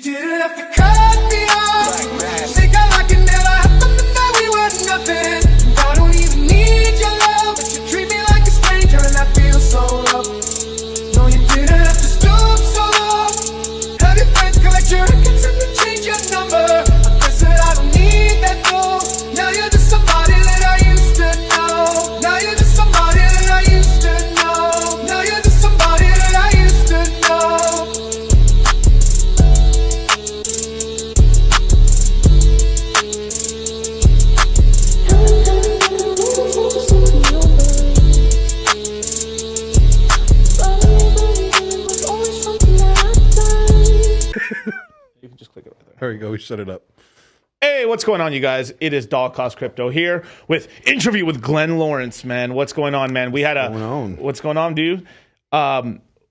Didn't have to cut me off. Think I like it never happened, and that we were nothing. I don't even need your love, but you treat me like a stranger, and I feel so low. No, you didn't have to stoop so low. Have your friends collect your records and then change your number. I guess that I don't need that though. Now you're just somebody that I used to know. Now you're just somebody that I used to know. Now you're just somebody that I used to know. You can just click it right there. There we go. We shut it up. Hey, what's going on, you guys? It is Dog Cost Crypto here with interview with Glenn Lawrence, man. What's going on, man? What's going on, dude?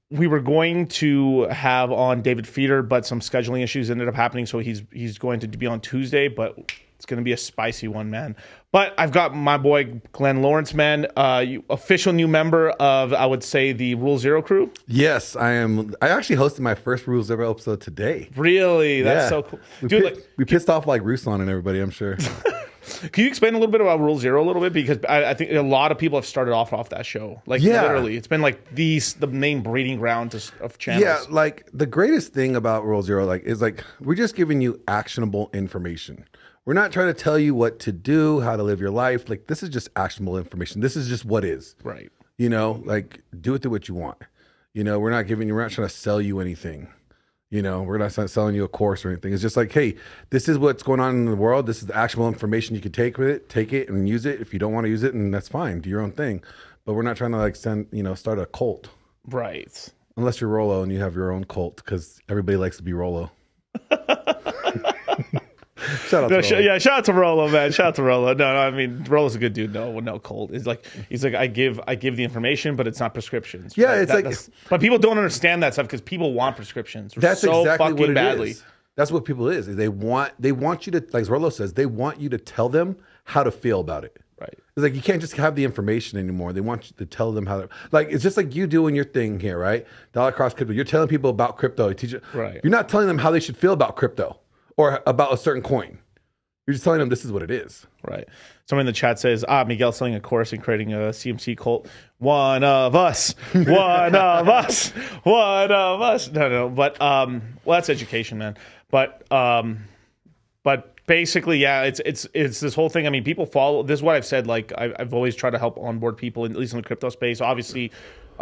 We were going to have on David Feeder, but some scheduling issues ended up happening, so he's going to be on Tuesday, but it's going to be a spicy one, man. But I've got my boy Glenn Lawrence, man, official new member of, I would say, the Rule Zero crew. Yes, I am. I actually hosted my first Rule Zero episode today. Really? That's so cool. Dude, we pissed off like Ruslan and everybody, I'm sure. Can you explain a little bit about Rule Zero a little bit? Because I think a lot of people have started off that show. Like, literally, it's been like the main breeding ground of channels. Yeah, like the greatest thing about Rule Zero is we're just giving you actionable information. We're not trying to tell you what to do, how to live your life. Like, this is just actionable information. This is just what is. Right. You know, like, do it to what you want. You know, we're not trying to sell you anything. You know, we're not selling you a course or anything. It's just like, hey, this is what's going on in the world. This is the actionable information you can take with it. Take it and use it. If you don't want to use it, and that's fine. Do your own thing. But we're not trying to start a cult. Right. Unless you're Rolo and you have your own cult, because everybody likes to be Rolo. Shout out to Rolo. Yeah, shout out to Rolo, man. Shout out to Rolo. No, I mean, Rolo's a good dude. No cold. He's like I give the information, but it's not prescriptions. Yeah, right? But people don't understand that stuff because people want prescriptions. That's so exactly what it badly. is. That's what people is. They want you to, like Rolo says, they want you to tell them how to feel about it. Right. It's like you can't just have the information anymore. They want you to tell them how to, like, it's just like you doing your thing here, right? Dollar Cost Crypto. You're telling people about crypto. You teach it. Right. You're not telling them how they should feel about crypto or about a certain coin. You're just telling them this is what it is. Right. Somebody in the chat says, Miguel's selling a course and creating a CMC cult. One of us. One of us. One of us. No. But, well, that's education, man. But basically, yeah, it's this whole thing. I mean, people follow. This is what I've said. Like, I've always tried to help onboard people, at least in the crypto space. Obviously,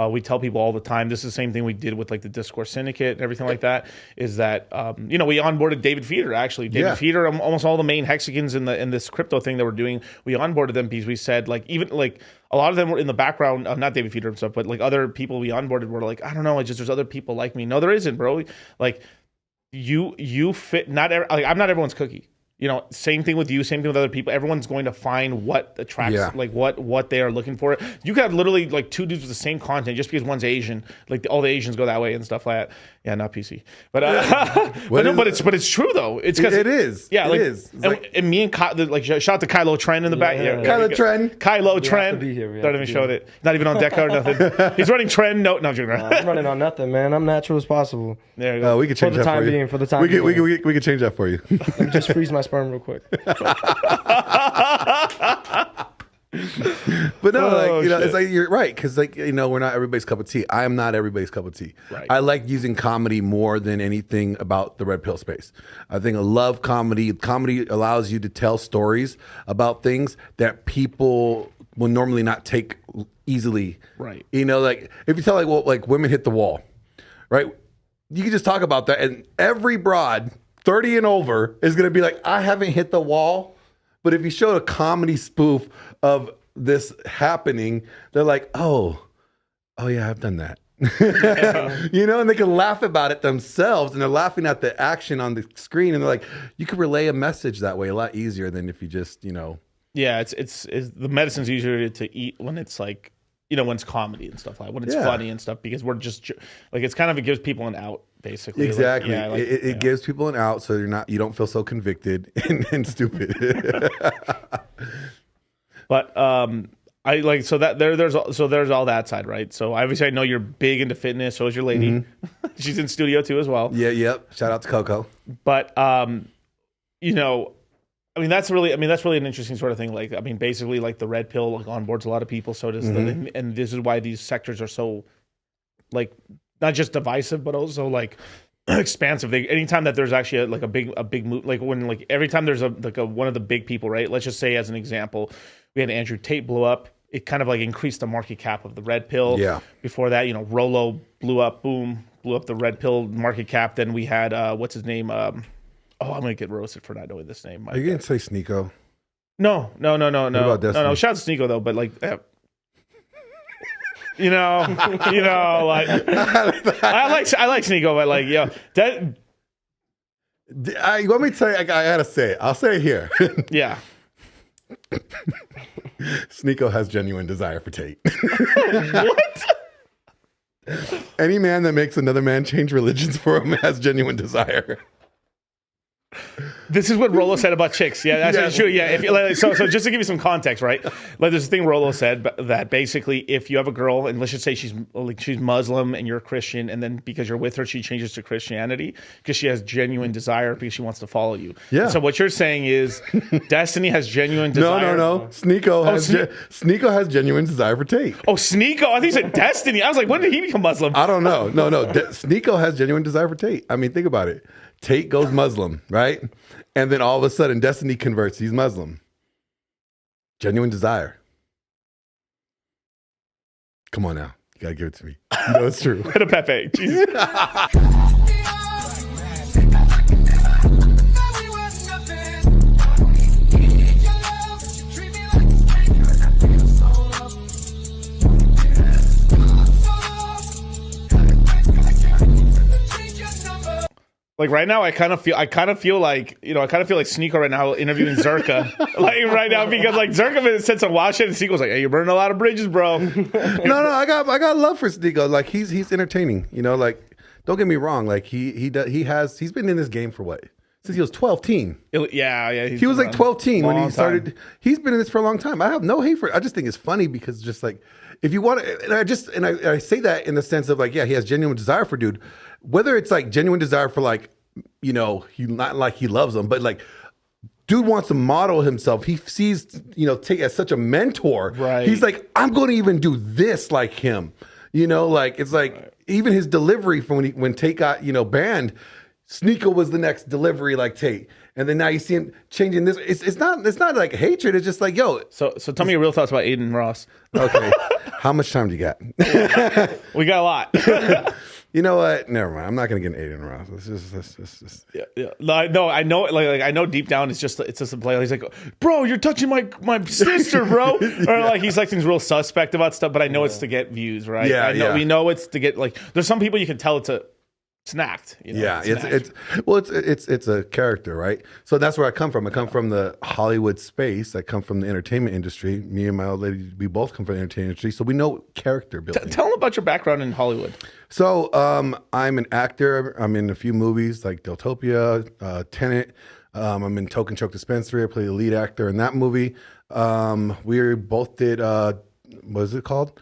we tell people all the time. This is the same thing we did with like the Discourse Syndicate and everything like that. Is that we onboarded David Feeder actually. David Feeder, almost all the main hexagons in this crypto thing that we're doing, we onboarded them because we said like even like a lot of them were in the background. Not David Feeder and stuff, but like other people we onboarded were like, I don't know, there's other people like me. No, there isn't, bro. Like, you fit not like I'm not everyone's cookie. You know, same thing with you, same thing with other people. Everyone's going to find what attracts, like what they are looking for. You could have literally like two dudes with the same content just because one's Asian. Like all the Asians go that way and stuff like that. Yeah, not PC, but but it's true though. It's because it is. Yeah, it like, is. And me and like shout out to Kylo Tren in the back. Yeah, Kylo Tren. Kylo Tren. Don't even show it. Not even on Deco or nothing. He's running Tren. No, joking. I'm running on nothing, man. I'm natural as possible. There you go. We could change that for you. For the time being. We could change that for you. Let me just freeze my sperm real quick. But no, like, you know, it's like you're right, because like, you know, we're not everybody's cup of tea. I am not everybody's cup of tea. Right. I like using comedy more than anything about the red pill space. I think I love comedy. Comedy allows you to tell stories about things that people will normally not take easily. Right. You know, like if you tell like women hit the wall, right? You can just talk about that, and every broad 30 and over is going to be like, I haven't hit the wall. But if you showed a comedy spoof of this happening, they're like, oh yeah, I've done that. You know, and they can laugh about it themselves, and they're laughing at the action on the screen, and they're like, you could relay a message that way a lot easier than if you just, you know. Yeah, it's the medicine's easier to eat when it's like, you know, when it's comedy and stuff like when it's funny and stuff, because we're just like, it's kind of, it gives people an out basically. Exactly. Like, it gives people an out, so you don't feel so convicted and stupid. But I like, so that there's all that side, right? So obviously I know you're big into fitness. So is your lady. Mm-hmm. She's in studio too as well. Yeah. Yep. Shout out to Coco. But you know, I mean, that's really an interesting sort of thing. Like, I mean, basically, like the red pill like, onboards a lot of people. So does and this is why these sectors are so, like, not just divisive, but also like expansive. Anytime that there's actually a big move, like when like every time there's one of the big people, right? Let's just say as an example, we had Andrew Tate blow up. It kind of like increased the market cap of the red pill. Yeah. Before that, you know, Rolo blew up the red pill market cap. Then we had what's his name? Oh, I'm gonna get roasted for not knowing this name. Are you gonna say Sneeko? No. Shout out to Sneeko though, but like, you know, like I like Sneeko, but like, yo, that. You want me to tell you? I gotta say it. I'll say it here. Yeah. Sneeko has genuine desire for Tate. What? Any man that makes another man change religions for him has genuine desire. This is what Rolo said about chicks. Yeah, that's true. Yeah, if you, like, so just to give you some context, right? Like there's a thing Rolo said that basically, if you have a girl and let's just say she's Muslim and you're a Christian, and then because you're with her, she changes to Christianity because she has genuine desire because she wants to follow you. Yeah. And so what you're saying is, Destiny has genuine desire. No. Sneeko has genuine desire for Tate. Oh, Sneeko! I think he said Destiny. I was like, when did he become Muslim? I don't know. No. Sneeko has genuine desire for Tate. I mean, think about it. Tate goes Muslim, right? And then all of a sudden, Destiny converts. He's Muslim. Genuine desire. Come on now. You got to give it to me. You know it's true. Hit a Pepe. Jesus. Like right now, I kind of feel like Sneeko right now interviewing Zerka, like right now, because like Zerka said some wild shit, and Sneeko's like, "Hey, you're burning a lot of bridges, bro." No, I got love for Sneeko. Like he's entertaining. You know, like don't get me wrong. Like he's been in this game for what? Since he was 12 teen. Yeah. He was like 12 teen when he started. Time. He's been in this for a long time. I have no hate for it. I just think it's funny because just like if you want to, and I say that in the sense of like, yeah, he has genuine desire for dude. Whether it's like genuine desire for like, you know, he not like he loves them, but like dude wants to model himself. He sees, you know, Tate as such a mentor. Right. He's like, I'm going to even do this like him. You know, like it's like even his delivery from when Tate got, you know, banned, Sneeko was the next delivery like Tate. And then now you see him changing this. It's not like hatred. It's just like, yo. So tell me your real thoughts about Aiden Ross. Okay. How much time do you got? We got a lot. You know what? Never mind. I'm not gonna get an Aiden Ross. Let's just. Yeah. No, I know. Like I know deep down, it's just a play. He's like, bro, you're touching my sister, bro. Or like he's like things real suspect about stuff, but I know it's to get views, right? Yeah. We know it's to get like. There's some people you can tell it's it's an act. You know? Yeah, an act. it's a character, right? So that's where I come from. I come from the Hollywood space. I come from the entertainment industry. Me and my old lady, we both come from the entertainment industry, so we know character building. Tell them about your background in Hollywood. So I'm an actor. I'm in a few movies like Deltopia, Tenet. I'm in Token Choke Dispensary. I play the lead actor in that movie. We both did what is it called?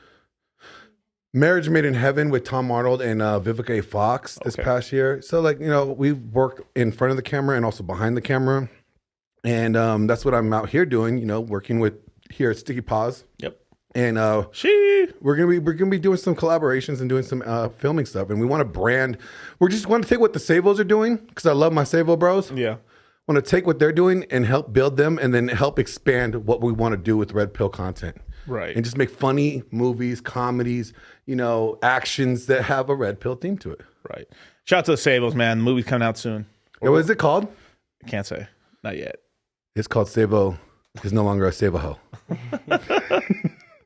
Marriage Made in Heaven with Tom Arnold and Vivica A. Fox this past year. So like, you know, we've worked in front of the camera and also behind the camera. And that's what I'm out here doing, you know, working with here at Sticky Paws. Yep. And we're gonna be doing some collaborations and doing some filming stuff. And we want to brand. We just want to take what the Savos are doing, because I love my Savo bros. Yeah. Want to take what they're doing and help build them, and then help expand what we want to do with Red Pill content. Right. And just make funny movies, comedies, you know, actions that have a Red Pill theme to it. Right. Shout out to the Savos, man. The movie's coming out soon. What is it called? I can't say. Not yet. It's called Savo is no longer a Savo-ho.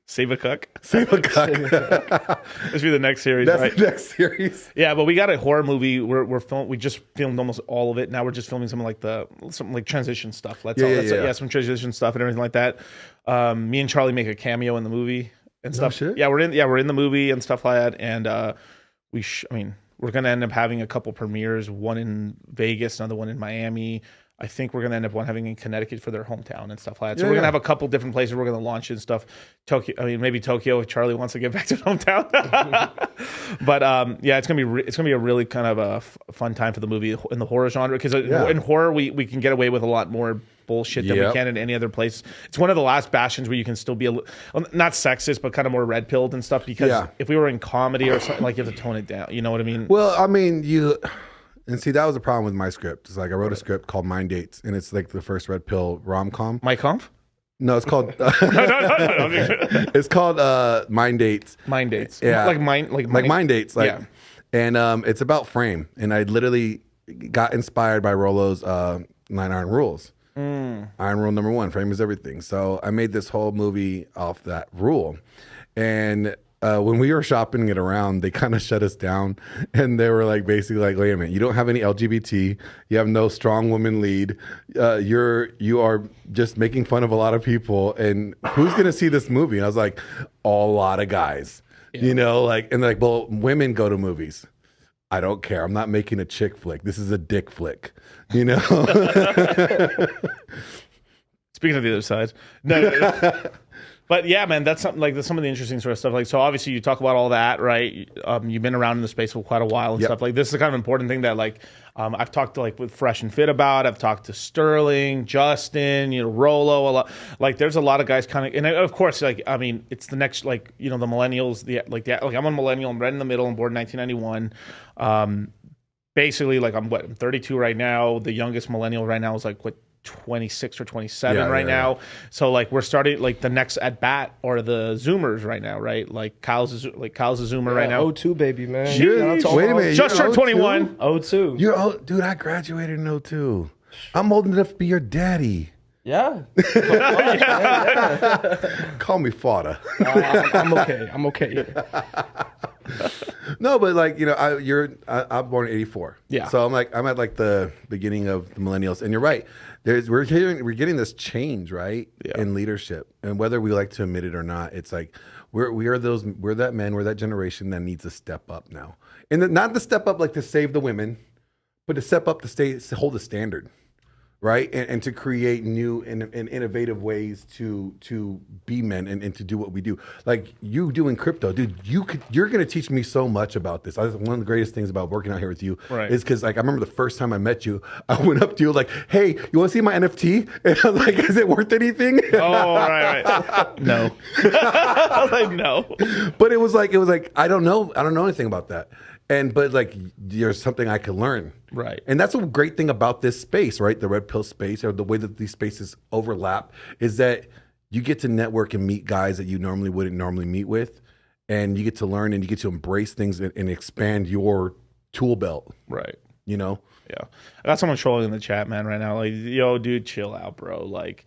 Save a Cuck. Save a Cuck. This will be the next series, That's right? the next series. Yeah, but we got a horror movie. We just filmed almost all of it. Now we're just filming some like transition stuff. Some transition stuff and everything like that. Me and Charlie make a cameo in the movie and stuff. Shit. Yeah, we're in the movie and stuff like that. And we're gonna end up having a couple premieres. One in Vegas, another one in Miami. I think we're going to end up having in Connecticut for their hometown and stuff like that. So we're going to have a couple different places we're going to launch and stuff. Maybe Tokyo if Charlie wants to get back to his hometown. But yeah, it's going to be a really kind of a fun time for the movie in the horror genre, because in horror we can get away with a lot more bullshit than we can in any other place. It's one of the last bastions where you can still be not sexist, but kind of more red pilled and stuff, because if we were in comedy or something, like, you have to tone it down. You know what I mean? Well, I mean, and see, that was the problem with my script. It's like I wrote a script called Mind Dates, and it's like the first Red Pill rom-com. My Conf? No, it's called No. it's called Mind Dates. Mind Dates. Yeah. Like Mind Dates. Like, and it's about frame. And I literally got inspired by Rollo's 9 Iron Rules. Iron Rule number 1, frame is everything. So I made this whole movie off that rule. And when we were shopping it around, they kind of shut us down, and they were like, basically like, wait a minute, you don't have any LGBT, you have no strong woman lead, you are just making fun of a lot of people, and who's gonna see this movie? And I was like, a lot of guys, you know, like, and they're like, well, women go to movies. I don't care. I'm not making a chick flick. This is a dick flick, you know. Speaking of the other side, no. But yeah, man, that's something like some of the interesting sort of stuff. Like, so obviously you talk about all that, right? You've been around in the space for quite a while and stuff. Like, this is the kind of important thing that, like, I've talked to, like, with Fresh and Fit about. I've talked to Sterling, Justin, Rollo, a lot. Like, there's a lot of guys kind of, and of course, like, I mean, it's the next, like, the millennials. Like I'm a millennial. I'm right in the middle. I'm born in 1991. Basically, like, I'm 32 right now. The youngest millennial right now is like 26 or 27 right now. So like we're starting like the next at bat or the Zoomers right now, right? Like Kyle's a Zoomer right now. 02 baby, man. Wait a minute, just turned 21. 02. You're old, dude. I graduated in 02. I'm old enough to be your daddy. Yeah. Call me father. I'm okay. No, but like, I'm born in 84. Yeah. So I'm at like the beginning of the millennials, and you're right. We're getting this change, right? Yeah. In leadership, and whether we like to admit it or not, it's like we're that generation that needs to step up now, and not to step up like to save the women, but to step up to hold a standard. Right, and to create new and innovative ways to be men and to do what we do. Like you doing crypto, dude. You're gonna teach me so much about this. One of the greatest things about working out here with you is because, like, I remember the first time I met you, I went up to you like, "Hey, you want to see my NFT?" And I was like, "Is it worth anything?" Oh, right. No. I was like, no. But it was like I don't know anything about that. But like, there's something I could learn. Right. And that's a great thing about this space, right? The Red Pill space, or the way that these spaces overlap, is that you get to network and meet guys that you wouldn't normally meet with. And you get to learn and you get to embrace things and expand your tool belt. Right. Yeah. I got someone trolling in the chat, man, right now. Like, yo, dude, chill out, bro. Like,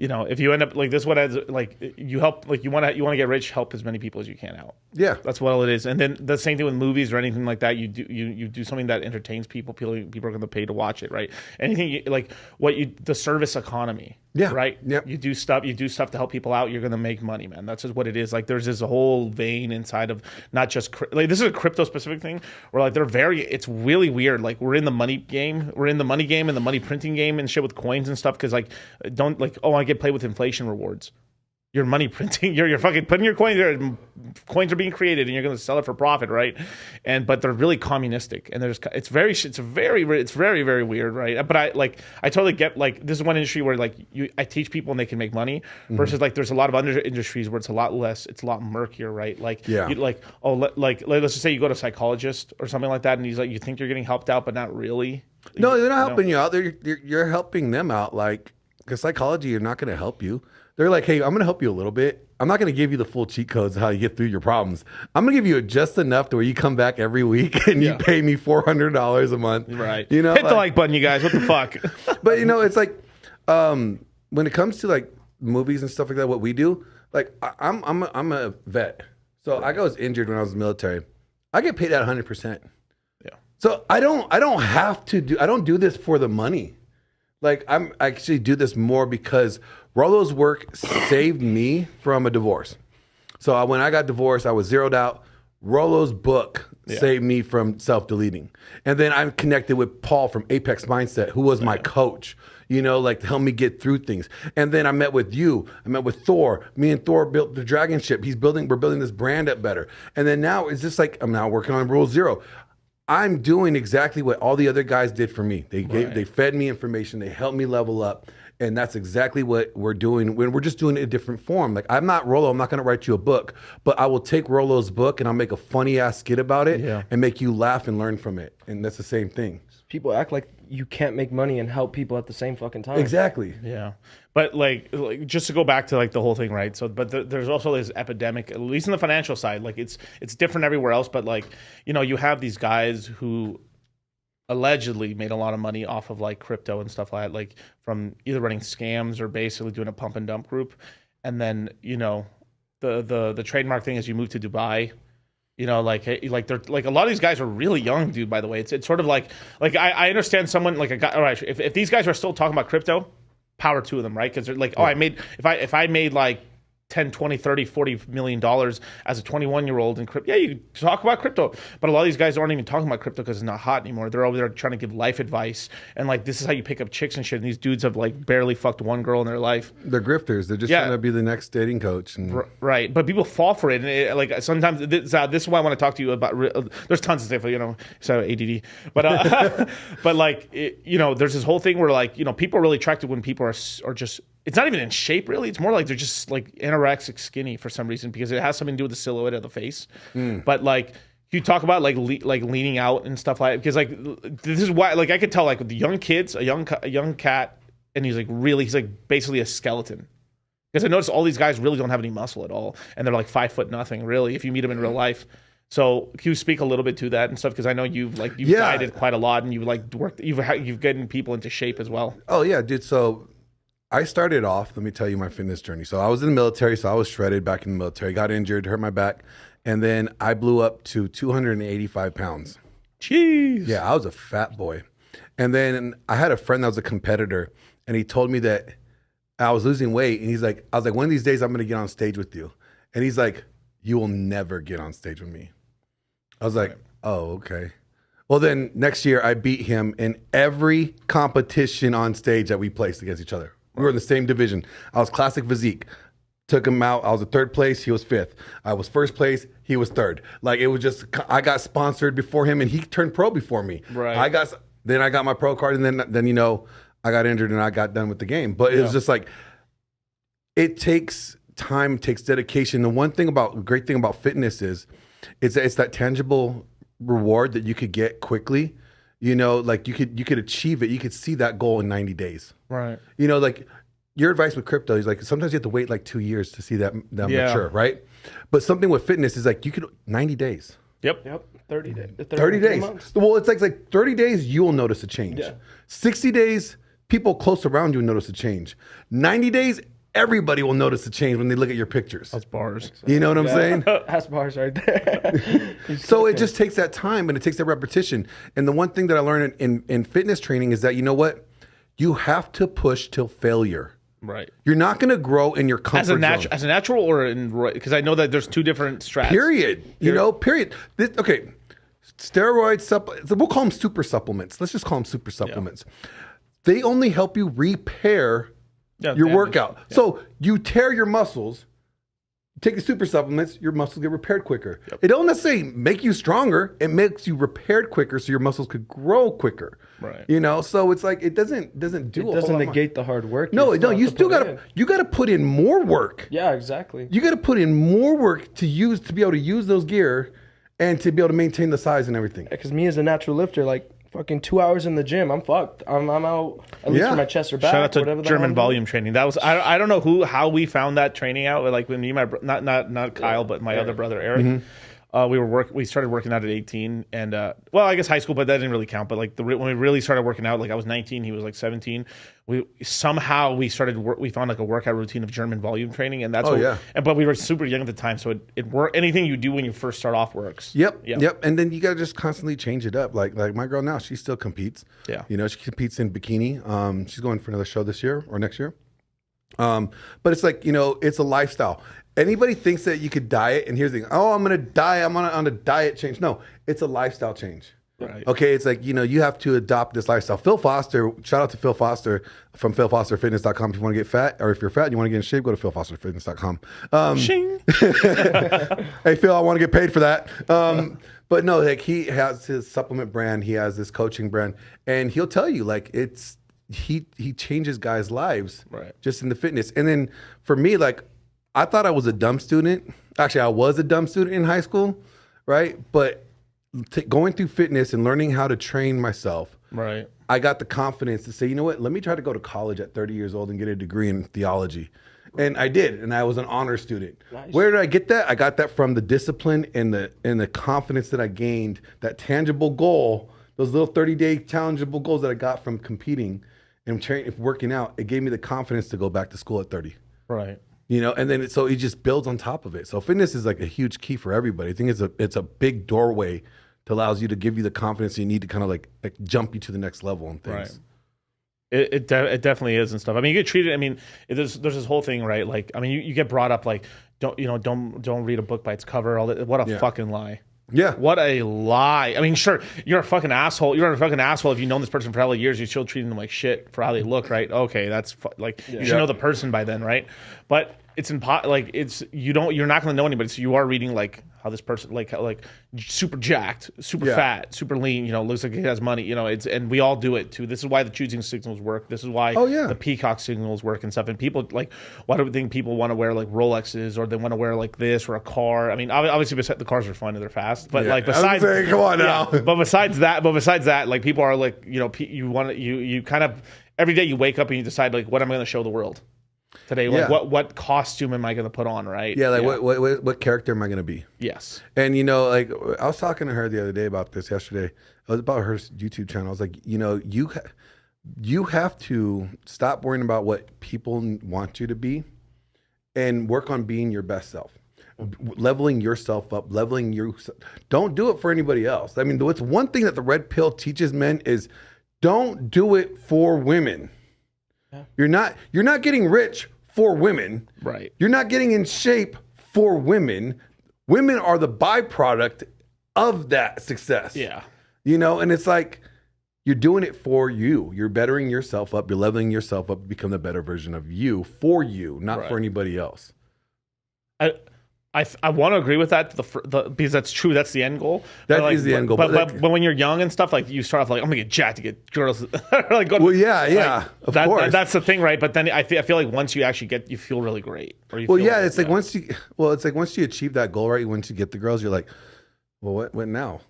you know, if you end up like this, what ends like you help, like you want to get rich, help as many people as you can out. Yeah. That's what it is. And then the same thing with movies or anything like that. You do something that entertains people. People are going to pay to watch it, right? Anything like the service economy. Yeah. Right. Yep. You do stuff to help people out. You're going to make money, man. That's just what it is. Like there's this whole vein inside of not just like this is a crypto specific thing where like it's really weird. Like we're in the money game. We're in the money game and the money printing game and shit with coins and stuff. Cause like don't like, oh, I get paid with inflation rewards. You're money printing. You're fucking putting your coins there. Coins are being created, and you're going to sell it for profit, right? But they're really communistic, and it's very very weird, right? But I totally get like this is one industry where like I teach people and they can make money versus like there's a lot of other industries where it's a lot less, it's a lot murkier, right? Like let's just say you go to a psychologist or something like that, and he's like, you think you're getting helped out, but not really. No, they're not helping you out. You're helping them out. Like, because psychology, you're not going to help you. They're like, hey, I'm going to help you a little bit. I'm not going to give you the full cheat codes of how you get through your problems. I'm going to give you just enough to where you come back every week and you pay me $400 a month. Right. You know, hit the like button, you guys. What the fuck? But you know, it's like when it comes to like movies and stuff like that, what we do, like I'm a vet. So I was injured when I was in the military. I get paid at 100%. Yeah. So I don't do this for the money. Like I actually do this more because Rollo's work saved me from a divorce. So when I got divorced, I was zeroed out. Rollo's book saved me from self-deleting. And then I'm connected with Paul from Apex Mindset, who was my coach, you know, like to help me get through things. And then I met with you. I met with Thor. Me and Thor built the Dragon Ship. We're building this brand up better. And then now it's just like I'm now working on Rule Zero. I'm doing exactly what all the other guys did for me. They fed me information. They helped me level up. And that's exactly what we're doing. When we're just doing it in a different form. Like I'm not Rollo. I'm not going to write you a book, but I will take Rollo's book and I'll make a funny ass skit about it and make you laugh and learn from it. And that's the same thing. People act like you can't make money and help people at the same fucking time. Exactly. Yeah. But like just to go back to like the whole thing, right? So, but there's also this epidemic, at least in the financial side. Like it's different everywhere else, but like, you know, you have these guys who allegedly made a lot of money off of like crypto and stuff like that, like from either running scams or basically doing a pump and dump group. And then, you know, the trademark thing is you move to Dubai. You know, like they're like a lot of these guys are really young, dude. By the way, it's sort of like I understand someone like a guy. All right, if these guys are still talking about crypto, power to them, right? Because they're like, oh, I made if I made like 10, 20, 30, 40 million dollars as a 21-year-old in crypto. Yeah, you talk about crypto. But a lot of these guys aren't even talking about crypto because it's not hot anymore. They're over there trying to give life advice. And like, this is how you pick up chicks and shit. And these dudes have like barely fucked one girl in their life. They're grifters. They're just trying to be the next dating coach. And... Right. But people fall for it. And like sometimes this is why I want to talk to you about, there's tons of stuff, you know, so ADD. But, but like, you know, there's this whole thing where like, you know, people are really attracted when people are just, it's not even in shape, really. It's more like they're just like anorexic skinny for some reason because it has something to do with the silhouette of the face. But like you talk about like leaning out and stuff like that because like this is why like I could tell like with the young kids, a young cat, and he's like basically a skeleton. Because I noticed all these guys really don't have any muscle at all, and they're like 5 foot nothing really if you meet them in real life. So can you speak a little bit to that and stuff? Because I know you've dieted quite a lot and you've like worked, you've gotten people into shape as well. Oh yeah, dude. So I started off, let me tell you my fitness journey. So I was in the military, so I was shredded back in the military, got injured, hurt my back, and then I blew up to 285 pounds. Jeez. Yeah, I was a fat boy. And then I had a friend that was a competitor, and he told me that I was losing weight, and I was like, one of these days I'm going to get on stage with you. And he's like, you will never get on stage with me. I was like, oh, okay. Well, then next year I beat him in every competition on stage that we placed against each other. We were in the same division. I was classic physique. Took him out. I was in third place. He was fifth. I was first place. He was third. Like it was just, I got sponsored before him and he turned pro before me. Right. Then I got my pro card and then you know, I got injured and I got done with the game. But it was just like, it takes time, it takes dedication. The great thing about fitness is it's that tangible reward that you could get quickly. You know, like you could achieve it. You could see that goal in 90 days. Right. You know, like your advice with crypto is like sometimes you have to wait like 2 years to see that mature, right? But something with fitness is like you could 90 days. Yep. 30 days. 30 days. Months. Well, it's like 30 days you will notice a change. Yeah. 60 days people close around you notice a change. 90 days, everybody will notice a change when they look at your pictures. That's bars. You know what I'm saying? That's bars right there. So it just takes that time and it takes that repetition. And the one thing that I learned in fitness training is that, you know what? You have to push till failure. Right. You're not going to grow in your comfort zone. As a natural or in, because I know that there's two different strats. Period. You know, period. Okay. Steroids, we'll call them super supplements. Let's just call them super supplements. They only help you repair your workout. Yeah. So you tear your muscles, take the super supplements, your muscles get repaired quicker. It don't necessarily make you stronger. It makes you repaired quicker so your muscles could grow quicker. Right. You know, so it's like it doesn't negate the hard work. No, you still gotta put in more work. Yeah, exactly. You gotta put in more work to be able to use those gear and to be able to maintain the size and everything. Because me as a natural lifter, like fucking 2 hours in the gym, I'm fucked. I'm out at least for my chest or back. Shout out to German volume training. That was I don't know how we found that training out. Like when me and my not Kyle, but my other brother Eric. Mm-hmm. We started working out at 18, and well, I guess high school, but that didn't really count. But like when we really started working out, like I was 19, he was like 17. We found like a workout routine of German volume training, and that's but we were super young at the time, so it worked. Anything you do when you first start off works. Yep. And then you gotta just constantly change it up. Like my girl now, she still competes. Yeah, you know, she competes in bikini. She's going for another show this year or next year. But it's like, you know, it's a lifestyle. Anybody thinks that you could diet, and here's the thing, I'm going to diet, I'm on a diet change. No, it's a lifestyle change. Right. Okay, it's like, you know, you have to adopt this lifestyle. Phil Foster, shout out to Phil Foster from philfosterfitness.com. If you want to get fat, or if you're fat and you want to get in shape, go to philfosterfitness.com. Shing. Hey, Phil, I want to get paid for that. But no, like he has his supplement brand, he has this coaching brand, and he'll tell you, like, he changes guys' lives just in the fitness. And then for me, like, I thought I was a dumb student. Actually, I was a dumb student in high school, right? But going through fitness and learning how to train myself, I got the confidence to say, you know what? Let me try to go to college at 30 years old and get a degree in theology. And I did, and I was an honor student. Nice. Where did I get that? I got that from the discipline and the confidence that I gained, that tangible goal, those little 30-day tangible goals that I got from competing and working out. It gave me the confidence to go back to school at 30. Right. You know, and then so it just builds on top of it. So fitness is like a huge key for everybody. I think it's a big doorway that allows you to give you the confidence you need to kind of like jump you to the next level and things. Right. It definitely is and stuff. I mean, you get treated. I mean, there's this whole thing, right? Like, I mean, you get brought up like, don't read a book by its cover. All that. What a fucking lie. Yeah. What a lie. I mean, sure, you're a fucking asshole. You're a fucking asshole if you've known this person for hella years. You're still treating them like shit for how they look, right? Okay, that's you should know the person by then, right? But it's you're not going to know anybody. So you are reading like how this person like super jacked, super fat, super lean, you know, looks like he has money, you know, and we all do it too. This is why the choosing signals work. This is why the peacock signals work and stuff. And people like, why do we think people want to wear like Rolexes or they want to wear like this or a car? I mean, obviously the cars are fun and they're fast, but like besides, come on now. But besides that, like people are like, you know, you kind of every day you wake up and you decide like, what am I going to show the world today? Like what costume am I going to put on? Right? Yeah. Like what character am I going to be? Yes. And you know, like I was talking to her the other day about this yesterday. It was about her YouTube channel. I was like, you know, you have to stop worrying about what people want you to be and work on being your best self. Leveling yourself up, don't do it for anybody else. I mean, what's one thing that the red pill teaches men is don't do it for women. Yeah. You're not getting rich for women. Right. You're not getting in shape for women. Women are the byproduct of that success. Yeah. You know, and it's like you're doing it for you. You're bettering yourself up. You're leveling yourself up to become the better version of you, for you, not for anybody else. I want to agree with that because that's true. That's the end goal. That is the end goal. But when you're young and stuff, like you start off like, I'm gonna get jacked to get girls. Like, well, yeah, of course. That's the thing, right? But then I feel like once you actually you feel really great. It's like once you achieve that goal, right? Once you get the girls, you're like, well, what now?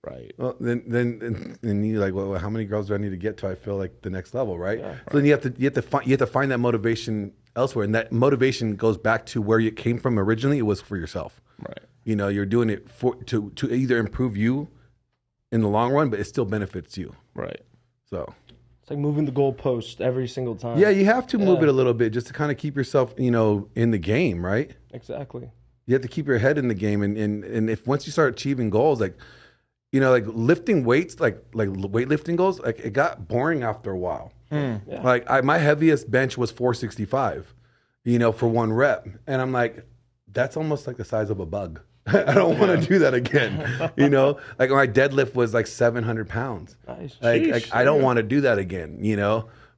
Right. Well, then you're like, well, how many girls do I need to get to? I feel like the next level, right? Yeah, so then you have to find that motivation elsewhere, and that motivation goes back to where you came from originally. It was for yourself, right? You know, you're doing it to either improve you in the long run, but it still benefits you, right? So It's like moving the goalpost every single time. Yeah, you have to move it a little bit just to kind of keep yourself, in the game, right? Exactly. You have to keep your head in the game, and if once you start achieving goals, like lifting weights, like weightlifting goals, like it got boring after a while. Yeah. Like my heaviest bench was 465, for one rep, and I'm like, that's almost like the size of a bug. I don't want to do that again. Like my deadlift was like 700 pounds. Nice. Like I don't want to do that again.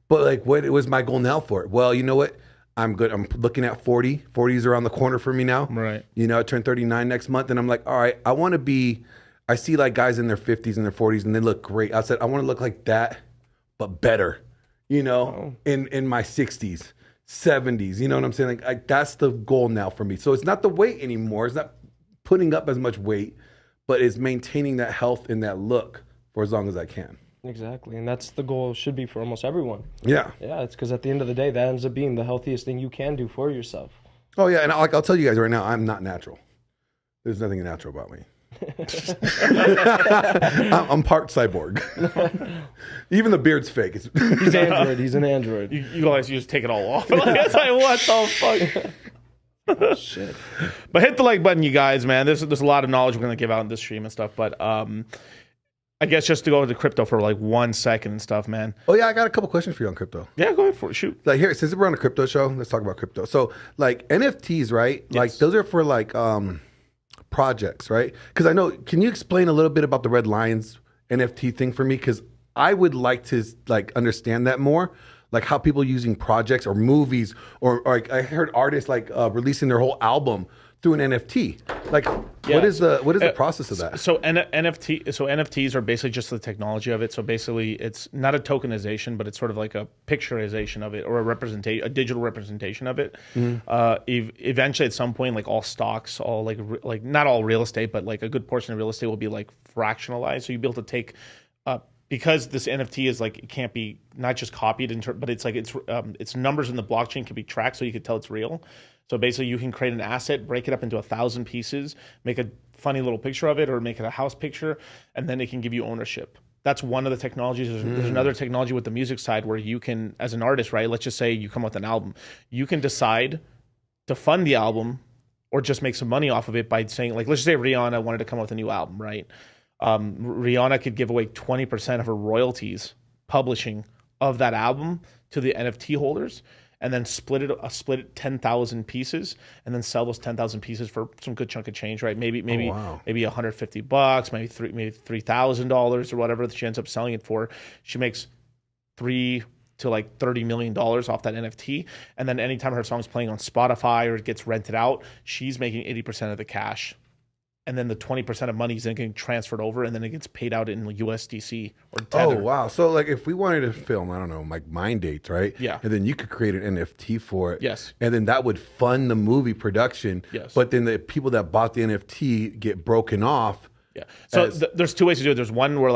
But like, what was my goal now for it? Well, you know what? I'm good. I'm looking at 40. 40 is around the corner for me now. Right. I turn 39 next month, and I'm like, all right, I want to be. I see like guys in their 50s and their 40s, and they look great. I said, I want to look like that, but better. In my 60s, 70s. You know what I'm saying? Like that's the goal now for me. So it's not the weight anymore. It's not putting up as much weight, but it's maintaining that health and that look for as long as I can. Exactly, and that's the goal. Should be for almost everyone. Yeah. Yeah, it's because at the end of the day, that ends up being the healthiest thing you can do for yourself. Oh yeah, and I'll tell you guys right now, I'm not natural. There's nothing natural about me. I'm part cyborg. Even the beard's fake. He's Android. He's an Android. You guys, you just take it all off. Like, it's like, what the fuck? Oh, shit. But hit the like button, you guys, man. There's a lot of knowledge we're gonna give out in this stream and stuff. But I guess just to go into crypto for like 1 second and stuff, man. Oh yeah, I got a couple questions for you on crypto. Yeah, go ahead for it. Shoot. Like here, since we're on a crypto show, let's talk about crypto. So like NFTs, right? Yes. Like those are for like projects, right? Because I know. Can you explain a little bit about the Red Lions NFT thing for me? Because I would like to like understand that more. Like how people using projects or movies or like I heard artists like releasing their whole album through an NFT. Like what is the process of that? So NFTs are basically just the technology of it. So basically it's not a tokenization, but it's sort of like a picturization of it or a digital representation of it. Eventually at some point, like all stocks, all like not all real estate, but like a good portion of real estate will be like fractionalized. So you'll be able to take because this NFT is like, it can't be not just copied, but it's like its numbers in the blockchain can be tracked, so you can tell it's real. So basically, you can create an asset, break it up into 1,000 pieces, make a funny little picture of it, or make it a house picture, and then it can give you ownership. That's one of the technologies. There's another technology with the music side where you can, as an artist, right? Let's just say you come up with an album, you can decide to fund the album or just make some money off of it by saying, like, let's just say Rihanna wanted to come up with a new album, right? Rihanna could give away 20% of her royalties publishing of that album to the NFT holders, and then split it 10,000 pieces, and then sell those 10,000 pieces for some good chunk of change, right? Maybe $150, maybe $3,000 or whatever she ends up selling it for. She makes $3 to like $30 million off that NFT, and then anytime her song's playing on Spotify or it gets rented out, she's making 80% of the cash. And then the 20% of money is then getting transferred over, and then it gets paid out in USDC or Tether. Oh, wow. So, like, if we wanted to film, I don't know, like Mind Dates, right? Yeah. And then you could create an NFT for it. Yes. And then that would fund the movie production. Yes. But then the people that bought the NFT get broken off. Yeah. So there's two ways to do it. There's one where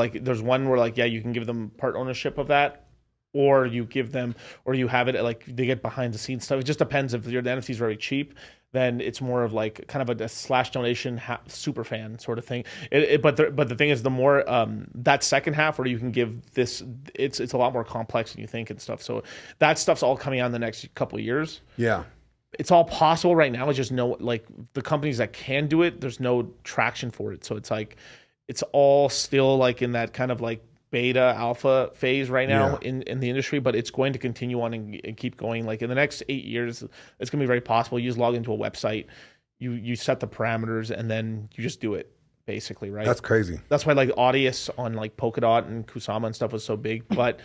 yeah, you can give them part ownership of that, or you give them, or you have it like they get behind the scenes stuff. It just depends. If the NFT is very cheap, then it's more of like kind of a slash donation super fan sort of thing. But the thing is, the more that second half where you can give this, it's a lot more complex than you think and stuff. So that stuff's all coming out in the next couple of years. Yeah. It's all possible right now. It's just like the companies that can do it, there's no traction for it. So it's like it's all still like in that kind of like beta alpha phase right now in the industry, but it's going to continue on and keep going. Like in the next 8 years, it's going to be very possible. You just log into a website, you set the parameters, and then you just do it basically, right? That's crazy. That's why like Audius on like Polkadot and Kusama and stuff was so big, but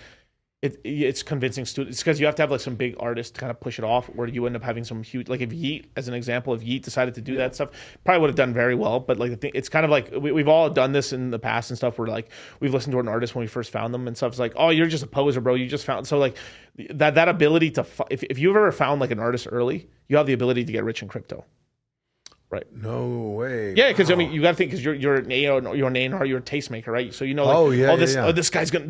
it's convincing students. It's because you have to have like some big artists to kind of push it off, where you end up having some huge, like if Yeet, as an example, if Yeet decided to do that stuff, probably would have done very well. But like the thing, it's kind of like we've all done this in the past and stuff, where like we've listened to an artist when we first found them and stuff. It's like, oh, you're just a poser, bro. You just found. So like that ability to, if you've ever found like an artist early, you have the ability to get rich in crypto. Right. No way. Yeah, because I mean, you got to think, because you're an A&R, you're a tastemaker, right? So you know, like, this guy's gonna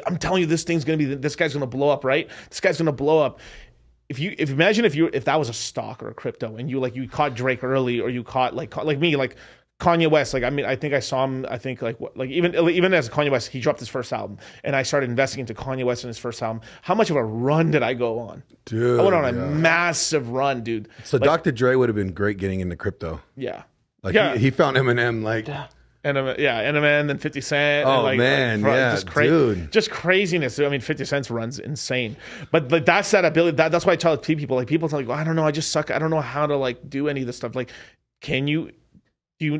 I'm telling you, this thing's gonna be, this guy's gonna blow up, right? This guy's gonna blow up. Imagine if that was a stock or a crypto, and you caught Drake early, or you caught like me, like Kanye West, like, I mean, I think I saw him. I think like even as Kanye West, he dropped his first album, and I started investing into Kanye West and his first album. How much of a run did I go on? Dude, I went on a massive run, dude. So Dr. Dre would have been great getting into crypto. Yeah, Like he found Eminem, like. Eminem, then 50 Cent. Oh, and man, yeah, dude. Just craziness. I mean, 50 Cent's runs insane. But like that's that ability. That's why I tell people, like, people tell me, I don't know, I just suck. I don't know how to like do any of this stuff. Like, have you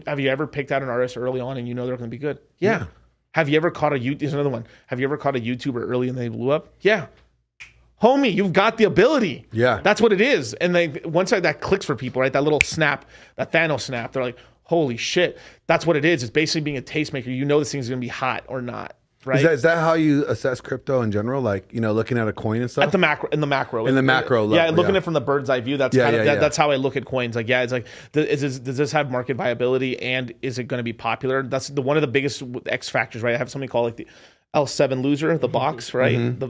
ever picked out an artist early on and you know they're going to be good? Yeah. Have you ever caught here's another one. Have you ever caught a YouTuber early and they blew up? Yeah. Homie, you've got the ability. Yeah. That's what it is. And once that clicks for people, right? That little snap, that Thanos snap, they're like, holy shit. That's what it is. It's basically being a tastemaker. You know this thing's going to be hot or not. Right? Is that how you assess crypto in general? Like, looking at a coin and stuff? In the macro. In the macro level. Yeah, looking at it from the bird's eye view. That's that's how I look at coins. Like, it's like, does this have market viability and is it going to be popular? That's one of the biggest X factors, right? I have something called like the L7 loser, the box, right? Like the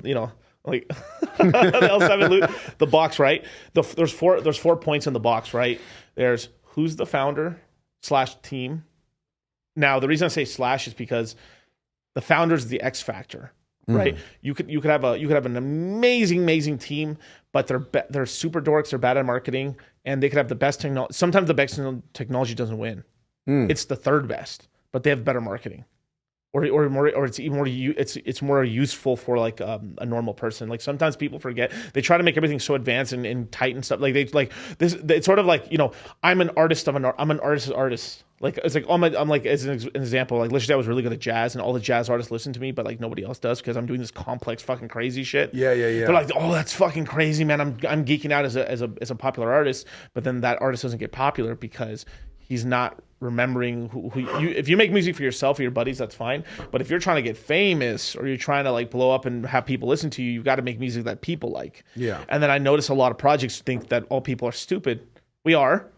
L7 the box, right? There's 4 points in the box, right? There's who's the founder / team. Now, the reason I say / is because the founder's the X factor, right? You could have an amazing team, but they're super dorks. They're bad at marketing, and they could have the best technology. Sometimes the best technology doesn't win. It's the third best, but they have better marketing, or more, or it's more useful for like a normal person. Like sometimes people forget. They try to make everything so advanced and tight and stuff. Like this. It's sort of like I'm an artist I'm an artist's artist. Like it's like I'm like as an example, like let's say I was really good at jazz and all the jazz artists listen to me, but like nobody else does because I'm doing this complex fucking crazy shit. Yeah. They're like, oh, that's fucking crazy, man. I'm geeking out as a popular artist, but then that artist doesn't get popular because he's not remembering who you. If you make music for yourself or your buddies, that's fine. But if you're trying to get famous or you're trying to like blow up and have people listen to you, you've got to make music that people like. Yeah. And then I notice a lot of projects think that all people are stupid. We are.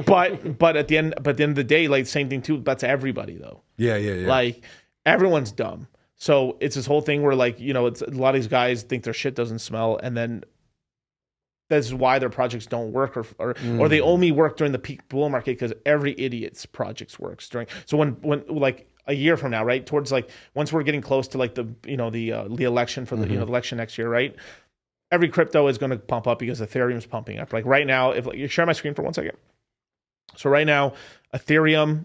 but at the end of the day, like same thing too. That's everybody though. Yeah. Like everyone's dumb. So it's this whole thing where like it's a lot of these guys think their shit doesn't smell, and then that's why their projects don't work, or they only work during the peak bull market because every idiot's projects works during. So when like a year from now, right, towards like once we're getting close to like the the election for the the election next year, right. Every crypto is going to pump up because Ethereum's pumping up. Like right now, if you share my screen for 1 second. So right now, Ethereum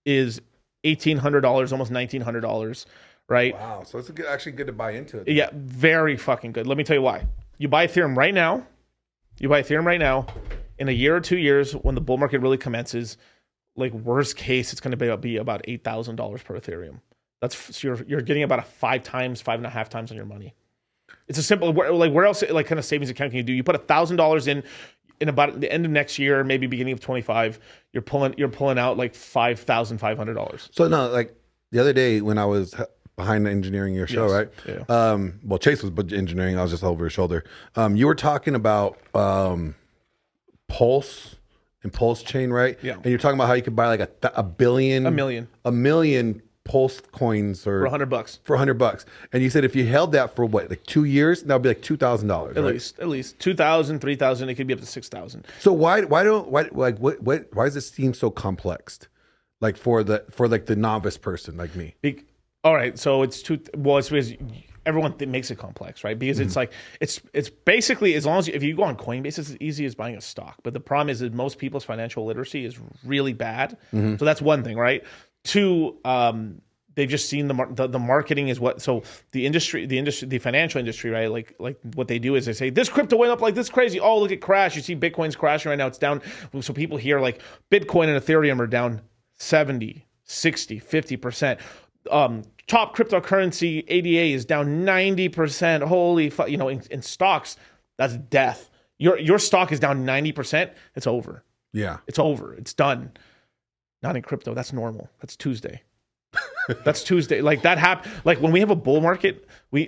is $1,800, almost $1,900, right? Wow. So it's actually good to buy into it. Yeah, very fucking good. Let me tell you why. You buy Ethereum right now. In a year or 2 years, when the bull market really commences, like worst case, it's going to be about $8,000 per Ethereum. So you're getting about 5.5 times on your money. It's a simple, like where else like kind of savings account can you do? You put $1,000 in about the end of next year, maybe beginning of 25, you're pulling out like $5,500. So no, like the other day when I was behind engineering your show, right? Yeah. Well, Chase was engineering. I was just over his shoulder. You were talking about Pulse and Pulse Chain, right? Yeah. And you're talking about how you could buy like a million Pulse coins or for $100. For $100. And you said if you held that for what, like 2 years, that would be like $2,000. At least 2,000, 3,000. It could be up to 6,000. So why does this seem so complex? Like for the novice person like me. All right, so it's because everyone makes it complex, right? Because it's like it's basically as long as if you go on Coinbase, it's as easy as buying a stock. But the problem is that most people's financial literacy is really bad. So that's one thing, right? Two, they've just seen the marketing is what. So the financial industry, right? Like what they do is they say this crypto went up like this crazy. Oh, look at crash. You see Bitcoin's crashing right now. It's down. So people hear like Bitcoin and Ethereum are down 70, 60, 50%. Top cryptocurrency ADA is down 90%. Holy fuck! In stocks, that's death. Your stock is down 90%. It's over. Yeah, it's over. It's done. Not in crypto. That's normal. That's Tuesday. That's Tuesday. Like that happened. Like when we have a bull market, so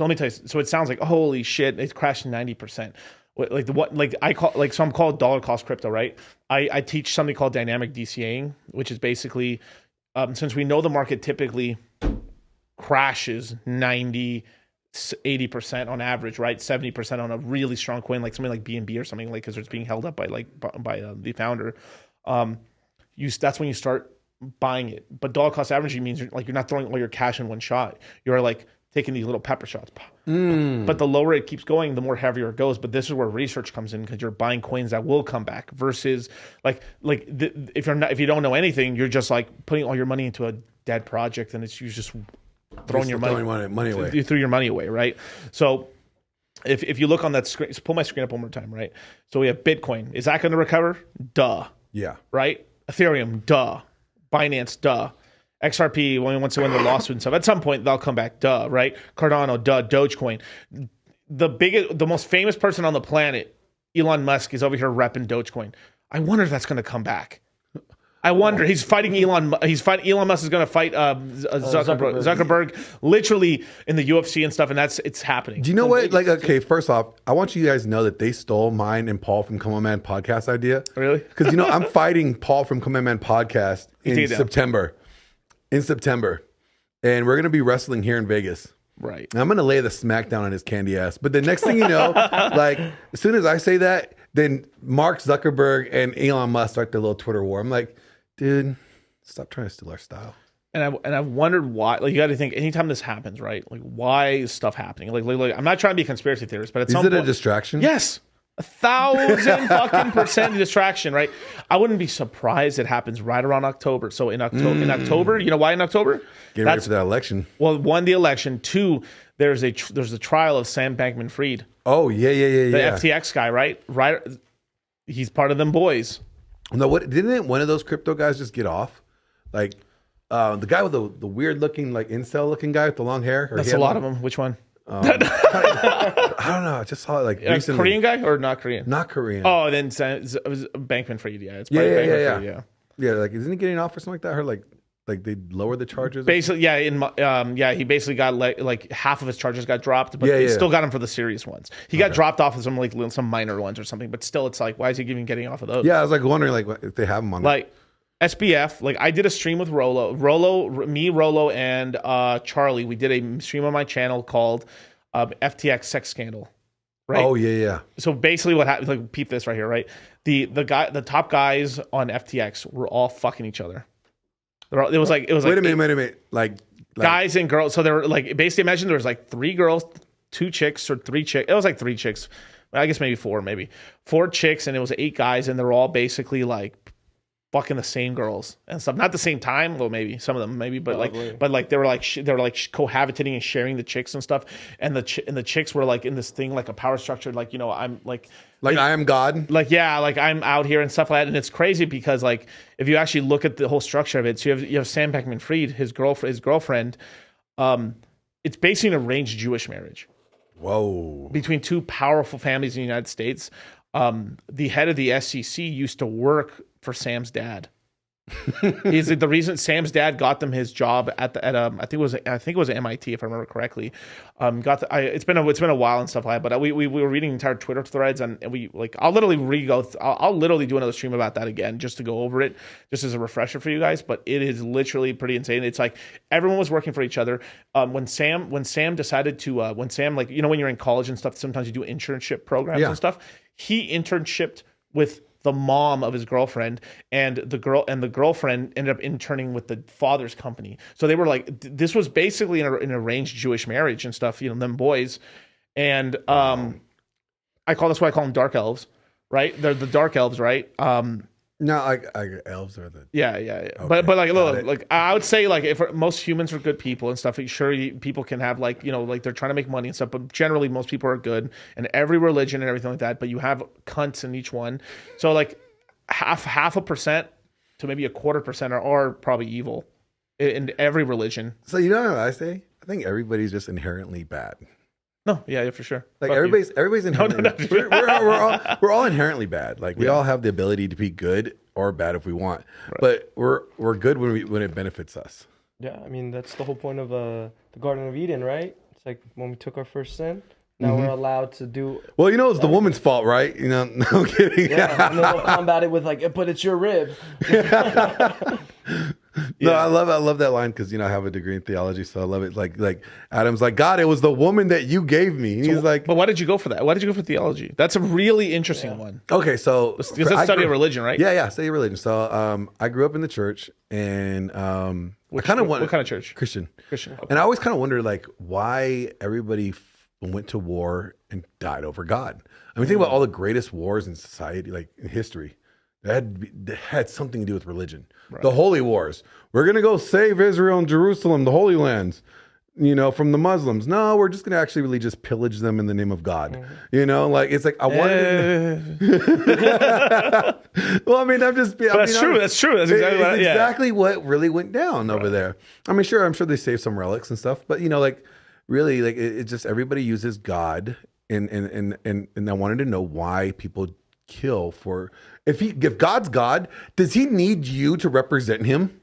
let me tell you. So it sounds like holy shit, it's crashed 90%. So I'm called dollar cost crypto, right? I teach something called dynamic DCAing, which is basically since we know the market typically crashes 80% on average, right? 70% on a really strong coin like something like BNB or something, like because it's being held up by the founder. that's when you start buying it. But dollar cost averaging means you're not throwing all your cash in one shot. You're like taking these little pepper shots. But the lower it keeps going, the more heavier it goes. But this is where research comes in, because you're buying coins that will come back versus if you don't know anything, you're just like putting all your money into a dead project, and you just throwing your money away. You threw your money away, right? So if you look on that screen, pull my screen up one more time, right? So we have Bitcoin. Is that going to recover? Duh. Yeah. Right? Ethereum, duh. Binance, duh. XRP, once they win their lawsuit and stuff, at some point they'll come back, duh, right? Cardano, duh. Dogecoin. The most famous person on the planet, Elon Musk, is over here repping Dogecoin. I wonder if that's going to come back. I wonder. He's fighting Elon. Elon Musk is going to fight Zuckerberg, literally in the UFC and stuff, and it's happening. Do you know what? Like, okay, first off, I want you guys to know that they stole mine and Paul from Come On Man podcast idea. Really? Because I'm fighting Paul from Come On Man podcast in September. And we're going to be wrestling here in Vegas. Right. And I'm going to lay the smackdown on his candy ass. But the next thing you know, like, as soon as I say that, then Mark Zuckerberg and Elon Musk start their little Twitter war. I'm like, dude, stop trying to steal our style. And I've wondered why. Like, you got to think, anytime this happens, right? Like, why is stuff happening? Like I'm not trying to be a conspiracy theorist, but is it a distraction? Yes. 1,000% distraction, right? I wouldn't be surprised it happens right around October. So in October, you know why in October? Get ready for that election. Well, one, the election. Two, there's a trial of Sam Bankman-Fried. Oh yeah. The FTX guy, right? Right. He's part of them boys. No, what didn't one of those crypto guys just get off? Like the guy with the weird looking, like incel looking guy with the long hair. That's a lot of them. Which one? I don't know. I just saw it like recently. Korean guy or not Korean? Not Korean. Oh, then it was Bankman-Fried. Yeah, it's Bankman-Fried. Yeah. Like, isn't he getting off or something like that? I heard like they lowered the charges. Basically, yeah. He basically got like half of his charges got dropped, but they still got him for the serious ones. He got dropped off of some minor ones or something, but still, it's like, why is he even getting off of those? Yeah, I was like wondering like if they have him on. Like SBF, like I did a stream with Rolo, and Charlie. We did a stream on my channel called FTX Sex Scandal. Right? Oh yeah. So basically, what happened? Like, peep this right here, right? The top guys on FTX were all fucking each other. It was like wait a minute, like guys and girls. So there were like, basically, imagine there was like 3 girls, 2 chicks, or 3 chicks. It was like 3 chicks. I guess maybe 4 chicks, and it was 8 guys, and they're all basically like fucking the same girls and stuff. Not the same time. Well, maybe some of them, but they were like cohabitating and sharing the chicks and stuff. And the chicks were like in this thing, like a power structure. Like, I'm like I am God. Like, yeah, like I'm out here and stuff like that. And it's crazy because like, if you actually look at the whole structure of it, so you have Sam Bankman-Fried, his girlfriend, it's basically an arranged Jewish marriage. Whoa. Between 2 powerful families in the United States. The head of the SEC used to work for Sam's dad. He's the reason Sam's dad got them his job at I think it was at MIT, if I remember correctly. It's been a while and stuff like that, but we were reading entire Twitter threads, and we like I'll literally do another stream about that again just to go over it, just as a refresher for you guys. But it is literally pretty insane. It's like everyone was working for each other. When Sam decided to like, when you're in college and stuff, sometimes you do internship programs and stuff. He internshiped with the mom of his girlfriend, and the girlfriend ended up interning with the father's company. So they were like, this was basically an arranged Jewish marriage and stuff, them boys. And that's why I call them dark elves, right? They're the dark elves, right? No, elves are the okay, but like I would say, like, if most humans are good people and stuff, sure, people can have like they're trying to make money and stuff, but generally most people are good, and every religion and everything like that. But you have cunts in each one, so like half a percent to maybe 1/4% are probably evil in every religion. So you know what I say? I think everybody's just inherently bad. No, yeah, for sure. Like everybody's inherently. We're all inherently bad. Like we all have the ability to be good or bad if we want, but we're good when it benefits us. Yeah, I mean that's the whole point of the Garden of Eden, right? It's like when we took our first sin. Now we're allowed to do. Well, it's the woman's fault, right? No, I'm kidding. Yeah, and then they'll combat it with like, but it's your rib. No, I love that line because I have a degree in theology, so I love it. Like Adam's like, God, it was the woman that you gave me. And he's like, but why did you go for that? Why did you go for theology? That's a really interesting one. okay, so It's a study of religion, right? Yeah, study of religion. So I grew up in the church, and I kind of what kind of church? Christian. Christian. Okay. And I always kind of wondered like why everybody went to war and died over God. I mean, think about all the greatest wars in society, like in history. That had something to do with religion. Right. The holy wars. We're going to go save Israel and Jerusalem, the Holy Lands, from the Muslims. No, we're just going to actually really just pillage them in the name of God. Like it's like I wanted to... Well, I mean, that's true. That's true. That's exactly what really went down over there. I mean, I'm sure they saved some relics and stuff, but really, like it just everybody uses God, and I wanted to know why people kill for if God's God, does he need you to represent him?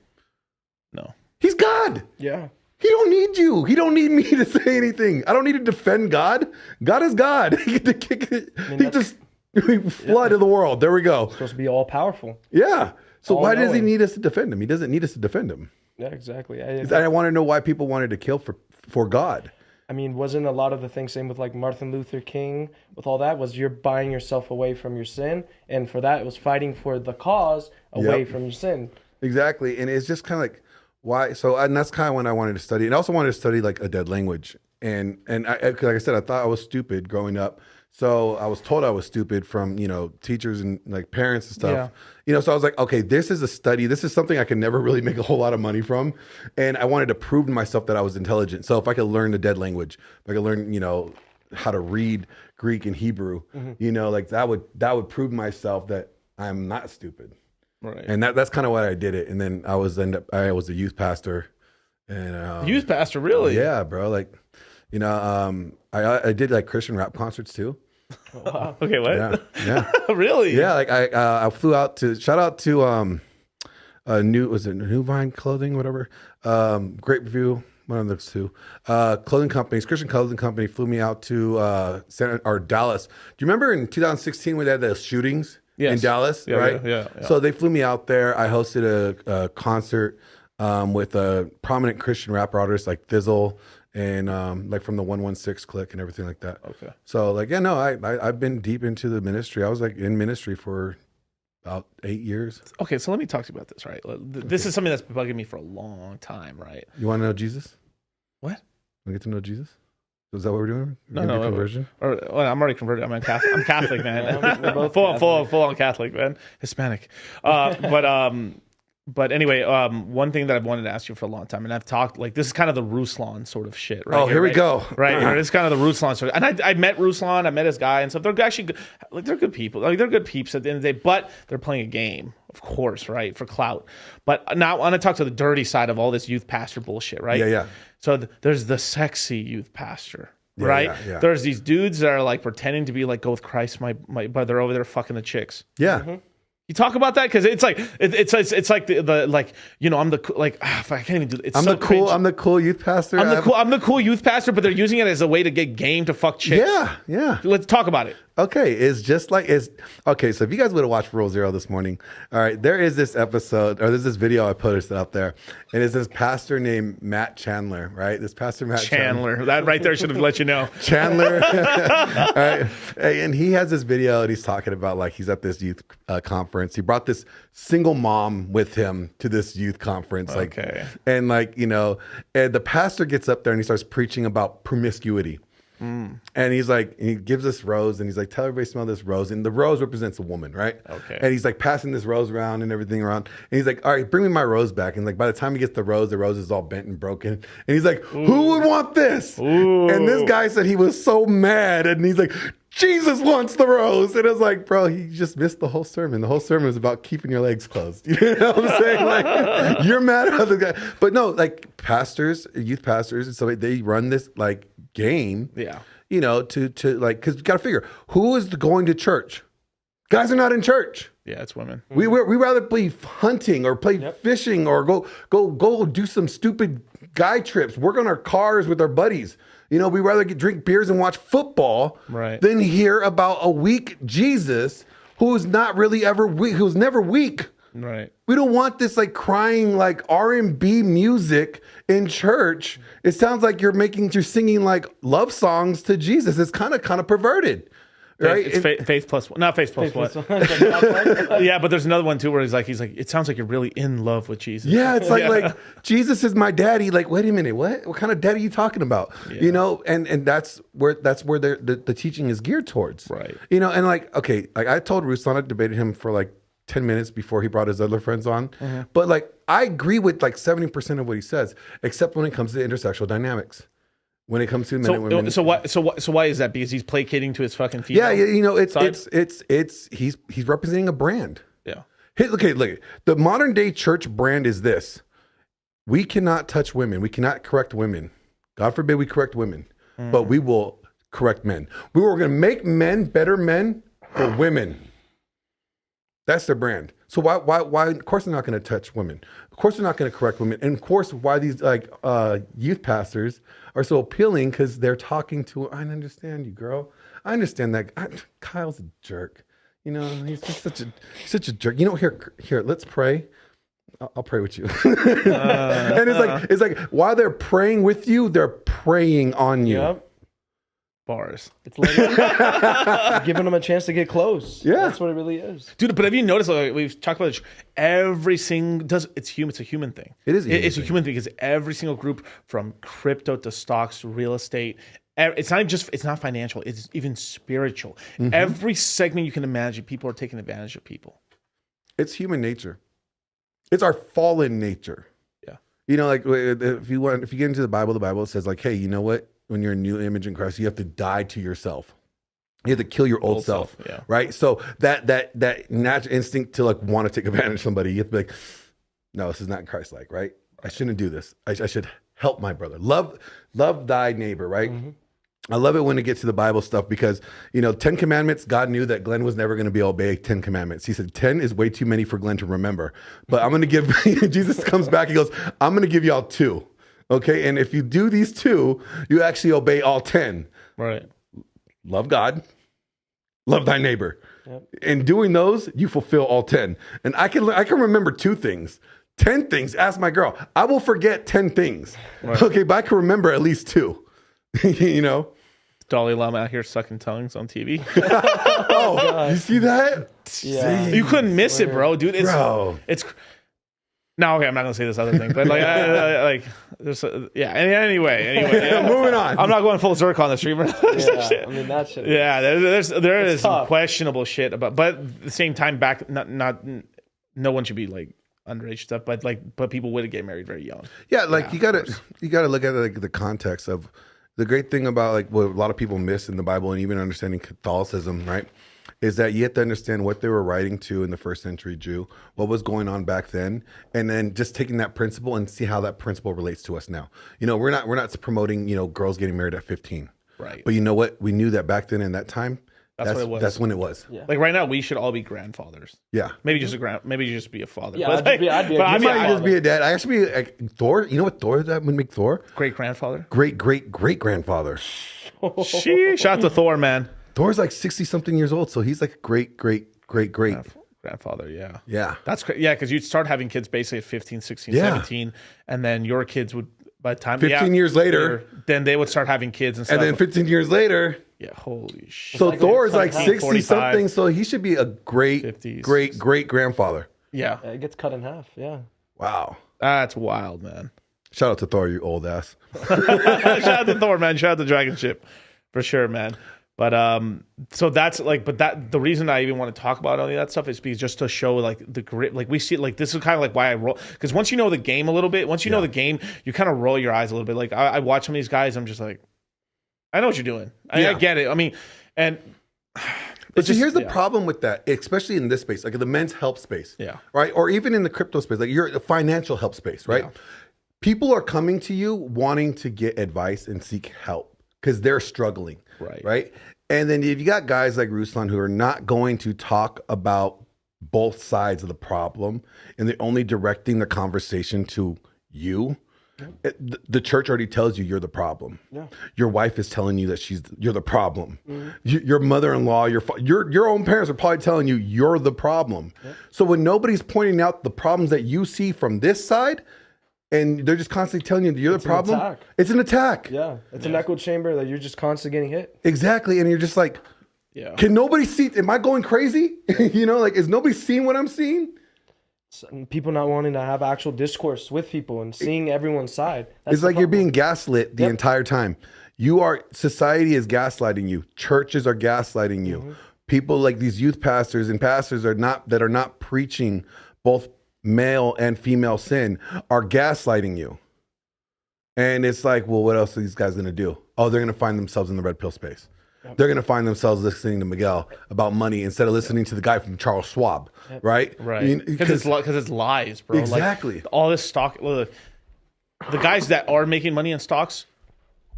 No. He's God. Yeah. He don't need you. He don't need me to say anything. I don't need to defend God. God is God. He just flooded the world. There we go. Supposed to be all powerful. Yeah. So why does he all-knowing. need us to defend him? He doesn't need us to defend him. Yeah, exactly. I want to know why people wanted to kill for God. I mean, wasn't a lot of the things same with like Martin Luther King with all that was you're buying yourself away from your sin, and for that it was fighting for the cause away from your sin. Exactly, and it's just kind of like why. So and that's kind of when I wanted to study, and I also wanted to study like a dead language, and like I said, I thought I was stupid growing up. So I was told I was stupid from teachers and like parents and stuff. So I was like, okay, this is a study. This is something I can never really make a whole lot of money from, and I wanted to prove to myself that I was intelligent. So if I could learn the dead language, if I could learn how to read Greek and Hebrew, like that would prove myself that I'm not stupid. Right. And that's kind of why I did it. And then I was a youth pastor, and youth pastor, really? Yeah, bro. Like. I did like Christian rap concerts too. Wow. Okay, what? Yeah. Really? Yeah, like I flew out to shout out to New Vine Clothing, whatever. Great View, one of those two. Clothing companies, Christian clothing company flew me out to Dallas. Do you remember in 2016 when they had those shootings in Dallas? Yeah, right? Yeah. So they flew me out there. I hosted a concert with a prominent Christian rapper artists like Thizzle. And like from the 116 clique and everything like that. Okay. So like I've been deep into the ministry. I was like in ministry for about 8 years. Okay, so let me talk to you about this. Right, this is something that's been bugging me for a long time. Right. You want to know Jesus? What? Want to get to know Jesus? Is that what we're doing? No. Conversion. Well, I'm already converted. I'm Catholic, man. We're both full on Catholic, man. Hispanic. But anyway, one thing that I've wanted to ask you for a long time, and I've talked like this is kind of the Ruslan sort of shit, right? Oh, here we go. Right here, it's kind of the Ruslan sort of, and I met Ruslan, I met his guy and stuff. They're actually good, like they're good people, like they're good peeps at the end of the day. But they're playing a game, of course, right, for clout. But now I want to talk to the dirty side of all this youth pastor bullshit, right? Yeah. So there's the sexy youth pastor. Yeah, right? yeah. There's these dudes that are like pretending to be like go with Christ, but they're over there fucking the chicks. Yeah. Mm-hmm. You talk about that because it's like it's like the like I'm the like I can't even do it. I'm the cool youth pastor. I'm the cool youth pastor, but they're using it as a way to get game to fuck chicks. Yeah. Let's talk about it. Okay, it's just like okay. So if you guys would have watched Rule Zero this morning, all right, there is this episode or there's this video I posted out there, and it's this pastor named Matt Chandler, right? This pastor Matt Chandler. That right there should have let you know. Chandler, all right, and he has this video and he's talking about like he's at this youth conference. He brought this single mom with him to this youth conference, like, okay. And like and the pastor gets up there and he starts preaching about promiscuity. And he's like, he gives this rose and he's like, tell everybody to smell this rose. And the rose represents a woman, right? Okay. And he's like passing this rose around and everything around. And he's like, all right, bring me my rose back. And like, by the time he gets the rose is all bent and broken. And he's like, who would want this? Ooh. And this guy said he was so mad. And he's like, Jesus wants the rose. And I was like, bro, he just missed the whole sermon. The whole sermon was about keeping your legs closed. You know what I'm saying? Like, you're mad at the guy. But no, like pastors, youth pastors, and so they run this like game. Yeah. To like, because you got to figure who is going to church. Guys are not in church. Yeah, it's women. We rather be hunting or play fishing or go do some stupid guy trips. Work on our cars with our buddies. We rather drink beers and watch football than hear about a weak Jesus who's not really ever weak, who's never weak. Right. We don't want this like crying like R&B music in church. It sounds like you're singing like love songs to Jesus. It's kind of perverted. Right? It's faith plus one. Not faith plus one. Yeah, but there's another one too where he's like, it sounds like you're really in love with Jesus. Yeah, it's like Jesus is my daddy. Like, wait a minute, what kind of daddy are you talking about? Yeah. You know, and that's where the teaching is geared towards. Right. You know, and like, okay, like I told Ruslan, I debated him for like 10 minutes before he brought his other friends on. Mm-hmm. But like I agree with like 70% of what he says, except when it comes to intersexual dynamics. When it comes to men and women. So why is that? Because he's placating to his fucking feet. Yeah, you know, he's representing a brand. Yeah. Hey, look, the modern day church brand is this. We cannot touch women. We cannot correct women. God forbid we correct women, but we will correct men. We were going to make men better men for women. That's their brand. So why? Of course, they're not going to touch women. Of course, they're not going to correct women. And of course, why these like youth pastors are so appealing because they're talking to. I understand you, girl. I understand that. Kyle's a jerk. You know, he's just such a jerk. You know, here, let's pray. I'll pray with you. And it's like while they're praying with you, they're praying on you. Yep. Bars. It's like giving them a chance to get close. Yeah. That's what it really is. Dude, but have you noticed, like, we've talked about this, it's human. It's a human thing. It is a human It's a thing. human thing because every single group from crypto to stocks to real estate, it's not financial. It's even spiritual. Mm-hmm. Every segment you can imagine, people are taking advantage of people. It's human nature. It's our fallen nature. Yeah. You know, like if you get into the Bible says like, hey, you know what? When you're a new image in Christ, you have to die to yourself. You have to kill your old self. Yeah. Right. So that natural instinct to like want to take advantage of somebody, you have to be like, no, this is not Christ-like, right? I shouldn't do this. I should help my brother. Love thy neighbor, right? Mm-hmm. I love it when it gets to the Bible stuff because, you know, 10 commandments, God knew that Glenn was never going to be able to obey 10 commandments. He said, 10 is way too many for Glenn to remember. But I'm going to give, Jesus comes back, he goes, I'm going to give y'all 2. Okay, and if you do these 2, you actually obey all 10. Right. Love God, love thy neighbor. Yep. In doing those, you fulfill all 10. And I can remember 2 things. 10 things, ask my girl. I will forget 10 things. Right. Okay, but I can remember at least 2. You know? Dalai Lama out here sucking tongues on TV. Oh, you see that? Yeah. You couldn't miss it, bro, dude. It's no, okay, I'm not gonna say this other thing, but like, Anyway, yeah, moving on. I'm not going full circle on the stream. Yeah, I mean that shit. Yeah, there is some tough. questionable shit about, but at the same time, no one should be like underage stuff, but people would get married very young. Yeah, like you gotta look at like the context of the great thing about like what a lot of people miss in the Bible and even understanding Catholicism, right? Is that you have to understand what they were writing to in the first century Jew, what was going on back then, and then just taking that principle and see how that principle relates to us now. You know, we're not promoting, you know, girls getting married at 15. Right. But you know what? We knew that back then in that time, that's what it was. That's when it was. Yeah. Like right now, we should all be grandfathers. Yeah. Maybe just be a father. Yeah, but I'd be a I good might father. just be a dad. I actually be like Thor. You know what Thor that would make Thor? Great grandfather. Great grandfather. Sheesh. Shout out to Thor, man. Thor's like 60 something years old, so he's like a great Grandfather, yeah. Yeah. That's yeah, because you'd start having kids basically at 15, 16, Yeah. 17, and then your kids would, by the time 15 years later, then they would start having kids and stuff. and then 15 years later. Yeah, holy shit. So like Thor's like like 60 45. something, so he should be a 50s. great grandfather. Yeah. It gets cut in half. Yeah. Wow. That's wild, man. Shout out to Thor, you old ass. Shout out to Thor, man. Shout out to Dragon Ship. For sure, man. But so that's like, the reason I even want to talk about any of that stuff is because just to show like the grit, like we see, like this is kind of like why I roll, because once you know the game a little bit, once you know the game, you kind of roll your eyes a little bit. Like I watch some of these guys, I'm just like, I know what you're doing. I get it. I mean, and But see, here's the problem with that, especially in this space, like the men's help space, right, or even in the crypto space, like you're the financial help space, right? Yeah. People are coming to you wanting to get advice and seek help because they're struggling, right? And then if you got guys like Ruslan who are not going to talk about both sides of the problem and they're only directing the conversation to you, The church already tells you you're the problem. Yeah. Your wife is telling you that you're the problem. Your mother-in-law, your own parents are probably telling you you're the problem. So when nobody's pointing out the problems that you see from this side, and they're just constantly telling you that you're the problem, it's an attack. Yeah, it's an echo chamber that you're just constantly getting hit. Exactly, and you're just like, can nobody see? Am I going crazy? Like, is nobody seeing what I'm seeing? People not wanting to have actual discourse with people and seeing everyone's side. It's like you're being gaslit the entire time. Society is gaslighting you. Churches are gaslighting you. People like these youth pastors and pastors are not preaching both male and female sin are gaslighting you. And it's like, well, what else are these guys going to do? Oh, they're going to find themselves in the red pill space. They're going to find themselves listening to Miguel about money instead of listening to the guy from Charles Schwab, right? Right. Because it's lies, bro. Exactly. Like, all this stock, the guys that are making money in stocks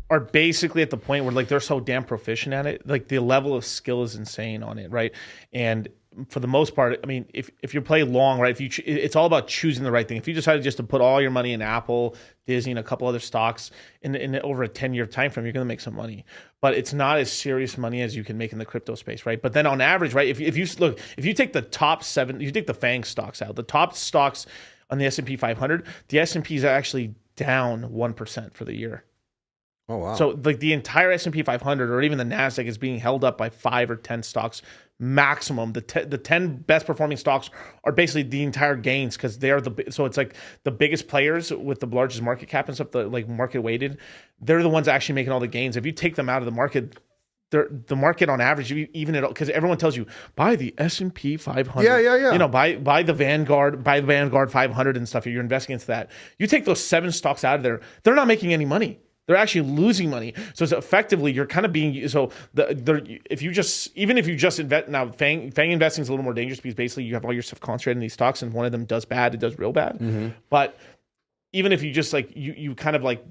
are basically at the point where like they're so damn proficient at it. Like the level of skill is insane on it, right? And for the most part, I mean, if you play long, right, it's all about choosing the right thing. If you decided just to put all your money in Apple, Disney, and a couple other stocks in over a 10-year time frame, you're going to make some money. But it's not as serious money as you can make in the crypto space, right? But then on average, right, if you take the top 7, you take the FANG stocks out, the top stocks on the S&P 500, the S&P is actually down 1% for the year. Oh wow! So like the entire S&P 500 or even the Nasdaq is being held up by 5 or 10 stocks maximum. The 10 best performing stocks are basically the entire gains because they are so it's like the biggest players with the largest market cap and stuff, the like market weighted. They're the ones actually making all the gains. If you take them out of the market, the market on average, even it because everyone tells you buy the S&P 500. Yeah. Buy the Vanguard 500 and stuff. You're investing into that. You take those 7 stocks out of there, they're not making any money. They're actually losing money. So it's effectively, you're kind of being, if you just invest, now FANG investing is a little more dangerous because basically you have all your stuff concentrated in these stocks and one of them does bad, it does real bad. But even if you just like, you kind of like,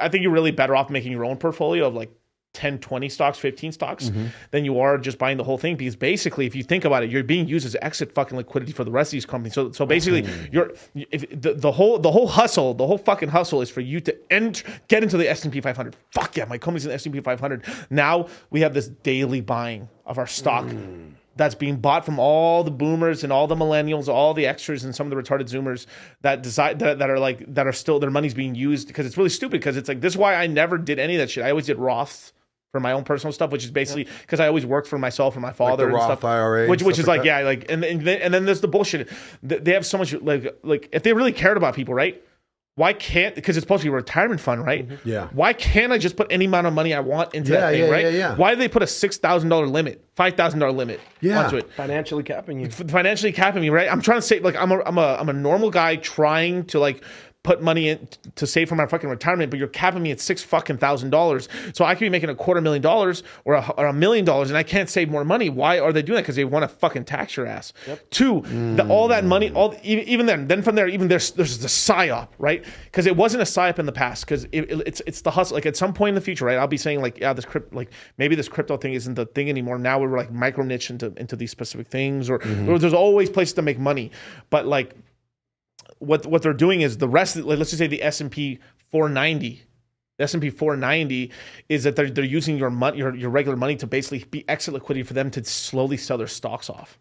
I think you're really better off making your own portfolio of like 10, 20 stocks, 15 stocks than you are just buying the whole thing. Because basically, if you think about it, you're being used as exit fucking liquidity for the rest of these companies. So basically, the whole hustle, the whole fucking hustle is for you to get into the S&P 500. Fuck yeah, my company's in the S&P 500. Now we have this daily buying of our stock that's being bought from all the boomers and all the millennials, all the extras and some of the retarded zoomers that decide that are still, their money's being used because it's really stupid. Because it's like, this is why I never did any of that shit. I always did Roths for my own personal stuff, which is basically because I always worked for myself and my father, like the and Roth stuff, IRA, which is like that. and then there's the bullshit. They have so much like if they really cared about people, right? Why can't, because it's supposed to be a retirement fund, right? Yeah. Why can't I just put any amount of money I want into that thing, right? Yeah. Why do they put a $6,000 limit, $5,000 limit onto it? Financially capping you. Financially capping me, right? I'm trying to say, like, I'm a normal guy trying to like put money in to save for my fucking retirement, but you're capping me at $6,000. So I could be making $250,000 or $1 million, and I can't save more money. Why are they doing that? Because they want to fucking tax your ass. Yep. 2, all that money, even then from there, even there's the psyop, right? Because it wasn't a psyop in the past. Because it's the hustle. Like at some point in the future, right? I'll be saying like, yeah, maybe this crypto thing isn't the thing anymore. Now we're like micro niche into these specific things, or there's always places to make money, but like. What they're doing is the rest. Let's just say the S&P 490. The S&P 490 is that they're using your money, your regular money, to basically be exit liquidity for them to slowly sell their stocks off.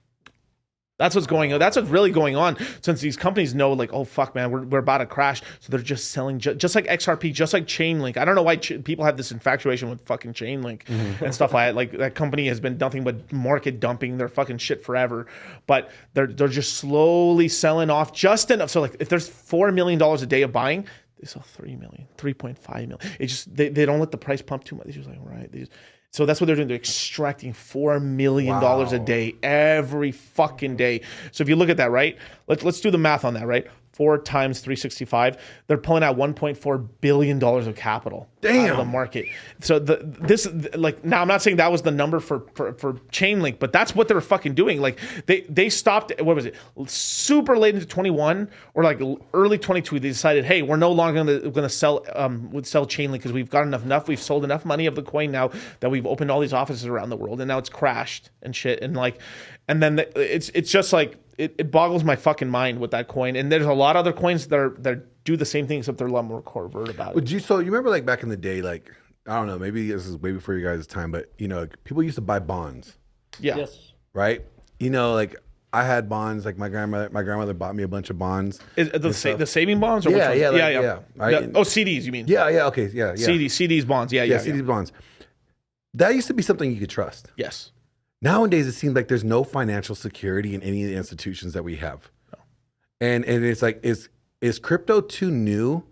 That's what's going on. That's what's really going on, since these companies know, like, oh fuck, man, we're about to crash. So they're just selling, just like XRP, just like Chainlink. I don't know why people have this infatuation with fucking Chainlink and stuff like that. Like that company has been nothing but market dumping their fucking shit forever. But they're just slowly selling off just enough. So like, if there's $4 million a day of buying, they sell 3 million, 3.5 million. It just they don't let the price pump too much. They're just like, right. So that's what they're doing. They're extracting $4 million a day every fucking day. So if you look at that, right? Let's do the math on that, right? 4 times 365. They're pulling out $1.4 billion of capital out of the market. So now I'm not saying that was the number for Chainlink, but that's what they were fucking doing. Like they stopped. What was it? Super late into 21 or like early 22. They decided, hey, we're no longer going to sell Chainlink because we've got enough. We've sold enough money of the coin now that we've opened all these offices around the world, and now it's crashed and shit. And then it's just like it boggles my fucking mind with that coin. And there's a lot of other coins that do the same thing, except they're a lot more covert about it. So you remember like back in the day, like I don't know, maybe this is way before you guys' time, but you know, like, people used to buy bonds, Yeah. Yes. right? You know, like I had bonds. Like my grandmother bought me a bunch of bonds. The saving bonds? Or Yeah, which ones? yeah, right? Oh, CDs, you mean? Yeah, okay, yeah. CDs bonds. Yeah. CDs bonds. That used to be something you could trust. Yes. Nowadays, it seems like there's no financial security in any of the institutions that we have. No. And it's like, is crypto too new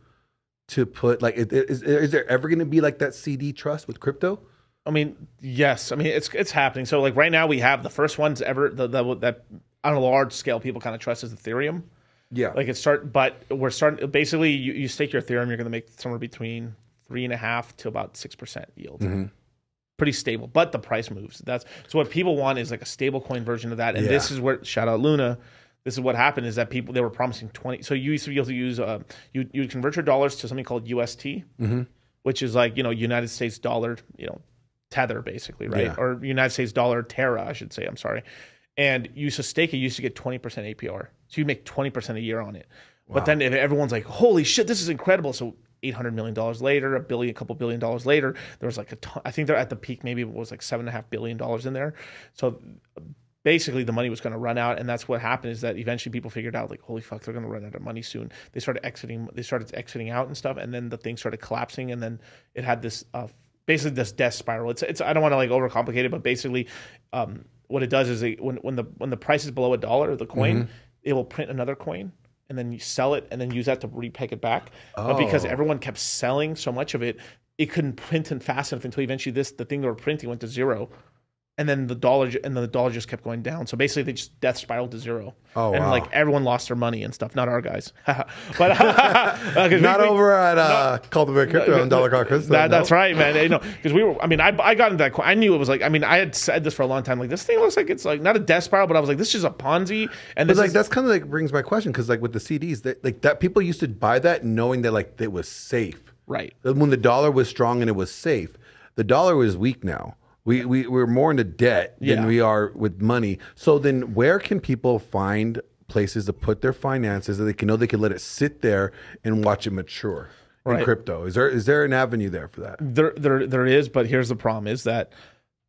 to put, like, is there ever going to be like that CD trust with crypto? I mean, yes. I mean, it's happening. So like right now we have the first ones ever that on a large scale people kind of trust is Ethereum. Yeah. Like but we're starting, basically you stake your Ethereum, you're going to make somewhere between 3.5 to about 6% yield. Mm-hmm. Pretty stable, but the price moves. So what people want is like a stable coin version of that. And this is where, shout out Luna, this is what happened is that they were promising 20. So you used to be able to use, you convert your dollars to something called UST, which is like, United States dollar, tether basically, right? Yeah. Or United States dollar Terra, I should say, I'm sorry. And you used to stake it, you used to get 20% APR. So you make 20% a year on it. Wow. But then if everyone's like, holy shit, this is incredible. So $800 million later, a couple billion dollars later, there was like a ton, I think they're at the peak, maybe it was like $7.5 billion in there. So basically the money was going to run out. And that's what happened is that eventually people figured out like, holy fuck, they're going to run out of money soon. They started exiting out and stuff. And then the thing started collapsing. And then it had this, basically this death spiral. It's I don't want to like overcomplicate it, but basically what it does is when the price is below $1, the coin, it will print another coin. And then you sell it and then use that to repeg it back. Oh. But because everyone kept selling so much of it, it couldn't print fast enough until eventually the thing they were printing went to zero. And then the dollar just kept going down. So basically, they just death spiraled to zero. Oh, and like everyone lost their money and stuff. Not our guys, but not over at Cultivate Crypto and Dollar Cost Crypto. That's right, man. Because we were. I mean, I got into that. I knew it was like. I mean, I had said this for a long time. Like this thing looks like it's like not a death spiral, but I was like, this is a Ponzi. And but like that's kind of like brings my question because like with the CDs, that people used to buy that knowing that like it was safe. Right. When the dollar was strong and it was safe, the dollar was weak now. We're more into debt than we are with money. So then where can people find places to put their finances that they can let it sit there and watch it mature in crypto? Is there an avenue there for that? There is, but here's the problem is that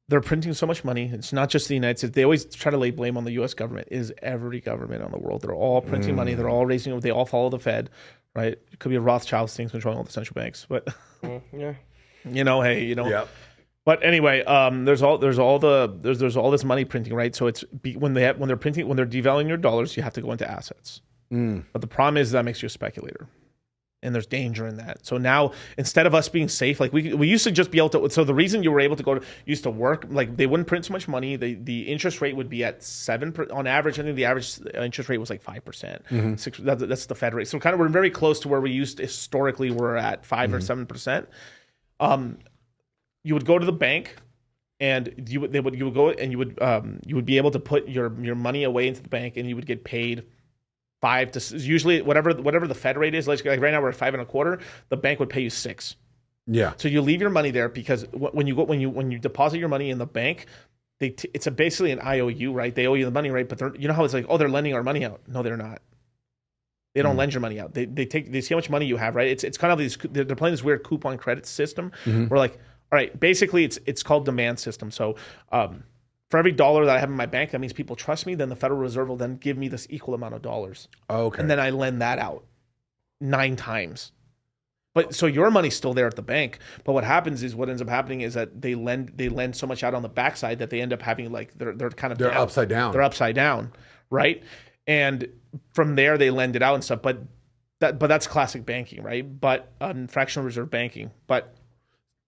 they're printing so much money. It's not just the United States. They always try to lay blame on the U.S. government. It is every government on the world. They're all printing money. They're all raising it. They all follow the Fed, right? It could be a Rothschild things controlling all the central banks. But, Yep. But anyway, there's all this money printing, right? So when they're devaluing your dollars, you have to go into assets. But the problem is that makes you a speculator, and there's danger in that. So now instead of us being safe, like we used to just be able to. So the reason you were able to used to work, like they wouldn't print so much money. The interest rate would be at 7% on average. I think the average interest rate was like 5%. 6, that's the Fed rate. So kind of we're very close to where we historically were at 5 or 7%. You would go to the bank, and you would go and you would be able to put your money away into the bank, and you would get paid 5 to usually whatever the Fed rate is. Like right now we're at 5.25. The bank would pay you 6. Yeah. So you leave your money there because when you deposit your money in the bank, it's basically an IOU, right? They owe you the money, right? But you know how it's like, oh, they're lending our money out. No, they're not. They don't lend your money out. They see how much money you have, right? It's kind of they're playing this weird coupon credit system where like. All right, basically it's called demand system. So for every dollar that I have in my bank, that means people trust me. Then the Federal Reserve will then give me this equal amount of dollars. Okay. And then I lend that out 9 times. But so your money's still there at the bank. But what ends up happening is that they lend so much out on the backside that they end up having like they're kind of down. Upside down. They're upside down, right? And from there they lend it out and stuff. But that's classic banking, right? But fractional reserve banking, but.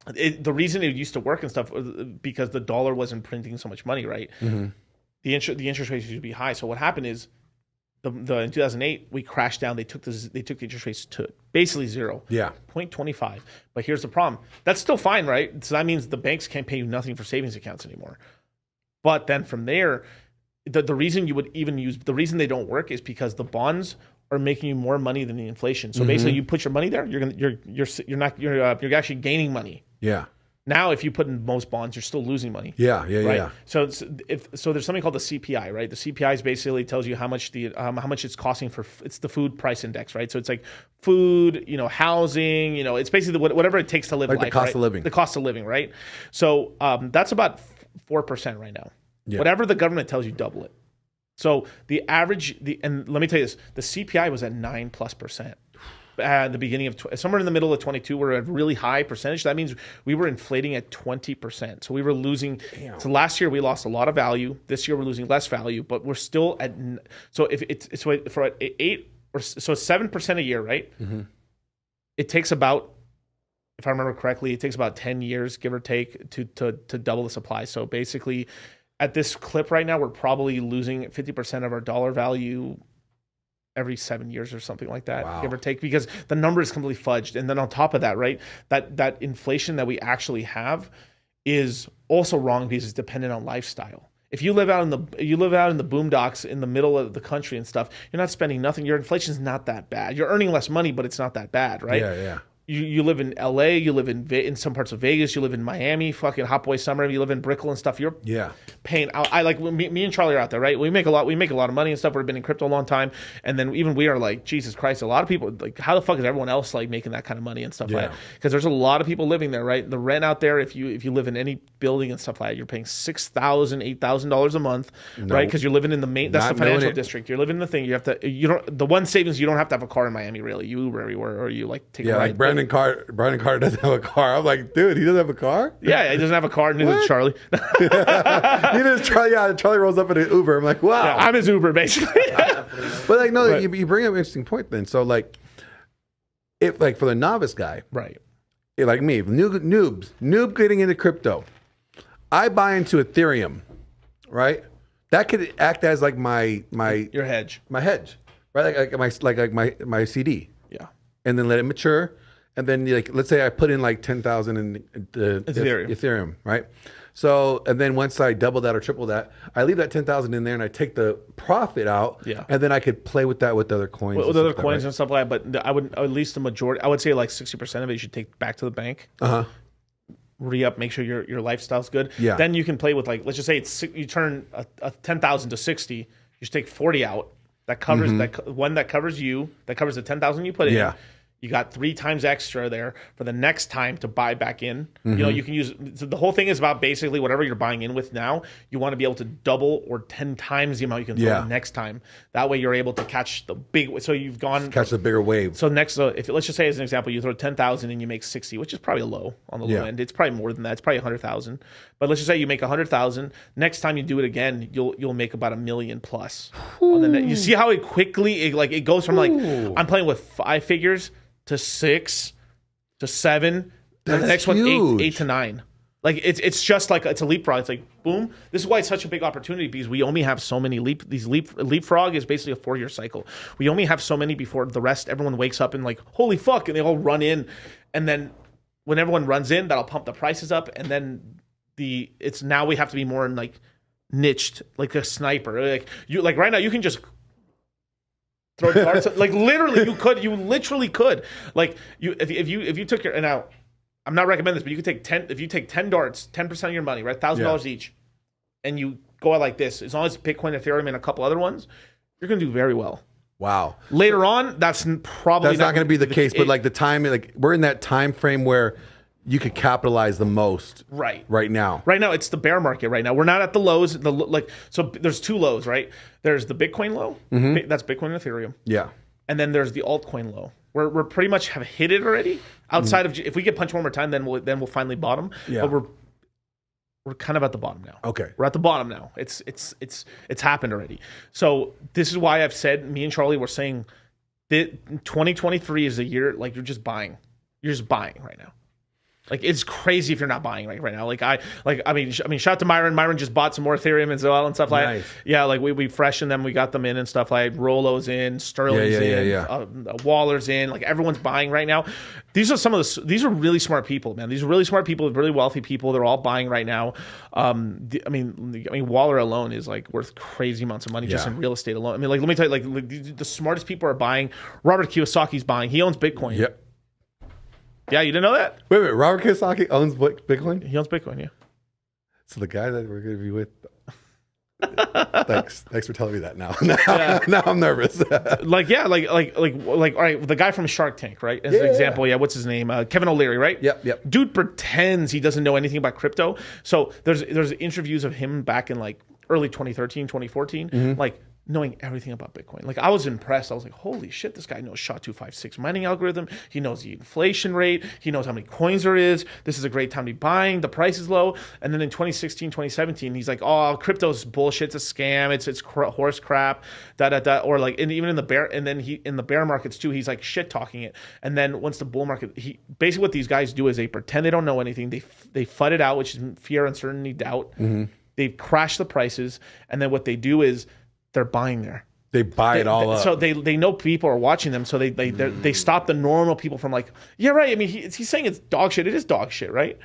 The reason it used to work and stuff was because the dollar wasn't printing so much money, right? The interest rates used to be high. So what happened is, in 2008 we crashed down. They took the interest rates to basically 0. Yeah, 0.25. But here's the problem. That's still fine, right? So that means the banks can't pay you nothing for savings accounts anymore. But then from there, the reason you would even use the reason they don't work is because the bonds are making you more money than the inflation. So basically, you put your money there, you're actually gaining money. Yeah. Now, if you put in most bonds, you're still losing money. Yeah. Right. So there's something called the CPI, right? The CPI is basically tells you how much it's costing it's the food price index, right? So it's like food, housing, it's basically whatever it takes to live Like life, the cost right? of living. The cost of living, right? So that's about 4% right now. Yeah. Whatever the government tells you, double it. So the average, and let me tell you this, the CPI was at 9+%. At the beginning of somewhere in the middle of 22, we're at a really high percentage. That means we were inflating at 20%. So we were losing. Damn. So last year we lost a lot of value. This year we're losing less value, but we're still at. So if it's for 8 or so 7% a year, right? Mm-hmm. It takes about, if I remember correctly, it takes about 10 years, give or take, to double the supply. So basically, at this clip right now, we're probably losing 50% of our dollar value every 7 years or something like that, wow. Give or take, because the number is completely fudged. And then on top of that, right, that inflation that we actually have is also wrong because it's dependent on lifestyle. If you live out in the boondocks in the middle of the country and stuff, you're not spending nothing. Your inflation is not that bad. You're earning less money, but it's not that bad, right? Yeah. You live in LA, you live in some parts of Vegas, you live in Miami, fucking Hot Boy Summer, you live in Brickell and stuff. You're paying. I like me and Charlie are out there, right? We make a lot of money and stuff. We've been in crypto a long time, and then even we are like, Jesus Christ, a lot of people like, how the fuck is everyone else like making that kind of money and stuff like that? Because there's a lot of people living there, right? The rent out there, if you live in any building and stuff like that, you're paying $6,000, $8,000 a month, right? Because you're living in that's the financial district. You're living in the thing. The one savings, you don't have to have a car in Miami, really. You Uber everywhere, or you like take a ride. Like Brandon Carter doesn't have a car. I'm like, dude, he doesn't have a car? Yeah, he doesn't have a car. Neither does Charlie. Neither does Charlie. Yeah, Charlie rolls up in an Uber. I'm like, wow. Yeah, I'm his Uber, basically. But like, no, you bring up an interesting point then. So like, if like for the novice guy, right? Like me, noob getting into crypto, I buy into Ethereum, right? That could act as like your hedge, right? Like my CD, yeah, and then let it mature. And then, like, let's say I put in like 10,000 in Ethereum, right? So, and then once I double that or triple that, I leave that 10,000 in there and I take the profit out. Yeah. And then I could play with that with other coins. With other coins and stuff like that. But I would, at least the majority, I would say like 60% of it you should take back to the bank. Re-up, make sure your lifestyle's good. Yeah. Then you can play with, like, let's just say you turn a 10,000 to 60, you should take 40 out. That covers that covers you, that covers the 10,000 you put in. Yeah. You got 3 times extra there for the next time to buy back in. You can use, so the whole thing is about basically whatever you're buying in with now, you want to be able to double or 10 times the amount you can throw in next time. That way you're able to catch the big, so you've gone. Catch the bigger wave. So next, if let's just say as an example, you throw 10,000 and you make 60, which is probably low on the low end. It's probably more than that. It's probably 100,000. But let's just say you make 100,000. Next time you do it again, you'll make about $1 million plus. You see how it quickly, it goes from like, I'm playing with 5 figures to 6 to 7, That's and the next huge. one 8 to 9. Like it's just like it's a leapfrog. It's like boom. This is why it's such a big opportunity, because we only have so many leapfrog is basically a 4-year cycle. We only have so many before the rest. Everyone wakes up and like, holy fuck, and they all run in, and then when everyone runs in, that'll pump the prices up, and then it's now we have to be more like niched, like a sniper. Like right now you can just throw darts. Like literally, you literally could. Like if you took your, and now I'm not recommending this, but you could take 10. If you take 10 darts, 10% of your money, right, $1,000 each, and you go out like this, as long as Bitcoin, Ethereum, and a couple other ones, you're gonna do very well. Wow. Later on, that's probably not going to be the case. But like the time, like we're in that time frame where you could capitalize the most. Right now. Right now, it's the bear market. Right now, we're not at the lows. So there's 2 lows, right? There's the Bitcoin low. That's Bitcoin and Ethereum. Yeah. And then there's the altcoin low. We're pretty much have hit it already. Outside of, if we get punched one more time, then we'll finally bottom. Yeah. But we're kind of at the bottom now. Okay. We're at the bottom now. It's happened already. So this is why I've said, me and Charlie were saying that 2023 is a year, like you're just buying. You're just buying right now. Like it's crazy if you're not buying right now. I mean, shout out to Myron. Myron just bought some more Ethereum as well and stuff like that. Yeah, like we freshened them, we got them in and stuff like Rolo's in, Sterling's in, Waller's in. Like everyone's buying right now. These are really smart people, man. These are really smart people, really wealthy people. They're all buying right now. I mean, Waller alone is like worth crazy amounts of money just in real estate alone. I mean, like let me tell you, like the smartest people are buying. Robert Kiyosaki's buying. He owns Bitcoin. Yep. Yeah, you didn't know that? Wait, Robert Kiyosaki owns Bitcoin? He owns Bitcoin, yeah. So the guy that we're going to be with. Thanks for telling me that now. Now I'm nervous. All right, the guy from Shark Tank, right? As an example, what's his name? Kevin O'Leary, right? Yep. Dude pretends he doesn't know anything about crypto. So there's interviews of him back in like early 2013, 2014, like knowing everything about Bitcoin. Like I was impressed. I was like, holy shit, this guy knows SHA-256 mining algorithm. He knows the inflation rate. He knows how many coins there is. This is a great time to be buying. The price is low. And then in 2016, 2017, he's like, oh, crypto's bullshit. It's a scam. It's horse crap. Or like, and even in the bear, and then in the bear markets too, he's like shit talking it. And then once the bull market, basically what these guys do is they pretend they don't know anything. They FUD it out, which is fear, uncertainty, doubt. They crash the prices. And then what they do is, they're buying there. They buy it all up. So they know people are watching them. So they stop the normal people from like, yeah, right. I mean, he's saying it's dog shit. It is dog shit, right?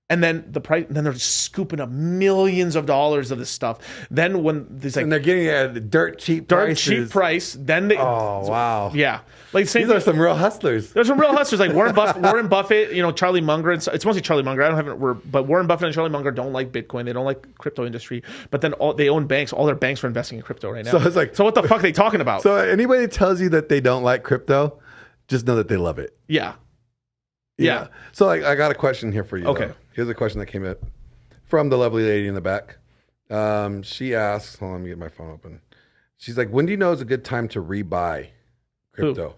And then the price. Then they're just scooping up millions of dollars of this stuff. Then when there's like, and they're getting it at a dirt cheap price. Then they. Oh wow. Yeah, like these are some real hustlers. There's some real hustlers like Warren Buffett. You know, Charlie Munger. It's mostly Charlie Munger. I don't have it. But Warren Buffett and Charlie Munger don't like Bitcoin. They don't like crypto industry. But then they own banks. All their banks are investing in crypto right now. So it's like, so what the fuck are they talking about? So anybody that tells you that they don't like crypto, just know that they love it. Yeah. So I got a question here for you. Okay. Though. Here's a question that came in from the lovely lady in the back. She asks, hold on, let me get my phone open. She's like, when do you know is a good time to rebuy crypto?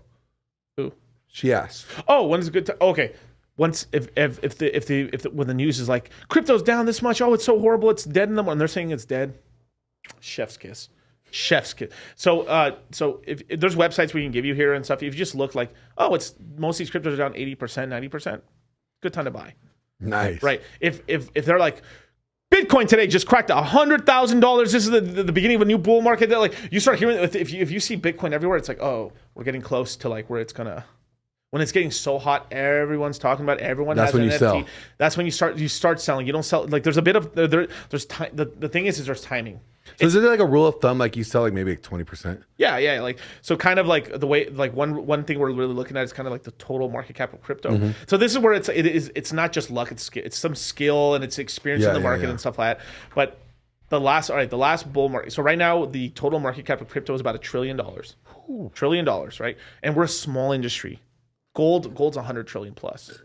Who? She asks. Oh, when's a good time? Okay. Once when the news is like crypto's down this much, oh, it's so horrible, it's dead in the morning. They're saying it's dead. Chef's kiss. So if there's websites we can give you here and stuff. If you just look like, oh, it's most of these cryptos are down 80%, 90%, good time to buy. Nice. Right. If they're like, Bitcoin today just cracked $100,000. This is the beginning of a new bull market. That like you start hearing if you see Bitcoin everywhere, it's like, oh, we're getting close to like where it's gonna. When it's getting so hot, everyone's talking about it. Everyone That's has an when you NFT. sell. That's when you start selling. You don't sell like there's a bit of there's time. The thing is there's timing. So is it like a rule of thumb, like you sell like maybe like 20%? Yeah. Like so, kind of like the way like one thing we're really looking at is kind of like the total market cap of crypto. So this is where it's not just luck. It's some skill and it's experience in the market and stuff like that. But the last bull market. So right now the total market cap of crypto is about $1 trillion. $1 trillion, right? And we're a small industry. Gold's 100 trillion plus.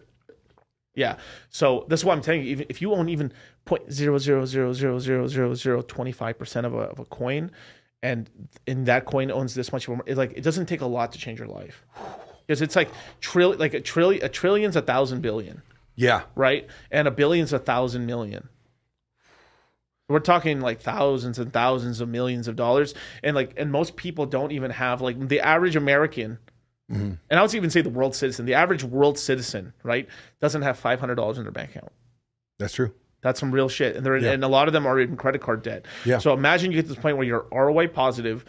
Yeah. So that's why I'm telling you, even if you own even 0.000000025% of a coin, and that coin owns this much, it doesn't take a lot to change your life, because it's like a trillion's 1,000 billion. Yeah. Right. And a billion's 1,000 million. We're talking like thousands and thousands of millions of dollars, and most people don't even have like the average American. And I would even say the world citizen, the average world citizen, right, doesn't have $500 in their bank account. That's true. That's some real shit, and and a lot of them are in credit card debt. Yeah. So imagine you get to this point where you're ROI positive.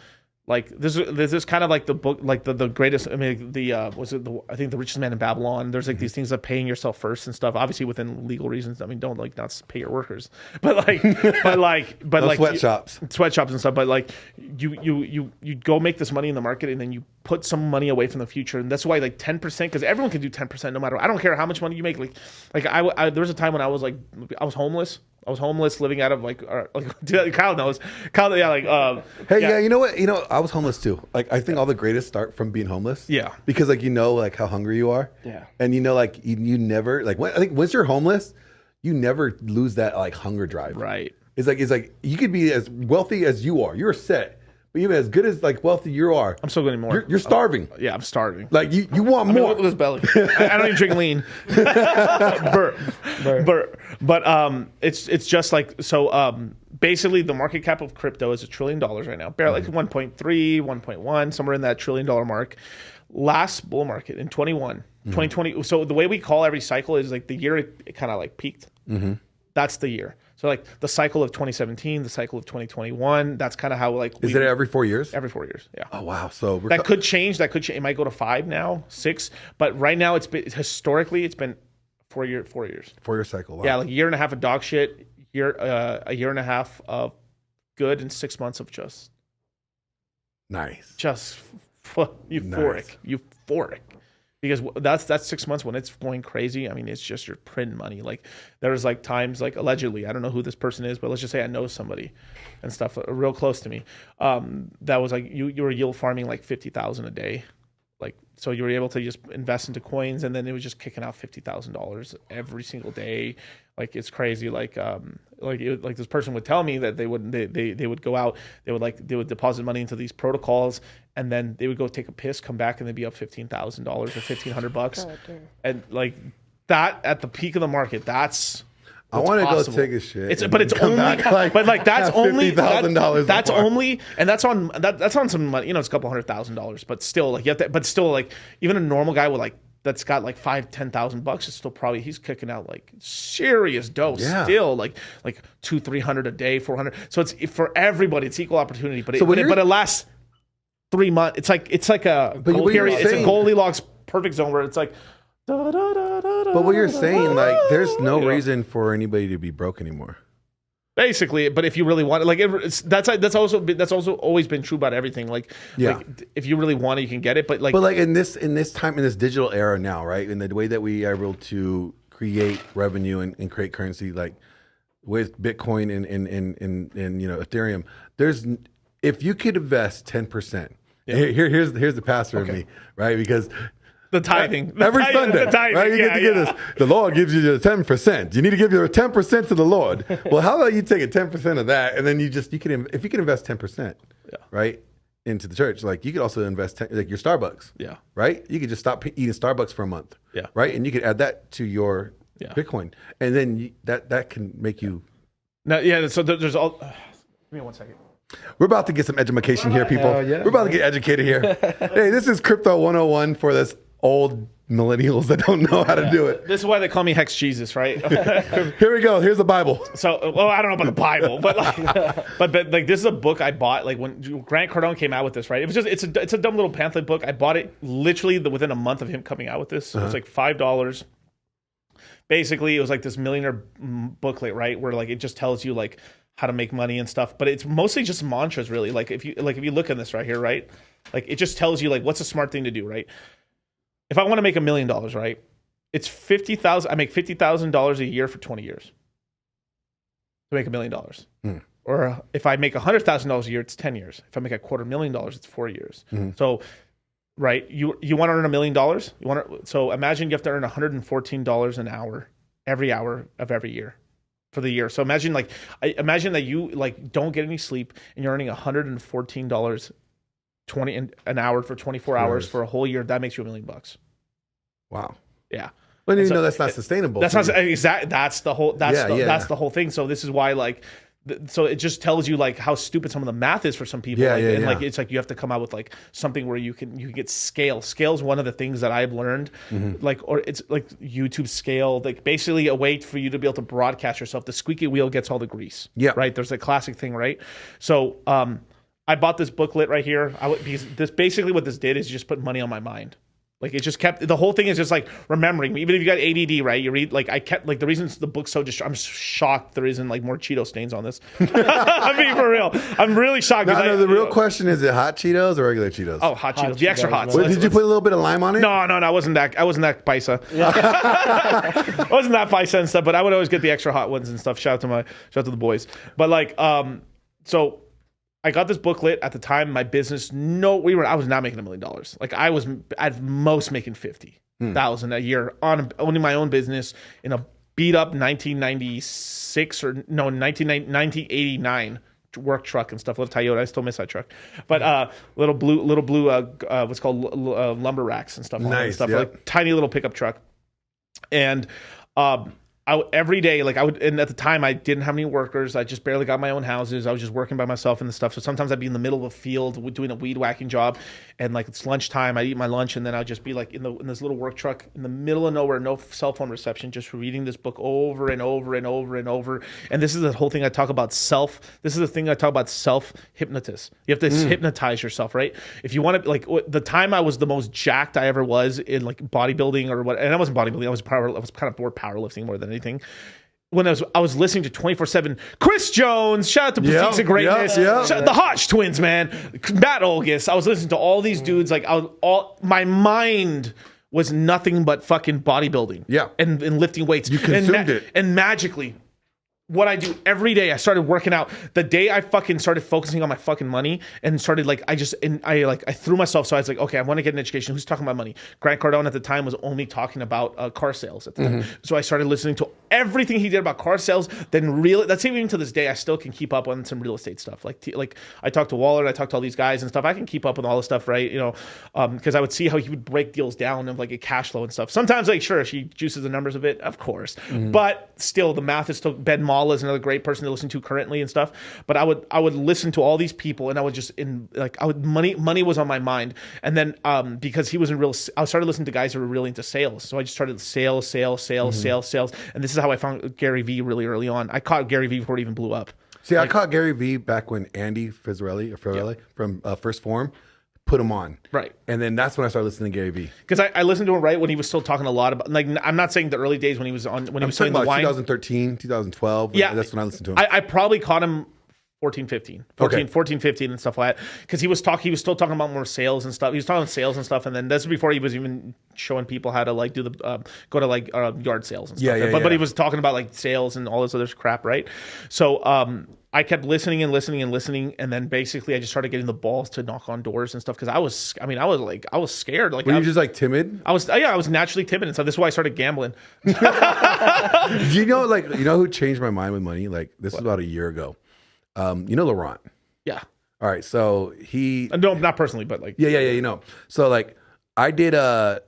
Like this is kind of like the book, like the greatest. I mean, I think The Richest Man in Babylon. There's like these things of paying yourself first and stuff. Obviously within legal reasons. I mean, don't like not pay your workers, but sweatshops and stuff. But like you go make this money in the market, and then you put some money away from the future, and that's why like 10%, because everyone can do 10% no matter. I don't care how much money you make. Like I there was a time when I was homeless. I was homeless, living out of Kyle knows. Kyle, yeah, like. Hey, yeah, you know what? I was homeless too. Like, I think all the greatest start from being homeless. Yeah. Because like how hungry you are. Yeah. And like you never I think once you're homeless, you never lose that like hunger drive. Right. It's like you could be as wealthy as you are. You're set. But even as good as like wealthy you are, I'm still getting more. You're starving. Yeah, I'm starving. Like you want more. Look at his belly. I don't even drink lean. Burr. But it's just like so. Basically, the market cap of crypto is $1 trillion right now. Barely like 1.3, 1.1, somewhere in that $1 trillion mark. Last bull market in 2020. So the way we call every cycle is like the year it kind of like peaked. That's the year. So like the cycle of 2017, the cycle of 2021, that's kind of how like is it every 4 years? Every 4 years, yeah. Oh wow! So that could change. It might go to 5 now, 6. But right now, historically it's been 4 years. 4 year cycle. Wow. Yeah, like a year and a half of dog shit, a year and a half of good, and 6 months of just nice, euphoric, because that's 6 months when it's going crazy. I mean, it's just your print money. Like there's like times like allegedly, I don't know who this person is, but let's just say I know somebody and stuff real close to me. That was like you were yield farming like 50,000 a day. Like, so you were able to just invest into coins, and then it was just kicking out $50,000 every single day. Like it's crazy. Like this person would tell me that they would go out, they would deposit money into these protocols, and then they would go take a piss, come back, and they'd be up $15,000 or $1,500. And like that at the peak of the market, that's. I want to go take a shit. That's only $50,000. That's only, and that's on some money. You know, it's a couple $100,000, but still, like you have to. But still, like even a normal guy with like that's got like $5,000-$10,000 is still probably he's kicking out like serious dough. Yeah. Still like $200-$300 a day, $400. So it's for everybody. It's equal opportunity, but it lasts 3 months. It's like a Goldilocks perfect zone where it's like. But what you're saying, like, there's no reason for anybody to be broke anymore. Basically, but if you really want it, that's also always been true about everything. Like if you really want it, you can get it. But in this time in this digital era now, right? In the way that we are able to create revenue and create currency, like with Bitcoin and you know Ethereum, if you could invest 10%. Here's the pastor in me, right? Because the tithing. Every Sunday, right? You get to give this. The Lord gives you the 10%. You need to give your 10% to the Lord. Well, how about you take a 10% of that, and then if you can invest 10%, right, into the church, like you could also invest like your Starbucks, right? You could just stop eating Starbucks for a month, right, and you could add that to your Bitcoin, and then that can make you. No, so there's all. Give me 1 second. We're about to get some education here, people. We're about to get educated here. Hey, this is Crypto 101 for this old millennials that don't know how to do it. This is why they call me Hex Jesus, right? Here we go. Here's the Bible. So, well, I don't know about the Bible, but like this is a book I bought like when Grant Cardone came out with this, right? It was just it's a dumb little pamphlet book. I bought it literally within a month of him coming out with this. So It was like $5. Basically, it was like this millionaire booklet, right? Where like it just tells you like how to make money and stuff, but it's mostly just mantras, really. Like if you look at this right here, right? Like it just tells you like what's a smart thing to do, right? If I want to make $1 million, right? It's $50,000. I make $50,000 a year for 20 years to make $1 million. Or if I make $100,000 a year, it's 10 years. If I make $250,000, it's 4 years. So, right, you want to earn $1 million. So imagine you have to earn $114 an hour every hour of every year for the year. So imagine that you like don't get any sleep and you're earning $114 an hour for 24 hours for a whole year. That makes you $1 million. Wow. Yeah. But you know that's not sustainable. That's not exactly. That's the whole. That's the whole thing. So this is why like. So it just tells you like how stupid some of the math is for some people. Like it's like you have to come out with like something where you can get scale. Scale is one of the things that I've learned. Or it's like YouTube scale, like basically a way for you to be able to broadcast yourself. The squeaky wheel gets all the grease. Yeah. Right. There's a classic thing, right? So I bought this booklet right here. Because this basically what this did is just put money on my mind. Like it just kept the whole thing is just like remembering. Even if you got ADD, right? You read like I kept like the reason the book's so I'm shocked there isn't like more Cheeto stains on this. I mean for real, I'm really shocked. No, the real question is it hot Cheetos or regular Cheetos? Oh, hot Cheetos, the extra hot. Did you put a little bit of lime on it? No, I wasn't that paisa. I wasn't that paisa and stuff, but I would always get the extra hot ones and stuff. Shout out to the boys. But like so. I got this booklet at the time. My business, I was not making $1 million. Like I was at most making 50,000 a year on owning my own business in a beat up 1989 work truck and stuff. Little Toyota. I still miss that truck, but little blue what's called lumber racks and stuff. Nice, like tiny little pickup truck, and every day, like and at the time I didn't have any workers. I just barely got my own houses. I was just working by myself and the stuff. So sometimes I'd be in the middle of a field doing a weed whacking job, and like it's lunchtime. I'd eat my lunch, and then I'd just be like in this little work truck in the middle of nowhere, no cell phone reception, just reading this book over and over and over and over. And this is the whole thing I talk about This is the thing I talk about self-hypnosis. You have to hypnotize yourself, right? If you want to, like the time I was the most jacked I ever was in like bodybuilding or what, and I wasn't bodybuilding. I was kind of more powerlifting more than anything. When I was listening to 24/7 Chris Jones, shout out to Physiques of Greatness, the Hodge twins, man, Matt Olgis. I was listening to all these dudes. Like my mind was nothing but fucking bodybuilding. Yeah. And lifting weights. You consumed it. And magically, what I do every day, I started working out. The day I fucking started focusing on my fucking money and started like, I threw myself. So I was like, okay, I want to get an education. Who's talking about money? Grant Cardone at the time was only talking about car sales at the time. So I started listening to everything he did about car sales. Then that's even to this day, I still can keep up on some real estate stuff. Like I talked to Waller, I talked to all these guys and stuff. I can keep up with all this stuff, right? You know, because I would see how he would break deals down of like a cash flow and stuff. Sometimes like, sure, she juices the numbers a bit, of course, but still the math is still, Ben Mall is another great person to listen to currently and stuff. But I would listen to all these people and I would just money was on my mind. And then because he was I started listening to guys who were really into sales. So I just started sales. And this is how I found Gary Vee really early on. I caught Gary Vee before it even blew up. See, I caught Gary Vee back when Andy Fizzarelli from First Form put him on. Right. And then that's when I started listening to Gary Vee. Because I listened to him right when he was still talking a lot about, like, I'm not saying the early days when he was selling the wine. 2013, 2012. Yeah. That's when I listened to him. I probably caught him 14, 15 and stuff like that. Because he was still talking about more sales and stuff. He was talking about sales and stuff. And then that's before he was even showing people how to like do the, go to like yard sales and stuff. But he was talking about like sales and all this other crap. Right. So, I kept listening. And then basically I just started getting the balls to knock on doors and stuff. Cause I was scared. Like, were you just like timid? I was naturally timid. And so this is why I started gambling. You know who changed my mind with money? Like this was about a year ago. You know Laurent? Yeah. All right. So he... No, not personally, but like... Yeah, you know. So like I did... I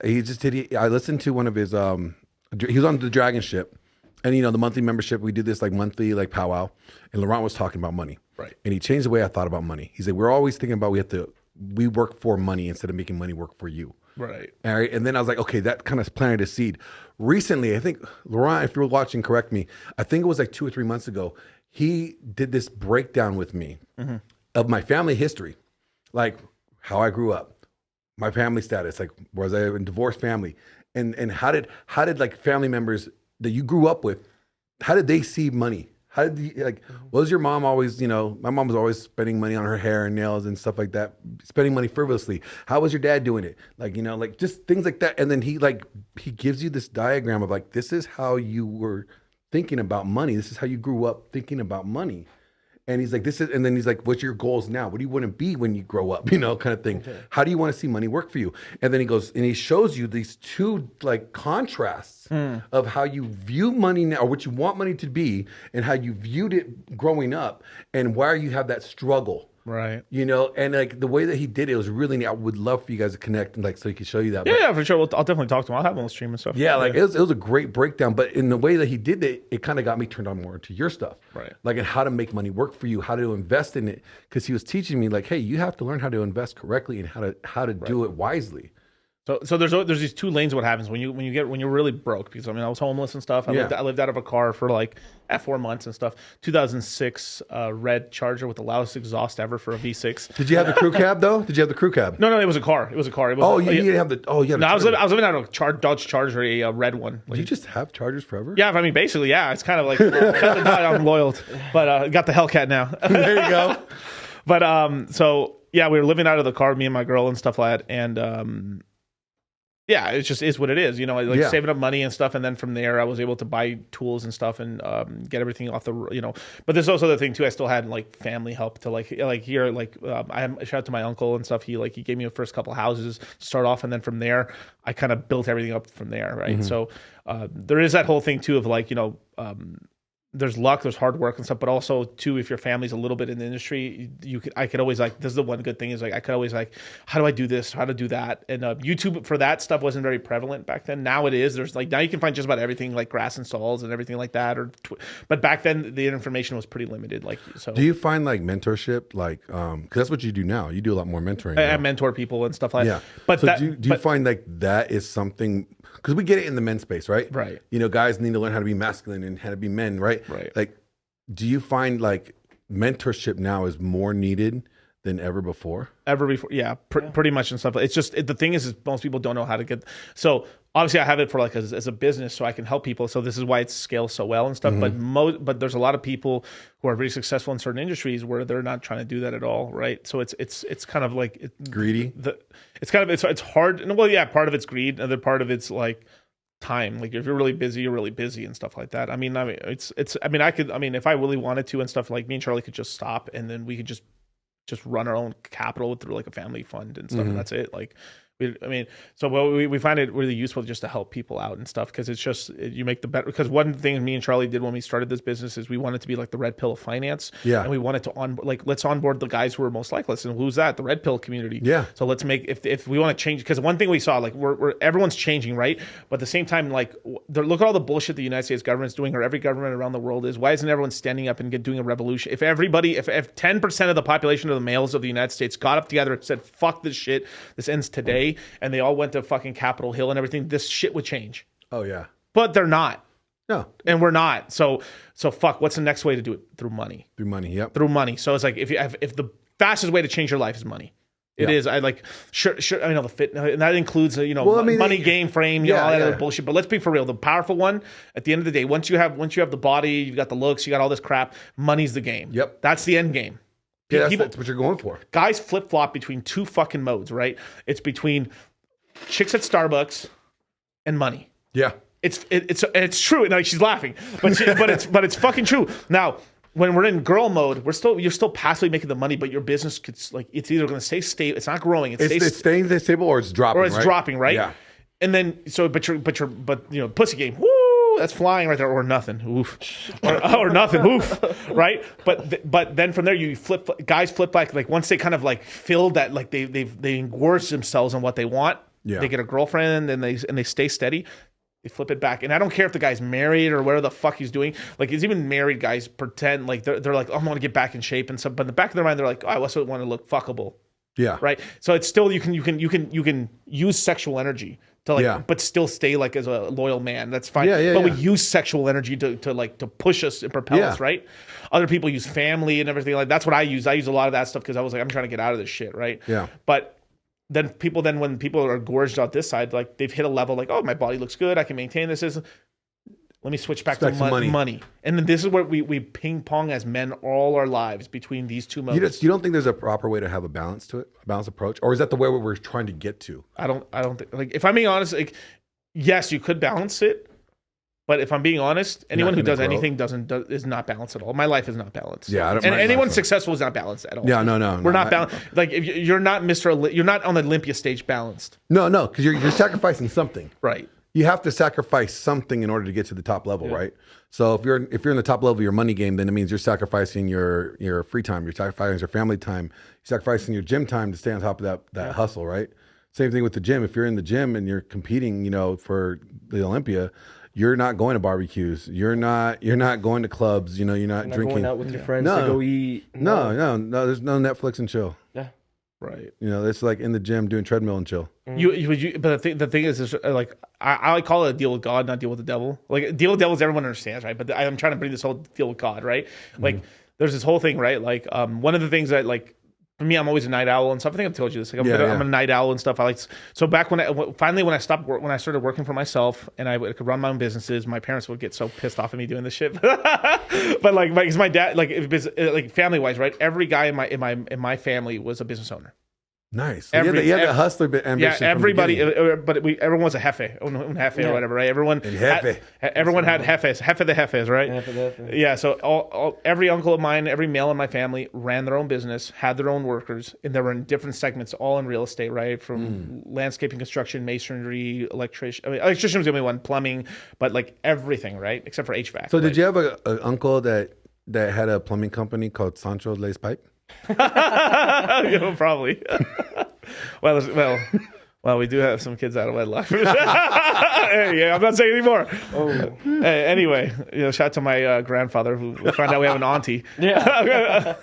listened to one of his... he was on the Dragon Ship. And you know, the monthly membership, we did this like monthly like powwow. And Laurent was talking about money. Right. And he changed the way I thought about money. He said, we're always thinking about we work for money instead of making money work for you. Right. All right. And then I was like, okay, that kind of planted a seed. Recently, I think, Laurent, if you're watching, correct me. I think it was like 2 or 3 months ago. He did this breakdown with me of my family history, like how I grew up, my family status, like was I a divorced family, and how did like family members that you grew up with, how did they see money? How did you, like, was your mom always, you know, my mom was always spending money on her hair and nails and stuff like that, spending money frivolously. How was your dad doing it? Like, you know, like just things like that. And then he gives you this diagram of like, this is how you were thinking about money. This is how you grew up thinking about money. And he's like, and then he's like, what's your goals now? What do you want to be when you grow up? You know, kind of thing. Okay. How do you want to see money work for you? And then he goes, and he shows you these two like contrasts of how you view money now, or what you want money to be, and how you viewed it growing up, and why you have that struggle. Right. You know, and like the way that he did it was really neat. I would love for you guys to connect and like so he could show you that. Yeah, for sure. I'll definitely talk to him. I'll have him on the stream and stuff. Yeah, like it was a great breakdown. But in the way that he did it, it kind of got me turned on more to your stuff. Right. Like and how to make money work for you, how to invest in it. Because he was teaching me like, hey, you have to learn how to invest correctly and how to do it wisely. So there's these two lanes. What happens when you're really broke? Because I mean, I was homeless and stuff. I lived out of a car for like 4 months and stuff. 2006 red Charger with the loudest exhaust ever for a V6. Did you have the crew cab though? Did you have the crew cab? No, it was a car. It was, you didn't have the. Oh yeah. No, I was living out of a Dodge Charger, a red one. Did you just have Chargers forever? Yeah, I mean basically, yeah. It's kind of like I'm loyal, but got the Hellcat now. There you go. But so yeah, we were living out of the car, me and my girl and stuff like that, and yeah, it just is what it is, you know, like saving up money and stuff. And then from there, I was able to buy tools and stuff and get everything off the, you know, but there's also the thing too. I still had like family help to like here, like I shout out to my uncle and stuff. He gave me the first couple of houses to start off. And then from there, I kind of built everything up from there. Right. So there is that whole thing too of like, you know, there's luck, there's hard work and stuff, but also too, if your family's a little bit in the industry, I could always like, this is the one good thing is like, I could always like, how do I do this? How to do that? And YouTube for that stuff wasn't very prevalent back then. Now it is. There's like, now you can find just about everything like grass installs and everything like that. But back then the information was pretty limited. Like, so. Do you find like mentorship, like, cause that's what you do now. You do a lot more mentoring. I mentor people and stuff like that. But so do you find like that is something, because we get it in the men's space, right? Right. You know, guys need to learn how to be masculine and how to be men, right? Right. Like, do you find like mentorship now is more needed than ever before. Yeah, pretty much and stuff. It's just the thing is most people don't know how to get. So obviously, I have it for like as a business, so I can help people. So this is why it scales so well and stuff. But there's a lot of people who are very successful in certain industries where they're not trying to do that at all, right? So it's kind of like Greedy. It's hard. And well, yeah, part of it's greed. Another part of it's like time. Like if you're really busy, you're really busy and stuff like that. I mean, if I really wanted to and stuff, like me and Charlie could just stop and then we could just run our own capital through like a family fund and stuff, and that's it. Like, we find it really useful just to help people out and stuff because it's just you make the better. Because one thing me and Charlie did when we started this business is we wanted to be like the red pill of finance. Yeah, and we wanted to let's onboard the guys who are most like us. And who's that? The red pill community. Yeah. So let's make if we want to change, because one thing we saw, like we're everyone's changing, right? But at the same time, like look at all the bullshit the United States government's doing, or every government around the world is. Why isn't everyone standing up and doing a revolution? If 10% of the population of the males of the United States got up together and said, "Fuck this shit, this ends today," and they all went to fucking Capitol Hill and everything, this shit would change. Oh yeah. But they're not. No. And we're not. So fuck, what's the next way to do it? Through money. Through money, yep. Through money. So it's like if the fastest way to change your life is money. It is. I like sure. I know the fit, and that includes money, game frame, all that other bullshit. But let's be for real. The powerful one at the end of the day, once you have the body, you've got the looks, you got all this crap. Money's the game. Yep. That's the end game. Yeah, that's what you're going for. Guys flip flop between two fucking modes, right? It's between chicks at Starbucks and money. Yeah. It's true. And like, she's laughing, but it's fucking true. Now, when we're in girl mode, you're still passively making the money, but your business could it's either going to stay stable, it's not growing, it's staying stable, or it's dropping, dropping, right? Yeah. And then but pussy game, woo, that's flying right there, or nothing, oof, or nothing, oof, right? But then from there you guys flip back, like once they kind of like feel that like they engorge themselves on what they want, they get a girlfriend and they stay steady. They flip it back, and I don't care if the guy's married or whatever the fuck he's doing. Like, it's even married guys pretend like they're like, oh, I want to get back in shape and stuff. But in the back of their mind, they're like, oh, I also want to look fuckable. Yeah. Right. So it's still you can use sexual energy to but still stay like as a loyal man. That's fine. But we use sexual energy to push us and propel us. Right. Other people use family and everything like that's what I use. I use a lot of that stuff because I was like, I'm trying to get out of this shit. Right. Yeah. But then when people are gorged out this side, like they've hit a level like, oh, my body looks good, I can maintain this. Let me switch back to money. And then this is where we ping pong as men all our lives between these two modes. You don't think there's a proper way to have a balance to it, a balanced approach? Or is that the way we're trying to get to? I don't think, like, if I'm being honest, like, yes, you could balance it. But if I'm being honest, anyone who does anything is not balanced at all. My life is not balanced. Yeah, and anyone successful is not balanced at all. Yeah, no. We're not balanced. Like if you're not you're not on the Olympia stage balanced. No, because you're sacrificing something. Right. You have to sacrifice something in order to get to the top level, right? So if you're in the top level of your money game, then it means you're sacrificing your free time, you're sacrificing your family time, you're sacrificing your gym time to stay on top of that hustle, right? Same thing with the gym. If you're in the gym and you're competing, for the Olympia, you're not going to barbecues. You're not going to clubs. You're not drinking. Going out with your friends to go eat. No. There's no Netflix and chill. Yeah. Right. It's like in the gym doing treadmill and chill. But the thing is like I call it a deal with God, not deal with the devil. Like deal with devils, everyone understands, right? But I'm trying to bring this whole deal with God, right? Like there's this whole thing, right? Like one of the things that like. For me, I'm always a night owl and stuff. I think I've told you this. Like, I'm a night owl and stuff. So back when I started working for myself and I could run my own businesses, my parents would get so pissed off at me doing this shit. But like, because my dad, like family wise, right? Every guy in my family was a business owner. Nice. You had the hustler ambition. Yeah, everybody, everyone was a jefe, un jefe or whatever, right? Everyone had jefes, jefe the jefes, right? Jefe. Yeah, so every uncle of mine, every male in my family ran their own business, had their own workers, and they were in different segments, all in real estate, right? From landscaping, construction, masonry, electrician. I mean, electrician was the only one, plumbing, but like everything, right? Except for HVAC. So did you have an uncle that had a plumbing company called Sancho Lays Pipe? Probably. Well, we do have some kids out of wedlock. Hey, I'm not saying anymore. Anyway, shout out to my grandfather who found out we have an auntie. Yeah.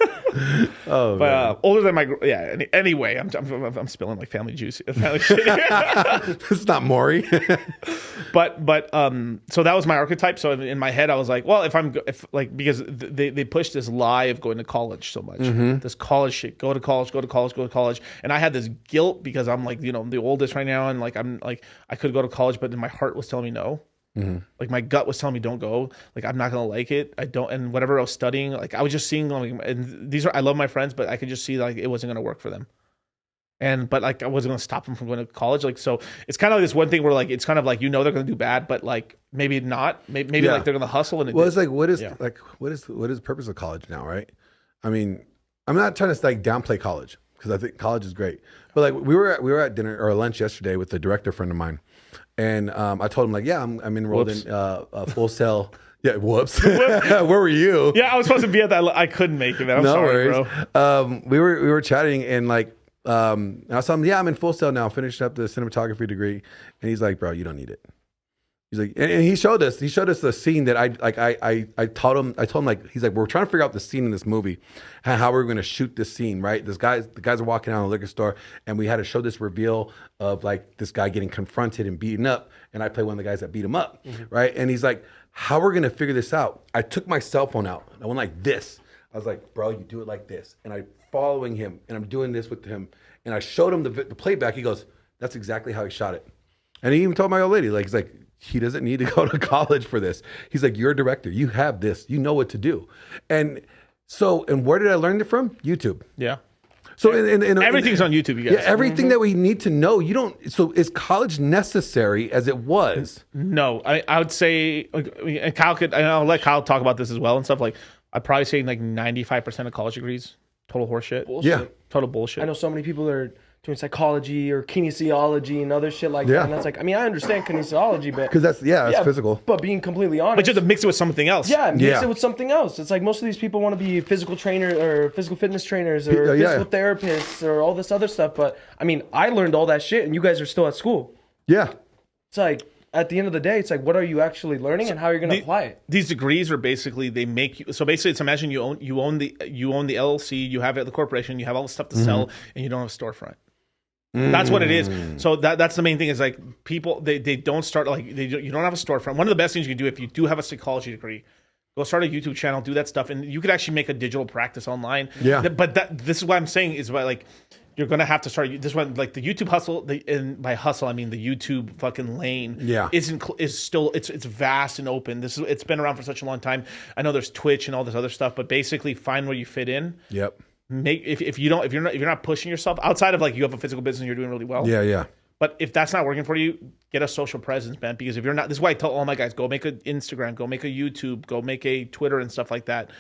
Oh, But older than my Anyway, I'm spilling like family juice. Family shit. It's not Maury. but so that was my archetype. So in my head, I was like, well, because they push this lie of going to college so much, this college shit, go to college, and I had this guilt because I'm like, I'm the oldest right now, and like I'm like I could go to college, but then my heart was telling me no. Like my gut was telling me don't go. Like I'm not gonna like it. I don't. And whatever I was studying, like I was just seeing. And I love my friends, but I could just see like it wasn't gonna work for them. But like I wasn't gonna stop them from going to college. Like so, it's kind of like this one thing where like it's kind of like they're gonna do bad, but like maybe not. Maybe like they're gonna hustle and. Well, it's like what is the purpose of college now, right? I mean, I'm not trying to like downplay college because I think college is great, but like we were at dinner or lunch yesterday with a director friend of mine. And I told him like, yeah, I'm enrolled in a Full Sail. Yeah, whoops. Where were you? Yeah, I was supposed to be at that. I couldn't make it, man. I'm sorry, bro. We were chatting and like, I was telling him, yeah, I'm in Full Sail now, finishing up the cinematography degree. And he's like, bro, you don't need it. He's like, and he showed us the scene that I told him like, he's like, we're trying to figure out the scene in this movie, how we're going to shoot this scene, right? The guys are walking out of the liquor store and we had to show this reveal of like this guy getting confronted and beaten up. And I play one of the guys that beat him up, right? And he's like, how we're going to figure this out? I took my cell phone out. I went like this. I was like, bro, you do it like this. And I'm following him and I'm doing this with him. And I showed him the playback. He goes, that's exactly how he shot it. And he even told my old lady, like, he's like, he doesn't need to go to college for this. He's like, you're a director. You have this. You know what to do. And where did I learn it from? YouTube. Yeah. So everything's on YouTube, you guys. Yeah, everything that we need to know. So is college necessary as it was? No. I would say, and I'll let Kyle talk about this as well and stuff. Like, I'd probably say like 95% of college degrees, total horseshit. Bullshit. Yeah. Total bullshit. I know so many people that are doing psychology or kinesiology and other shit like that. And that's like, I mean, I understand kinesiology, but because that's physical. But being completely honest, but you have to mix it with something else. Yeah, mix it with something else. It's like most of these people want to be physical trainers or physical fitness trainers or physical therapists or all this other stuff. But I mean, I learned all that shit, and you guys are still at school. Yeah, it's like at the end of the day, it's like, what are you actually learning, and how are you going to apply it? These degrees are basically they make you. So basically, it's imagine you own the LLC, you have the corporation, you have all the stuff to sell, and you don't have a storefront. That's what it is. So that's the main thing is like people they don't start like you don't have a storefront. One of the best things you can do if you do have a psychology degree, go start a YouTube channel, do that stuff, and you could actually make a digital practice online. Yeah. But this is what I'm saying is like you're gonna have to start this one like the YouTube hustle. And by hustle I mean the YouTube fucking lane. Yeah. Is still it's vast and open. It's been around for such a long time. I know there's Twitch and all this other stuff, but basically find where you fit in. Yep. If you're not pushing yourself outside of like you have a physical business and you're doing really well. Yeah. But if that's not working for you, get a social presence, man. Because if you're not, this is why I tell all my guys, go make an Instagram, go make a YouTube, go make a Twitter and stuff like that.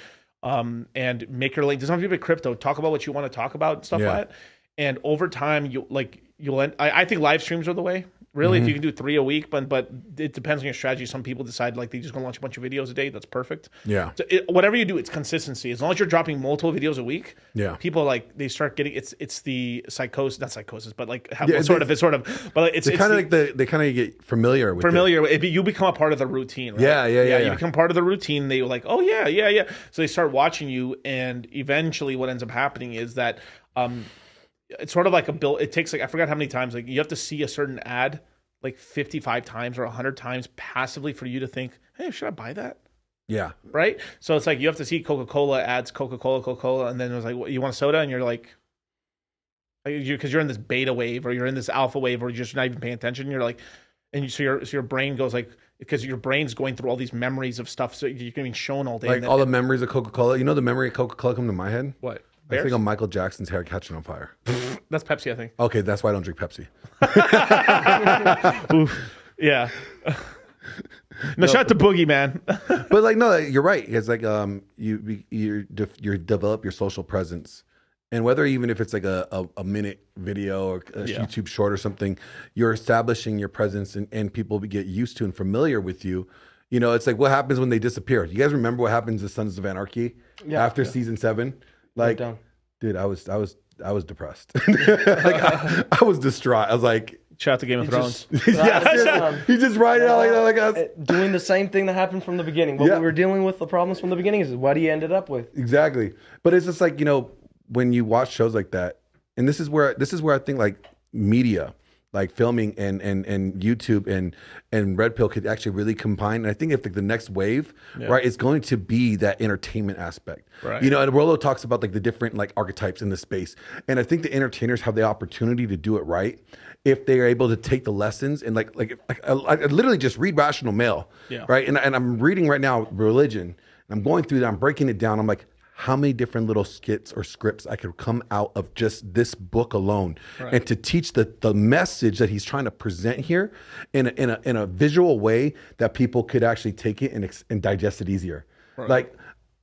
And make your link. Doesn't have to be crypto. Talk about what you want to talk about and stuff like that. And over time, you'll end. I think live streams are the way. Really, if you can do 3 a week, but it depends on your strategy. Some people decide like they're just gonna launch a bunch of videos a day. That's perfect. Yeah. So whatever you do, it's consistency. As long as you're dropping multiple videos a week, people like they start getting it's the psychosis, not psychosis, but like sort of. But it's kind of like they kind of get familiar with you become a part of the routine. Right? Yeah. You become part of the routine. They like, oh yeah. So they start watching you, and eventually, what ends up happening is that. It's sort of like a bill. It takes like I forgot how many times. Like you have to see a certain ad like 55 times or 100 times passively for you to think, hey, should I buy that? Yeah. Right. So it's like you have to see Coca-Cola ads, Coca-Cola, and then it was like, you want a soda, and you're like, because you're in this beta wave or you're in this alpha wave or you're just not even paying attention. You're like, so your brain goes like. Because your brain's going through all these memories of stuff, so you're getting shown all day. Like all the memories of Coca-Cola. You know the memory of Coca-Cola come to my head? What? Bears? I think of Michael Jackson's hair catching on fire. That's Pepsi, I think. Okay, that's why I don't drink Pepsi. Oof. Yeah. No, shout out to Boogie, man. But like, no, you're right. It's like you develop your social presence, and whether even if it's like a minute video or a YouTube short or something, you're establishing your presence, and people get used to and familiar with you. You know, it's like what happens when they disappear. You guys remember what happens to Sons of Anarchy after season 7? Like, dude, I was depressed. Like I was distraught. I was like, Shout out to Game of Thrones. He's just writing out like us. Doing the same thing that happened from the beginning. What we were dealing with, the problems from the beginning, is what he ended up with. Exactly. But it's just like, when you watch shows like that, and this is where I think like media, like filming and YouTube and Red Pill could actually really combine. And I think if the next wave, right, it's going to be that entertainment aspect. Right. And Rollo talks about like the different like archetypes in the space. And I think the entertainers have the opportunity to do it right if they are able to take the lessons and like I literally just read Rational Male, right? And I'm reading right now Religion, and I'm going through that, I'm breaking it down. I'm like, how many different little skits or scripts I could come out of just this book alone, and to teach the message that he's trying to present here in a visual way that people could actually take it and digest it easier. Like,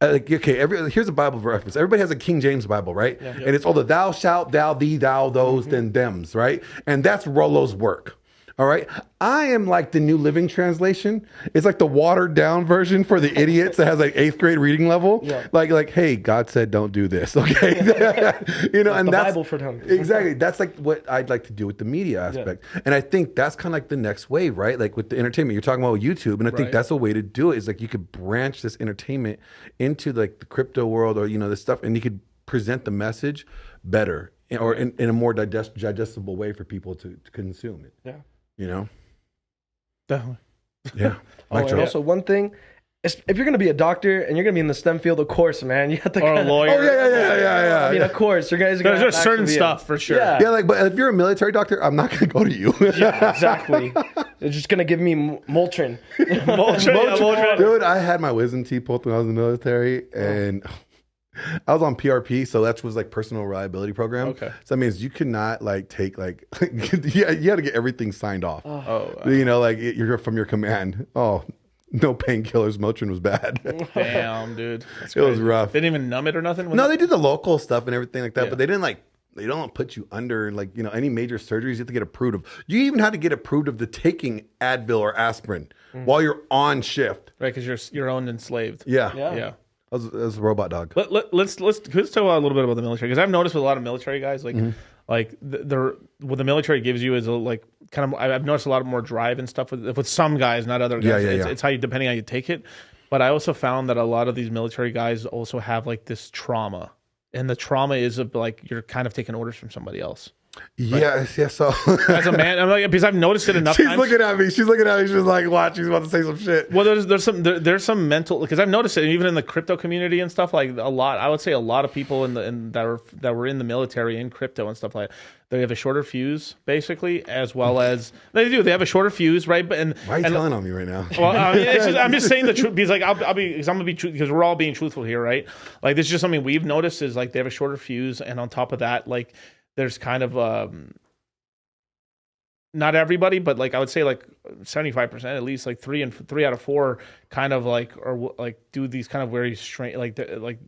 okay, here's a Bible reference. Everybody has a King James Bible, right? Yeah. And it's all the thou shalt, thou, thee, thou, those, then thems, right? And that's Rollo's work. All right. I am like the New Living Translation. It's like the watered down version for the idiots that has like 8th grade reading level. Yeah. Like, hey, God said don't do this. Okay. And the that's Bible for them. Exactly. That's like what I'd like to do with the media aspect. Yeah. And I think that's kind of like the next wave, right? Like with the entertainment, you're talking about YouTube. And I think that's a way to do it, is like you could branch this entertainment into like the crypto world or, this stuff, and you could present the message better or in a more digestible way for people to consume it. Yeah. Definitely. Yeah. And also one thing, if you're going to be a doctor and you're going to be in the STEM field, of course, man, you have to. Or a lawyer. Oh yeah. I mean, of course, you guys. There's certain stuff for sure. Yeah, like, but if you're a military doctor, I'm not going to go to you. Yeah, exactly. They're just going to give me Motrin. Motrin. Dude, I had my wisdom teeth pulled when I was in the military, and I was on PRP, so that was like personal reliability program. Okay. So that means you could not like take like you had to get everything signed off. Like you're from your command. Oh, no painkillers. Motrin was bad. Damn, dude. It was rough. They didn't even numb it or nothing? No, they did the local stuff and everything like that, but they didn't like. They don't put you under like, any major surgeries. You have to get approved of. You even had to get approved of the taking Advil or aspirin while you're on shift. Right, because you're owned and enslaved. Yeah. I was a robot dog. Let's talk a little bit about the military, because I've noticed with a lot of military guys, like what the military gives you is I've noticed a lot more drive and stuff with some guys, not other guys. It's how you, depending how you take it. But I also found that a lot of these military guys also have like this trauma, and the trauma is of like you're kind of taking orders from somebody else. Yeah. So as a man, I'm like, because I've noticed it enough. She's looking at me. She's like, watch. She's about to say some shit. Well, there's some mental, because I've noticed it even in the crypto community and stuff. Like I would say a lot of people that were in the military in crypto and stuff like that, they have a shorter fuse basically, as well as they have a shorter fuse, right? But why are you telling on me right now? Well, I mean, I'm just saying the truth, because like I'm gonna be because we're all being truthful here, right? Like this is just something we've noticed, is like they have a shorter fuse, and on top of that, like there's kind of not everybody, but like I would say like 75% at least, like 3 out of 4 kind of like, or like do these kind of very strange, like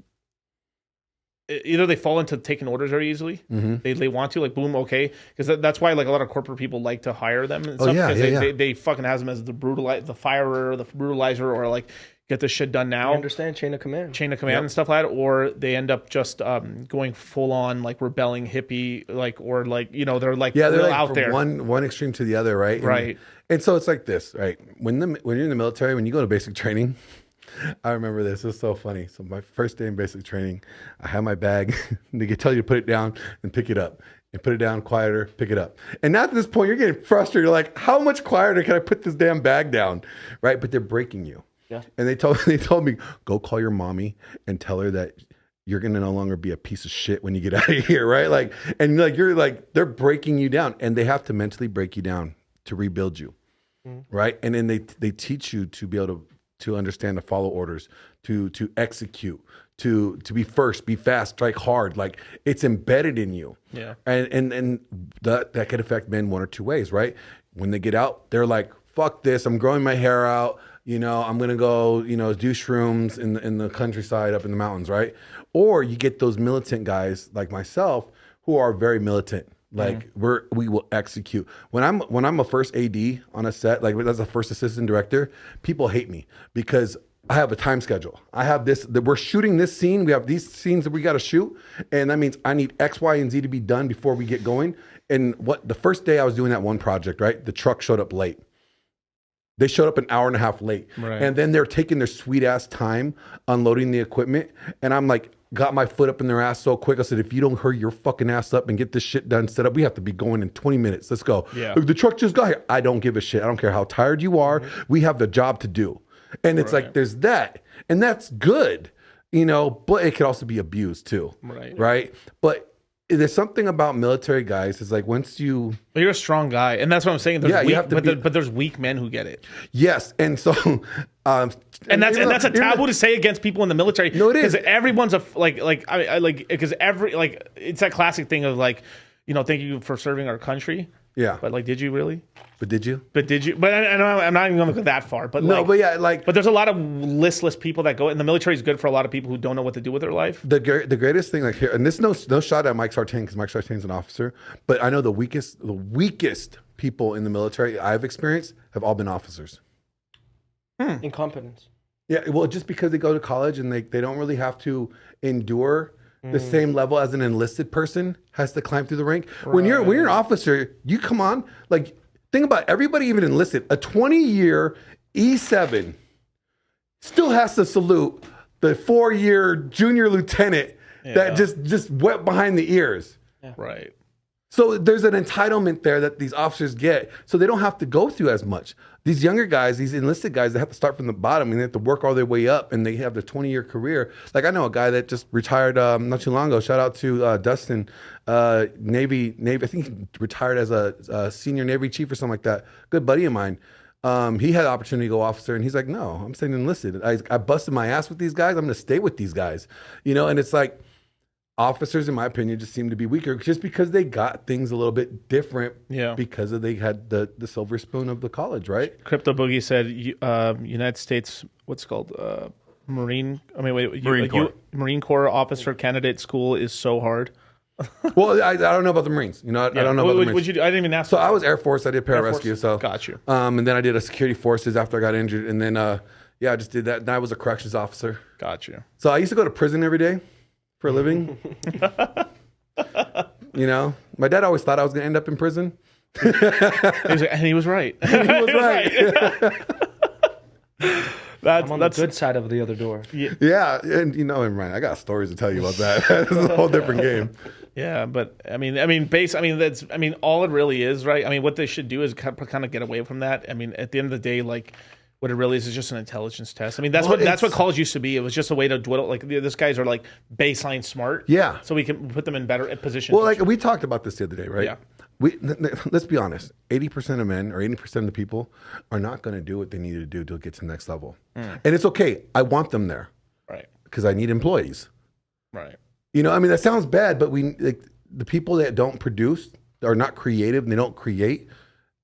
either they fall into taking orders very easily. They want to, like, boom, okay, because that's why like a lot of corporate people like to hire them and stuff, because they fucking has them as the firer or the brutalizer, or like get this shit done now. I understand chain of command and stuff like that, or they end up just going full on like rebelling hippie, like, or like they're like they're like out from there, one extreme to the other, right? Right. And so it's like this, right? When you're in the military, when you go to basic training, I remember this. It was so funny. So my first day in basic training, I had my bag. They could tell you to put it down and pick it up. And put it down quieter, pick it up. And now at this point, you're getting frustrated. You're like, how much quieter can I put this damn bag down? Right? But they're breaking you. Yeah. And they told me, go call your mommy and tell her that you're going to no longer be a piece of shit when you get out of here, right? Like, and like, you're like, they're breaking you down, and they have to mentally break you down to rebuild you. Right. And then they teach you to be able to understand, to follow orders, to execute, to be first, be fast, strike hard. Like, it's embedded in you. Yeah. And that could affect men one or two ways, right? When they get out, they're like, fuck this, I'm growing my hair out. I'm going to go, do shrooms in the countryside up in the mountains, right? Or you get those militant guys like myself who are very militant. Like, we will execute. When I'm a first AD on a set, like as a first assistant director, people hate me because I have a time schedule. I have this, that we're shooting this scene. We have these scenes that we got to shoot. And that means I need X, Y, and Z to be done before we get going. And what the first day I was doing that one project, right? The truck showed up late. They showed up an hour and a half late. Right. And then they're taking their sweet ass time unloading the equipment. And I'm like, got my foot up in their ass so quick. I said, if you don't hurry your fucking ass up and get this shit done, set up, we have to be going in 20 minutes. Let's go. Yeah. The truck just got here. I don't give a shit. I don't care how tired you are. We have the job to do. And it's like, there's that. And that's good, you know, but it could also be abused too. Right. Right. But there's something about military guys. It's like once you, But you're a strong guy, and that's what I'm saying. There's Yeah, you weak, have to be- but there's weak men who get it, yes. And so, and that's a taboo to say against people in the military. No, it is. because everyone's a because it's that classic thing of like, you know, thank you for serving our country. Yeah. But like, did you really? But did you? But did you? But I know I'm not even going to go that far. But No, like, but yeah, like but there's a lot of listless people that go. And the military is good for a lot of people who don't know what to do with their life. the greatest thing, like here, and this no shot at Mike Sartain because Mike Sartain's an officer, but I know the weakest people in the military I've experienced have all been officers. Incompetence. Yeah, well, just because they go to college and they don't really have to endure the same level as an enlisted person has to climb through the rank. When you're an officer, you come on, like think about everybody even enlisted. A 20-year E7 still has to salute the 4-year junior lieutenant that just wet behind the ears. Right. So there's an entitlement there that these officers get, so they don't have to go through as much. These younger guys, these enlisted guys, they have to start from the bottom and they have to work all their way up, and they have their 20-year career. Like I know a guy that just retired not too long ago. Shout out to Dustin, Navy. I think he retired as a senior Navy chief or something like that. Good buddy of mine. He had the opportunity to go officer, and he's like, "No, I'm staying enlisted. I busted my ass with these guys. I'm going to stay with these guys." You know, and it's like. Officers, in my opinion, just seem to be weaker just because they got things a little bit different. Yeah. Because they had the silver spoon of the college, right? Crypto Boogie said, United States, what's it called? Marine Corps officer candidate school is so hard. Well, I don't know about the Marines. You know, I don't know about the Marines. I didn't even ask. So I was Air Force. I did Force. pararescue. So Got you. And then I did a security forces after I got injured, and then I just did that. And I was a corrections officer. Got you. So I used to go to prison every day for a living. You know, my dad always thought I was going to end up in prison. And he was right. He was right. I'm on the good side of the other door. Yeah, and you know, and Ryan, I got stories to tell you about that. It's a whole different game. Yeah, but all it really is, right? I mean, what they should do is kind of get away from that. I mean, at the end of the day, like what it really is just an intelligence test. I mean, that's what college used to be. It was just a way to dwindle. Like these guys are like baseline smart. Yeah. So we can put them in better positions. Well, like we talked about this the other day, right? Yeah. Let's be honest. 80% of men or 80% of the people are not going to do what they need to do to get to the next level, and it's okay. I want them there, right? Because I need employees, right? You know, I mean, that sounds bad, but the people that don't produce are not creative and they don't create.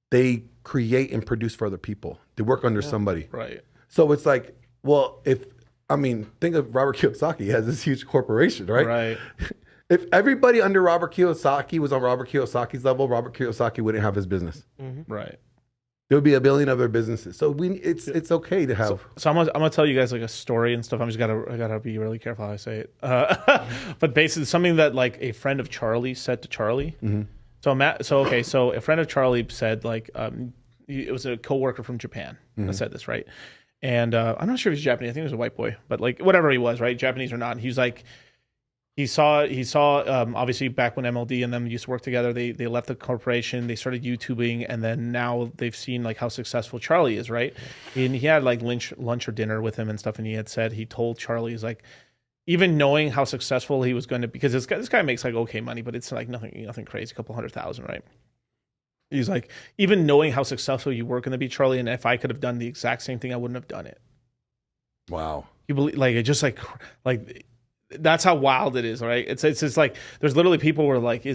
They create and produce for other people. They work under somebody. Right. So it's like, well, think of Robert Kiyosaki. He has this huge corporation, right? Right. If everybody under Robert Kiyosaki was on Robert Kiyosaki's level, Robert Kiyosaki wouldn't have his business. Mm-hmm. Right. There would be a billion other businesses. So it's okay to have. So I'm gonna tell you guys like a story and stuff. I gotta be really careful how I say it. But basically, something that like a friend of Charlie said to Charlie. Mm-hmm. So a friend of Charlie said like it was a coworker from Japan that said this, right? And I'm not sure if he's Japanese. I think he was a white boy, but like whatever he was, right? Japanese or not. And he was like. He saw obviously back when MLD and them used to work together, they left the corporation, they started YouTubing, and then now they've seen like how successful Charlie is, right? And he had like lunch or dinner with him and stuff, and he told Charlie, he's like, even knowing how successful he was going to, because this guy makes like okay money, but it's like nothing crazy, a couple $100,000, right? He's like, even knowing how successful you were going to be, Charlie, and if I could have done the exact same thing, I wouldn't have done it. Wow. You believe like it just like that's how wild it is, right? It's just like there's literally people who are like,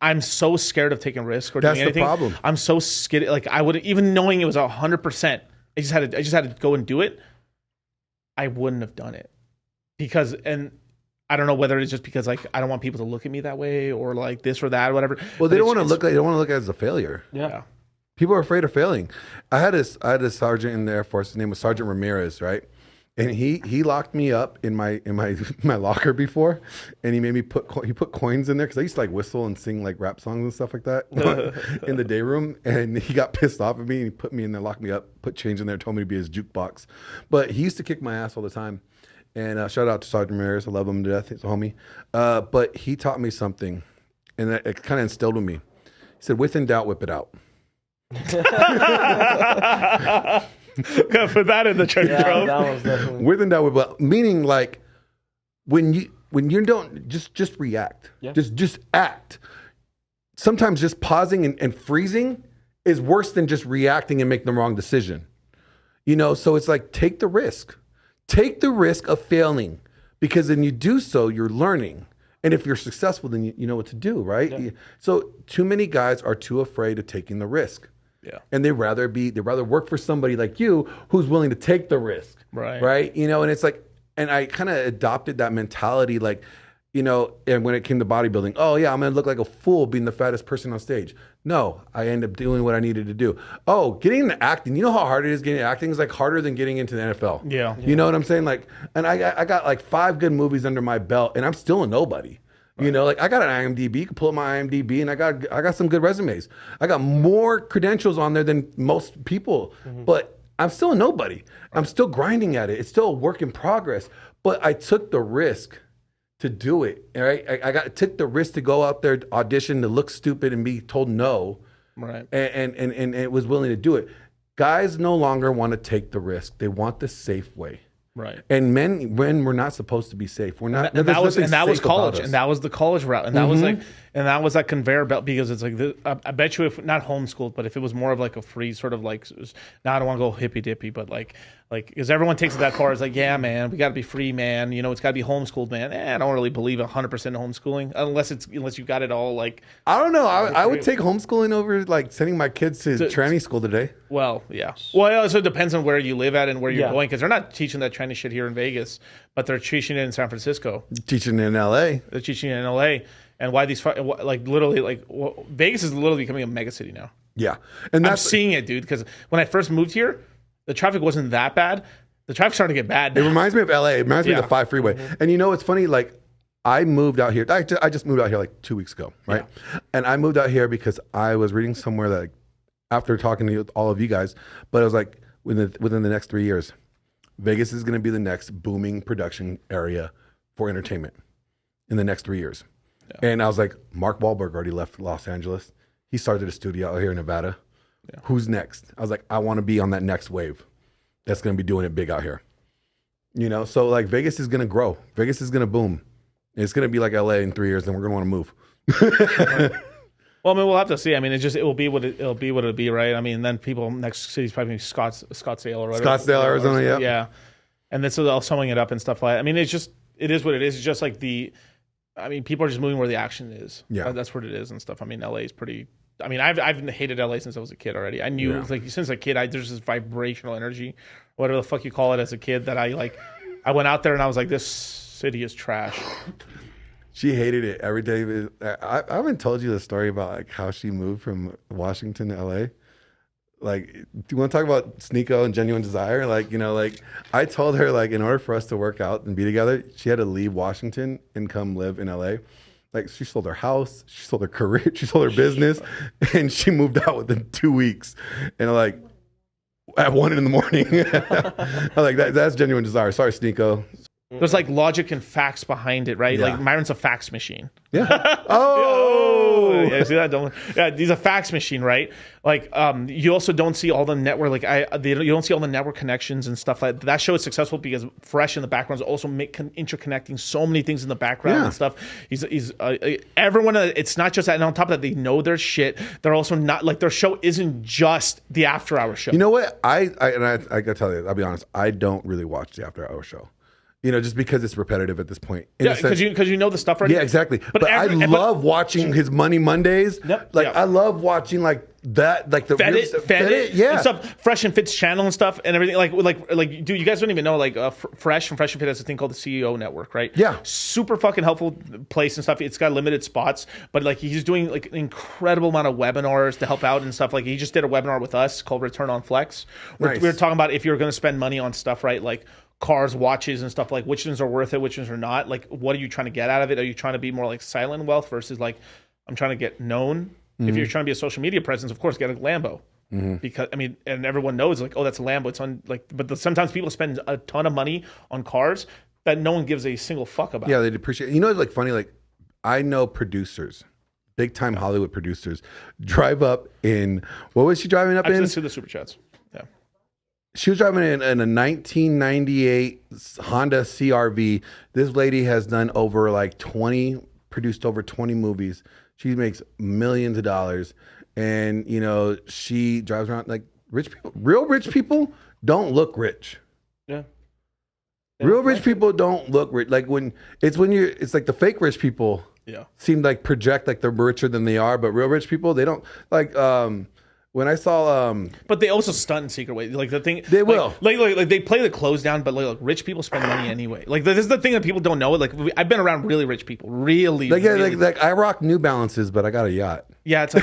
I'm so scared of taking risk or doing anything. That's the problem. I'm so scared. Like I would, even knowing it was 100%, I just had to go and do it. I wouldn't have done it and I don't know whether it's just because like I don't want people to look at me that way or like this or that or whatever. Well, they don't want to look at it as a failure. Yeah. People are afraid of failing. I had a sergeant in the Air Force. His name was Sergeant Ramirez, right? And he locked me up in my my locker before, and he made me put coins in there because I used to like whistle and sing like rap songs and stuff like that in the day room. And he got pissed off at me and he put me in there, locked me up, put change in there, told me to be his jukebox. But he used to kick my ass all the time. And shout out to Sergeant Ramirez, I love him to death. He's a homie. But he taught me something, and it kind of instilled in me. He said, "With in doubt, whip it out." Gotta put that in the treasure trove. That was definitely. With and doubt, but meaning like when you don't just react, just act. Sometimes just pausing and freezing is worse than just reacting and making the wrong decision. You know, so it's like take the risk of failing, because then you do so, you're learning. And if you're successful, then you know what to do, right? Yeah. So too many guys are too afraid of taking the risk. Yeah. And they'd rather work for somebody like you who's willing to take the risk. Right. Right. You know, and it's like, and I kind of adopted that mentality, like, you know, and when it came to bodybuilding, oh yeah, I'm going to look like a fool being the fattest person on stage. No, I end up doing what I needed to do. Oh, getting into acting, you know how hard it is getting into acting? Is like harder than getting into the NFL. Yeah. You know what I'm saying? Like, and I got like 5 good movies under my belt and I'm still a nobody. Right. You know, like I got an IMDb, you can pull up my IMDb, and I got some good resumes. I got more credentials on there than most people, but I'm still a nobody. Right. I'm still grinding at it. It's still a work in progress, but I took the risk to do it. Right? I took the risk to go out there, audition, to look stupid and be told no. Right. And it was willing to do it. Guys no longer want to take the risk. They want the safe way. Right. And men, we're not supposed to be safe. We're not. And that was college, and that was the college route, and that was like, and that was that conveyor belt, because it's like I bet you, if not homeschooled, but if it was more of like a free sort of like, now I don't want to go hippy dippy, but like because everyone takes it that far. It's like, yeah, man, we got to be free, man. You know, it's got to be homeschooled, man. I don't really believe 100% in homeschooling unless you got it all like. I don't know. I would take homeschooling over like sending my kids to tranny school today. Well, yeah. Well, it also depends on where you live at and where you're going, because they're not teaching that tranny shit here in Vegas, but they're teaching it in San Francisco. Teaching in LA. They're teaching it in LA. And why these, like literally, like Vegas is literally becoming a mega city now. Yeah. And I'm seeing it, dude, because when I first moved here, the traffic wasn't that bad. The traffic's starting to get bad now. It reminds me of LA. It reminds me of the 5 freeway. And you know, it's funny, like I moved out here. I just moved out here like 2 weeks ago, right? Yeah. And I moved out here because I was reading somewhere that, like, after talking to all of you guys, but it was like within the next 3 years, Vegas is going to be the next booming production area for entertainment in the next 3 years. Yeah. And I was like, Mark Wahlberg already left Los Angeles. He started a studio out here in Nevada. Yeah. Who's next? I was like, I want to be on that next wave that's going to be doing it big out here. You know, so like Vegas is going to grow. Vegas is going to boom. It's going to be like LA in 3 years, and we're going to want to move. Well, I mean, we'll have to see. I mean, it will be what it'll be, right? I mean, then people next city's probably Scottsdale or whatever. Scottsdale, Arizona, yeah. Yeah. And then so they'll summing it up and stuff like that. I mean, it is what it is. It's just like people are just moving where the action is. Yeah. That's what it is and stuff. I mean, LA is pretty. I mean, I've hated LA since I was a kid already. I knew like since a kid, there's this vibrational energy, whatever the fuck you call it, as a kid, that I went out there and I was like, this city is trash. She hated it every day. I haven't told you the story about like how she moved from Washington to LA. Like, do you want to talk about Sneeko and Genuine Desire? Like, you know, like I told her, like, in order for us to work out and be together, she had to leave Washington and come live in LA. Like, she sold her house, she sold her career, she sold her business, and she moved out within 2 weeks. And like at 1 a.m. I'm like, that's Genuine Desire. Sorry, Sneeko. There's like logic and facts behind it, right? Yeah. Like Myron's a fax machine. Yeah. Oh. Yeah, see that? He's a fax machine, right? Like, you also don't see all the network, you don't see all the network connections and stuff like that. That show is successful because Fresh in the background is also interconnecting so many things in the background and stuff. He's everyone. It's not just that. And on top of that, they know their shit. They're also not like, their show isn't just the after hour show. You know what? I gotta tell you, I'll be honest. I don't really watch the after hour show. You know, just because it's repetitive at this point. Yeah, because you know the stuff already. Yeah, exactly. But I love watching his Money Mondays. Yep. Like, I love watching like that, like the Fed it, yeah, and stuff. Fresh and Fit's channel and stuff and everything. Like, dude, you guys don't even know. Like, Fresh and Fit has a thing called the CEO Network, right? Yeah. Super fucking helpful place and stuff. It's got limited spots, but like he's doing like an incredible amount of webinars to help out and stuff. Like, he just did a webinar with us called Return on Flex. Nice. We were talking about if you're going to spend money on stuff, right? Like, cars, watches, and stuff, like which ones are worth it, which ones are not. Like, what are you trying to get out of it? Are you trying to be more like silent wealth versus like, I'm trying to get known? If you're trying to be a social media presence, of course, get a Lambo. Because I mean, and everyone knows like, oh, that's a Lambo. It's on like, but sometimes people spend a ton of money on cars that no one gives a single fuck about. Yeah, they'd appreciate. You know, like funny, like I know producers, big time Hollywood producers, drive up in what was she driving up in? Let's do the super chats. Yeah, she was driving in a 1998 Honda CRV. This lady has done over like 20, produced over 20 movies. She makes millions of dollars. And, you know, she drives around like rich people. Real rich people don't look rich. Yeah. Real rich people don't look rich. Like it's like the fake rich people seem like project like they're richer than they are. But real rich people, they don't like, when I saw, but they also stunt in secret ways. Like the thing, they will, like they play the clothes down, but like rich people spend money anyway. Like this is the thing that people don't know. Like I've been around really rich people, really. Like I rock New Balances, but I got a yacht. Yeah, it's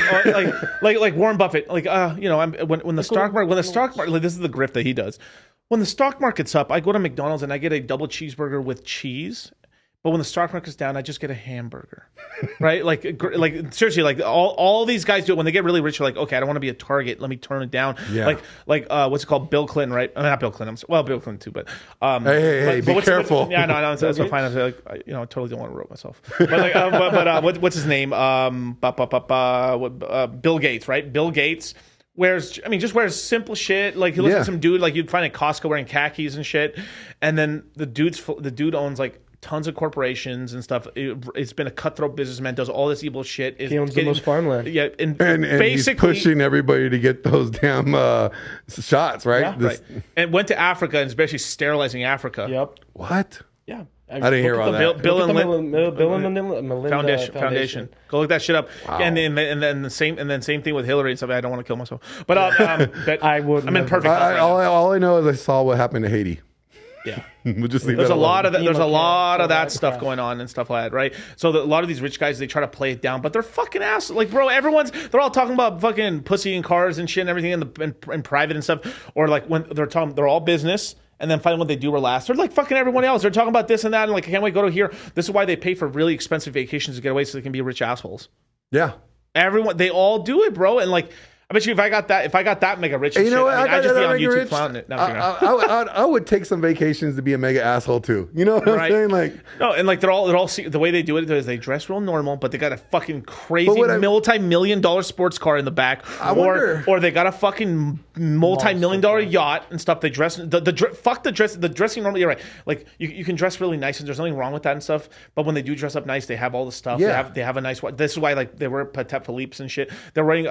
like like Warren Buffett. Like you know, when the stock market, like this is the grift that he does. When the stock market's up, I go to McDonald's and I get a double cheeseburger with cheese. But when the stock market's down, I just get a hamburger, right? Like seriously, like all these guys do it when they get really rich. They're like, okay, I don't want to be a target. Let me turn it down. Yeah. Like what's it called? Bill Clinton, right? I mean, not Bill Clinton. Well, Bill Clinton too, but hey, be careful. Yeah, no, that's fine. I'm like, I totally don't want to rope myself. But like, what's his name? Bill Gates, right? Bill Gates just wears simple shit. Like he looks like some dude like you'd find at Costco wearing khakis and shit. And then the dude owns like tons of corporations and stuff. It's been a cutthroat businessman, does all this evil shit. He owns the most farmland. Yeah, and basically he's pushing everybody to get those damn shots, right? Yeah, right. And went to Africa and is basically sterilizing Africa. Yep. What? Yeah. I didn't hear all that. Bill and Melinda Foundation. Go look that shit up. Wow. And then same thing with Hillary and stuff. I don't want to kill myself, but I would. I'm in perfect. All I know is I saw what happened to Haiti. Yeah, we'll just leave there's that a lot of that. There's a lot of that crash. stuff going on and stuff like that, right? So a lot of these rich guys, they try to play it down, but they're fucking ass. Like, bro, they're all talking about fucking pussy and cars and shit and everything in private and stuff, or like when they're all business. And then finally, when they do relax, they're like fucking everyone else. They're talking about this and that, and like, I can't wait to go to here. This is why they pay for really expensive vacations to get away, so they can be rich assholes. Yeah, they all do it, bro. And like, I bet you if I got that mega rich, and you know shit, what? I'd just be on YouTube clowning it. No, I would take some vacations to be a mega asshole too. You know what I'm saying? Like, no, and like they're all the way they do it is they dress real normal, but they got a fucking crazy multi-million-dollar sports car in the back, or they got a fucking multi-million-dollar yacht and stuff. They dress the dressing normally. You're right. Like you can dress really nice, and there's nothing wrong with that and stuff. But when they do dress up nice, they have all the stuff. Yeah. They have a nice. This is why like they wear Patek Philippe's and shit. They're wearing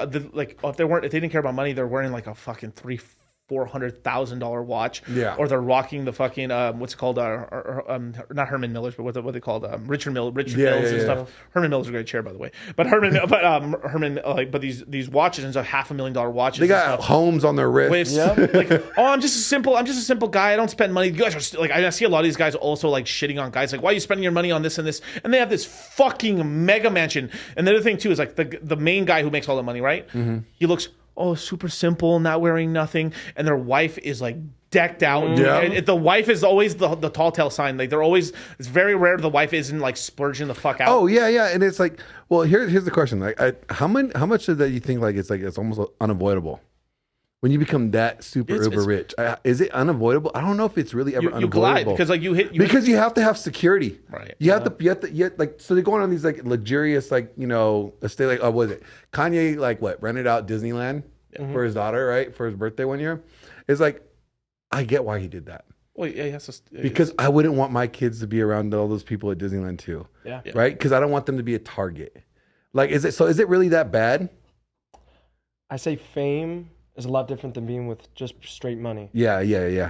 if they didn't care about money, they're wearing like a fucking $400,000 watch. Yeah. Or they're rocking the fucking what's it called not Herman Miller's, but what they called Richard Mills and stuff. Herman Miller's a great chair, by the way. But Herman but these watches and stuff, $500,000 watches. They got homes on their wrists. Like, oh, I'm just a simple guy. I don't spend money. You guys are like, I see a lot of these guys also like shitting on guys like, why are you spending your money on this and this? And they have this fucking mega mansion. And the other thing too is like the main guy who makes all the money, right? Mm-hmm. He looks super simple, not wearing nothing, and their wife is like decked out. Yeah. And the wife is always the tall tale sign. Like it's very rare the wife isn't like splurging the fuck out. Oh yeah, and it's like, well, here's the question: like, how much of that you think like it's almost unavoidable when you become that super uber rich? Is it unavoidable? I don't know if it's really ever unavoidable. Glide because like you have to have security. Right. You have to like, so they're going on these like luxurious like, you know, estate, like, what was it? Kanye like rented out Disneyland for his daughter, right? For his birthday one year. It's like, I get why he did that. Well, yeah, because I wouldn't want my kids to be around all those people at Disneyland too. Yeah. Right? Because I don't want them to be a target. Like, is it really that bad? I say fame is a lot different than being with just straight money. Yeah.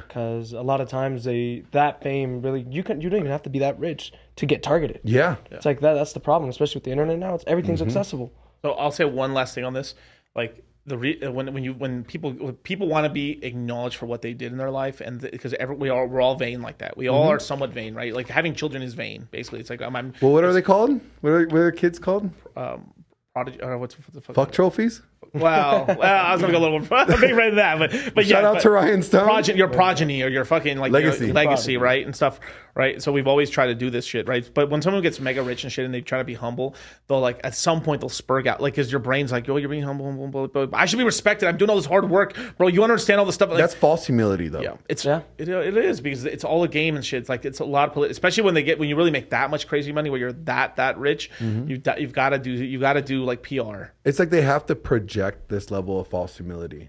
Because a lot of times that fame really you don't even have to be that rich to get targeted. Yeah. It's like that's the problem, especially with the internet now. Everything's accessible. So I'll say one last thing on this, like when people want to be acknowledged for what they did in their life, and because we're all vain like that. We all are somewhat vain, right? Like having children is vain. Basically, it's like well, what are they called? What are their kids called? Prodigy, or what's the fuck? Fuck trophies? Well, I was gonna go a little big right than that, but Shout out to Ryan Stone. Your progeny or your fucking like Legacy. legacy, right, and stuff, right? So we've always tried to do this shit, right? But when someone gets mega rich and shit, and they try to be humble, they'll like at some point they'll spurg out, like, because your brain's like, yo, you're being humble, I should be respected. I'm doing all this hard work, bro. You understand all this stuff? Like, That's false humility, though. yeah, it is because it's all a game and shit. It's like it's a lot of especially when you really make that much crazy money, where you're that rich, you've got to do like PR. It's like they have to project this level of false humility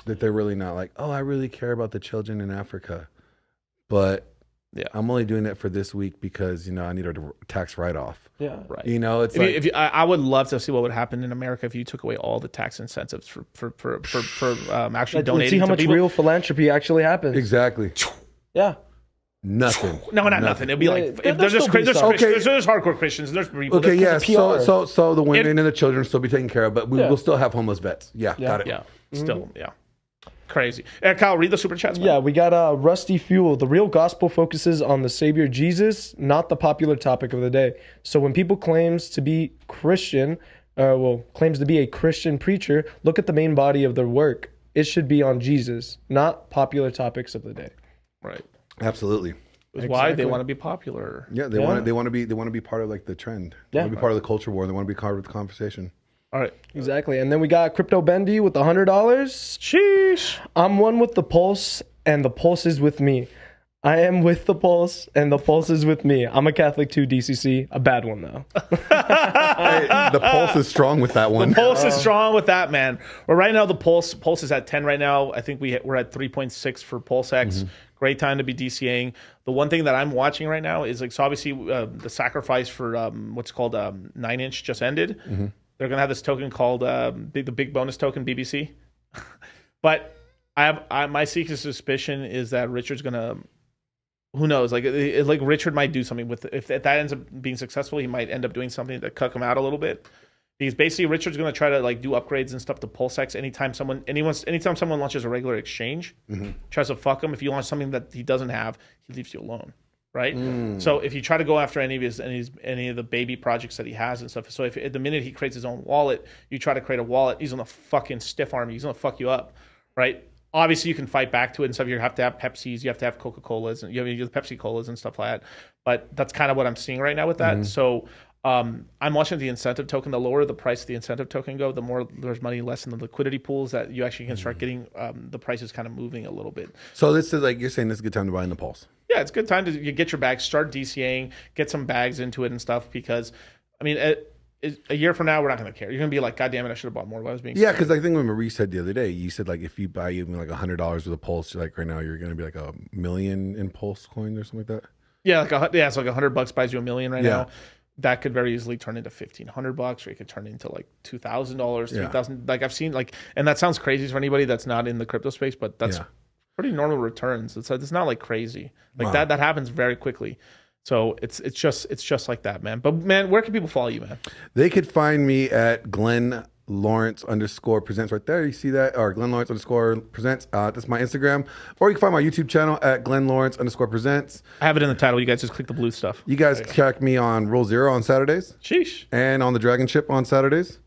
that they're really not like, oh, I really care about the children in Africa, but yeah, I'm only doing that for this week because I need a tax write-off. Yeah, right. It's I would love to see what would happen in America if you took away all the tax incentives for actually donating. See how to much people. real philanthropy actually happens. Exactly. Yeah. Nothing. No, not nothing. It'd be like There'll there's just still be some. there's hardcore Christians. There's people. Okay, yeah. PR. So the women and the children will still be taken care of, but we will still have homeless vets. Yeah, got it. Yeah, still, yeah. Crazy. Kyle, read the super chats. Man. Yeah, we got Rusty Fuel. The real gospel focuses on the Savior Jesus, not the popular topic of the day. So when people claims to be Christian, claims to be a Christian preacher, look at the main body of their work. It should be on Jesus, not popular topics of the day. Right. Absolutely. That's why they want to be popular. Yeah, they want to be part of like the trend. They want to be part of the culture war. They want to be part of the conversation. All right. Exactly. And then we got Crypto Bendy with $100. Sheesh. I'm one with the pulse, and the pulse is with me. I am with the pulse, and the pulse is with me. I'm a Catholic too, DCC. A bad one, though. Hey, the pulse is strong with that one. The pulse is strong with that, man. Well, right now, the pulse is at 10 right now. I think we're at 3.6 for PulseX. Great time to be DCAing. The one thing that I'm watching right now is, like, so obviously the sacrifice for what's called 9-inch just ended. They're going to have this token called the big bonus token, BBC. But my secret suspicion is that Richard's going to, who knows, like Richard might do something with it. If that ends up being successful, he might end up doing something to cut him out a little bit. Because basically Richard's going to try to like do upgrades and stuff to PulseX anytime someone launches a regular exchange, tries to fuck him. If you launch something that he doesn't have, he leaves you alone. Right. So if you try to go after any of the baby projects that he has and stuff, so if at the minute he creates his own wallet, you try to create a wallet, he's gonna fucking stiff arm you. He's gonna fuck you up, right? Obviously, you can fight back to it and stuff. You have to have Pepsis, you have to have Coca-Colas, and you have Pepsi Colas and stuff like that. But that's kind of what I'm seeing right now with that. So I'm watching the incentive token. The lower the price of the incentive token go, the more there's money less in the liquidity pools that you actually can start getting the prices kind of moving a little bit. So this is like, you're saying this is a good time to buy in the pulse. Yeah, it's a good time to get your bags, start DCAing, get some bags into it and stuff, because, I mean, a year from now, we're not going to care. You're going to be like, God damn it, I should have bought more while I was being Yeah, because I think when Marie said the other day, you said like if you buy even like $100 with a pulse, like right now you're going to be like $1 million in pulse coins or something like that. Yeah, it's like $100 buys you $1 million right now. That could very easily turn into $1,500, or it could turn into like $2,000, $3,000. Like I've seen and that sounds crazy for anybody that's not in the crypto space, but that's pretty normal returns. It's not like crazy. Like that happens very quickly. So it's just like that, man. But man, where can people follow you, man? They could find me at Glenn Lawrence _presents right there. You see that? Or Glenn Lawrence _presents. That's my Instagram. Or you can find my YouTube channel at Glenn Lawrence _presents. I have it in the title. You guys just click the blue stuff. You guys check me on Roll Zero on Saturdays. Sheesh. And on the Dragon Ship on Saturdays.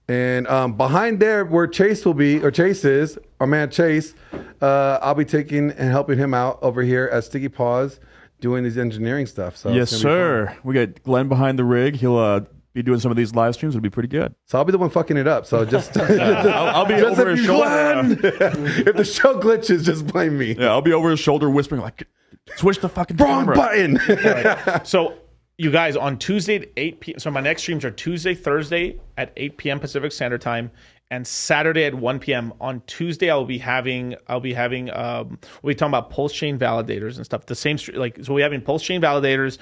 And behind there where Chase is, our man Chase, I'll be taking and helping him out over here at Sticky Paws doing these engineering stuff. So yes, sir. We got Glenn behind the rig. He'll be doing some of these live streams. It'll be pretty good. So I'll be the one fucking it up. So just I'll be over his shoulder. If the show glitches, just blame me. Yeah, I'll be over his shoulder whispering like, switch the fucking wrong camera. button. Right. So you guys, on Tuesday at 8 p.m. So my next streams are Tuesday, Thursday at 8 p.m. Pacific Standard Time, and Saturday at 1 p.m. On Tuesday, we'll be talking about pulse chain validators and stuff. The same, so we're having pulse chain validators.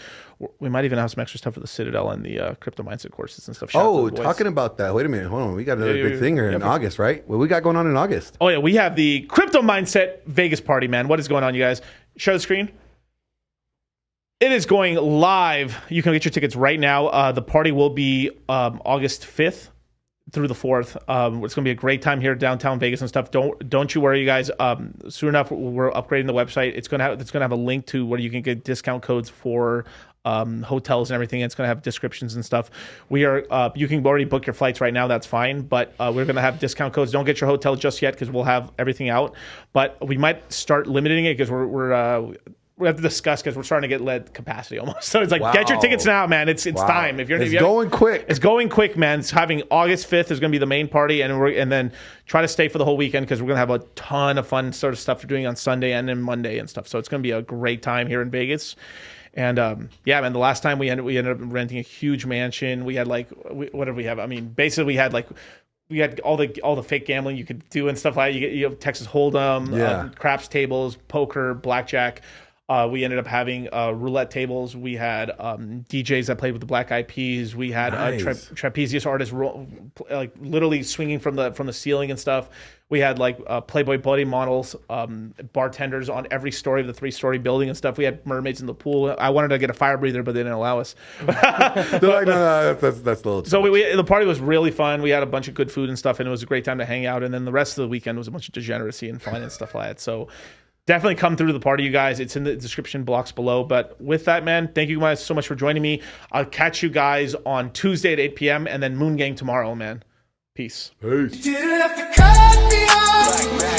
We might even have some extra stuff for the Citadel and the crypto mindset courses and stuff. Talking about that. Wait a minute. Hold on. We got another big thing here in August, right? What we got going on in August? Oh yeah, we have the crypto mindset Vegas party, man. What is going on, you guys? Share the screen. It is going live. You can get your tickets right now. The party will be August 5th through the 4th. It's going to be a great time here downtown Vegas and stuff. Don't you worry, you guys. Soon enough, we're upgrading the website. It's going to have a link to where you can get discount codes for hotels and everything. It's going to have descriptions and stuff. We are, you can already book your flights right now. That's fine. But we're going to have discount codes. Don't get your hotel just yet because we'll have everything out. But we might start limiting it because we have to discuss because we're starting to get lead capacity almost. So it's like, get your tickets now, man. It's time. If it's going quick. It's going quick, man. It's having August 5th is going to be the main party, and then try to stay for the whole weekend because we're going to have a ton of fun sort of stuff we're doing on Sunday and then Monday and stuff. So it's going to be a great time here in Vegas. And yeah, man, the last time we ended up renting a huge mansion. We had what did we have? I mean, basically we had all the fake gambling you could do and stuff like that. You have Texas Hold'em, craps tables, poker, blackjack. We ended up having roulette tables. We had DJs that played with the Black Eyed Peas. We had trapeze artists like literally swinging from the ceiling and stuff. We had Playboy body models, bartenders on every story of the 3-story building and stuff. We had mermaids in the pool. I wanted to get a fire breather, but they didn't allow us. They're like, no, that's a little too so much. the party was really fun. We had a bunch of good food and stuff, and it was a great time to hang out. And then the rest of the weekend was a bunch of degeneracy and fun and stuff like that. So definitely come through the party, you guys. It's in the description box below. But with that, man, thank you guys so much for joining me. I'll catch you guys on Tuesday at 8 p.m. and then Moon Gang tomorrow, man. Peace. Peace. You didn't have to cut me off.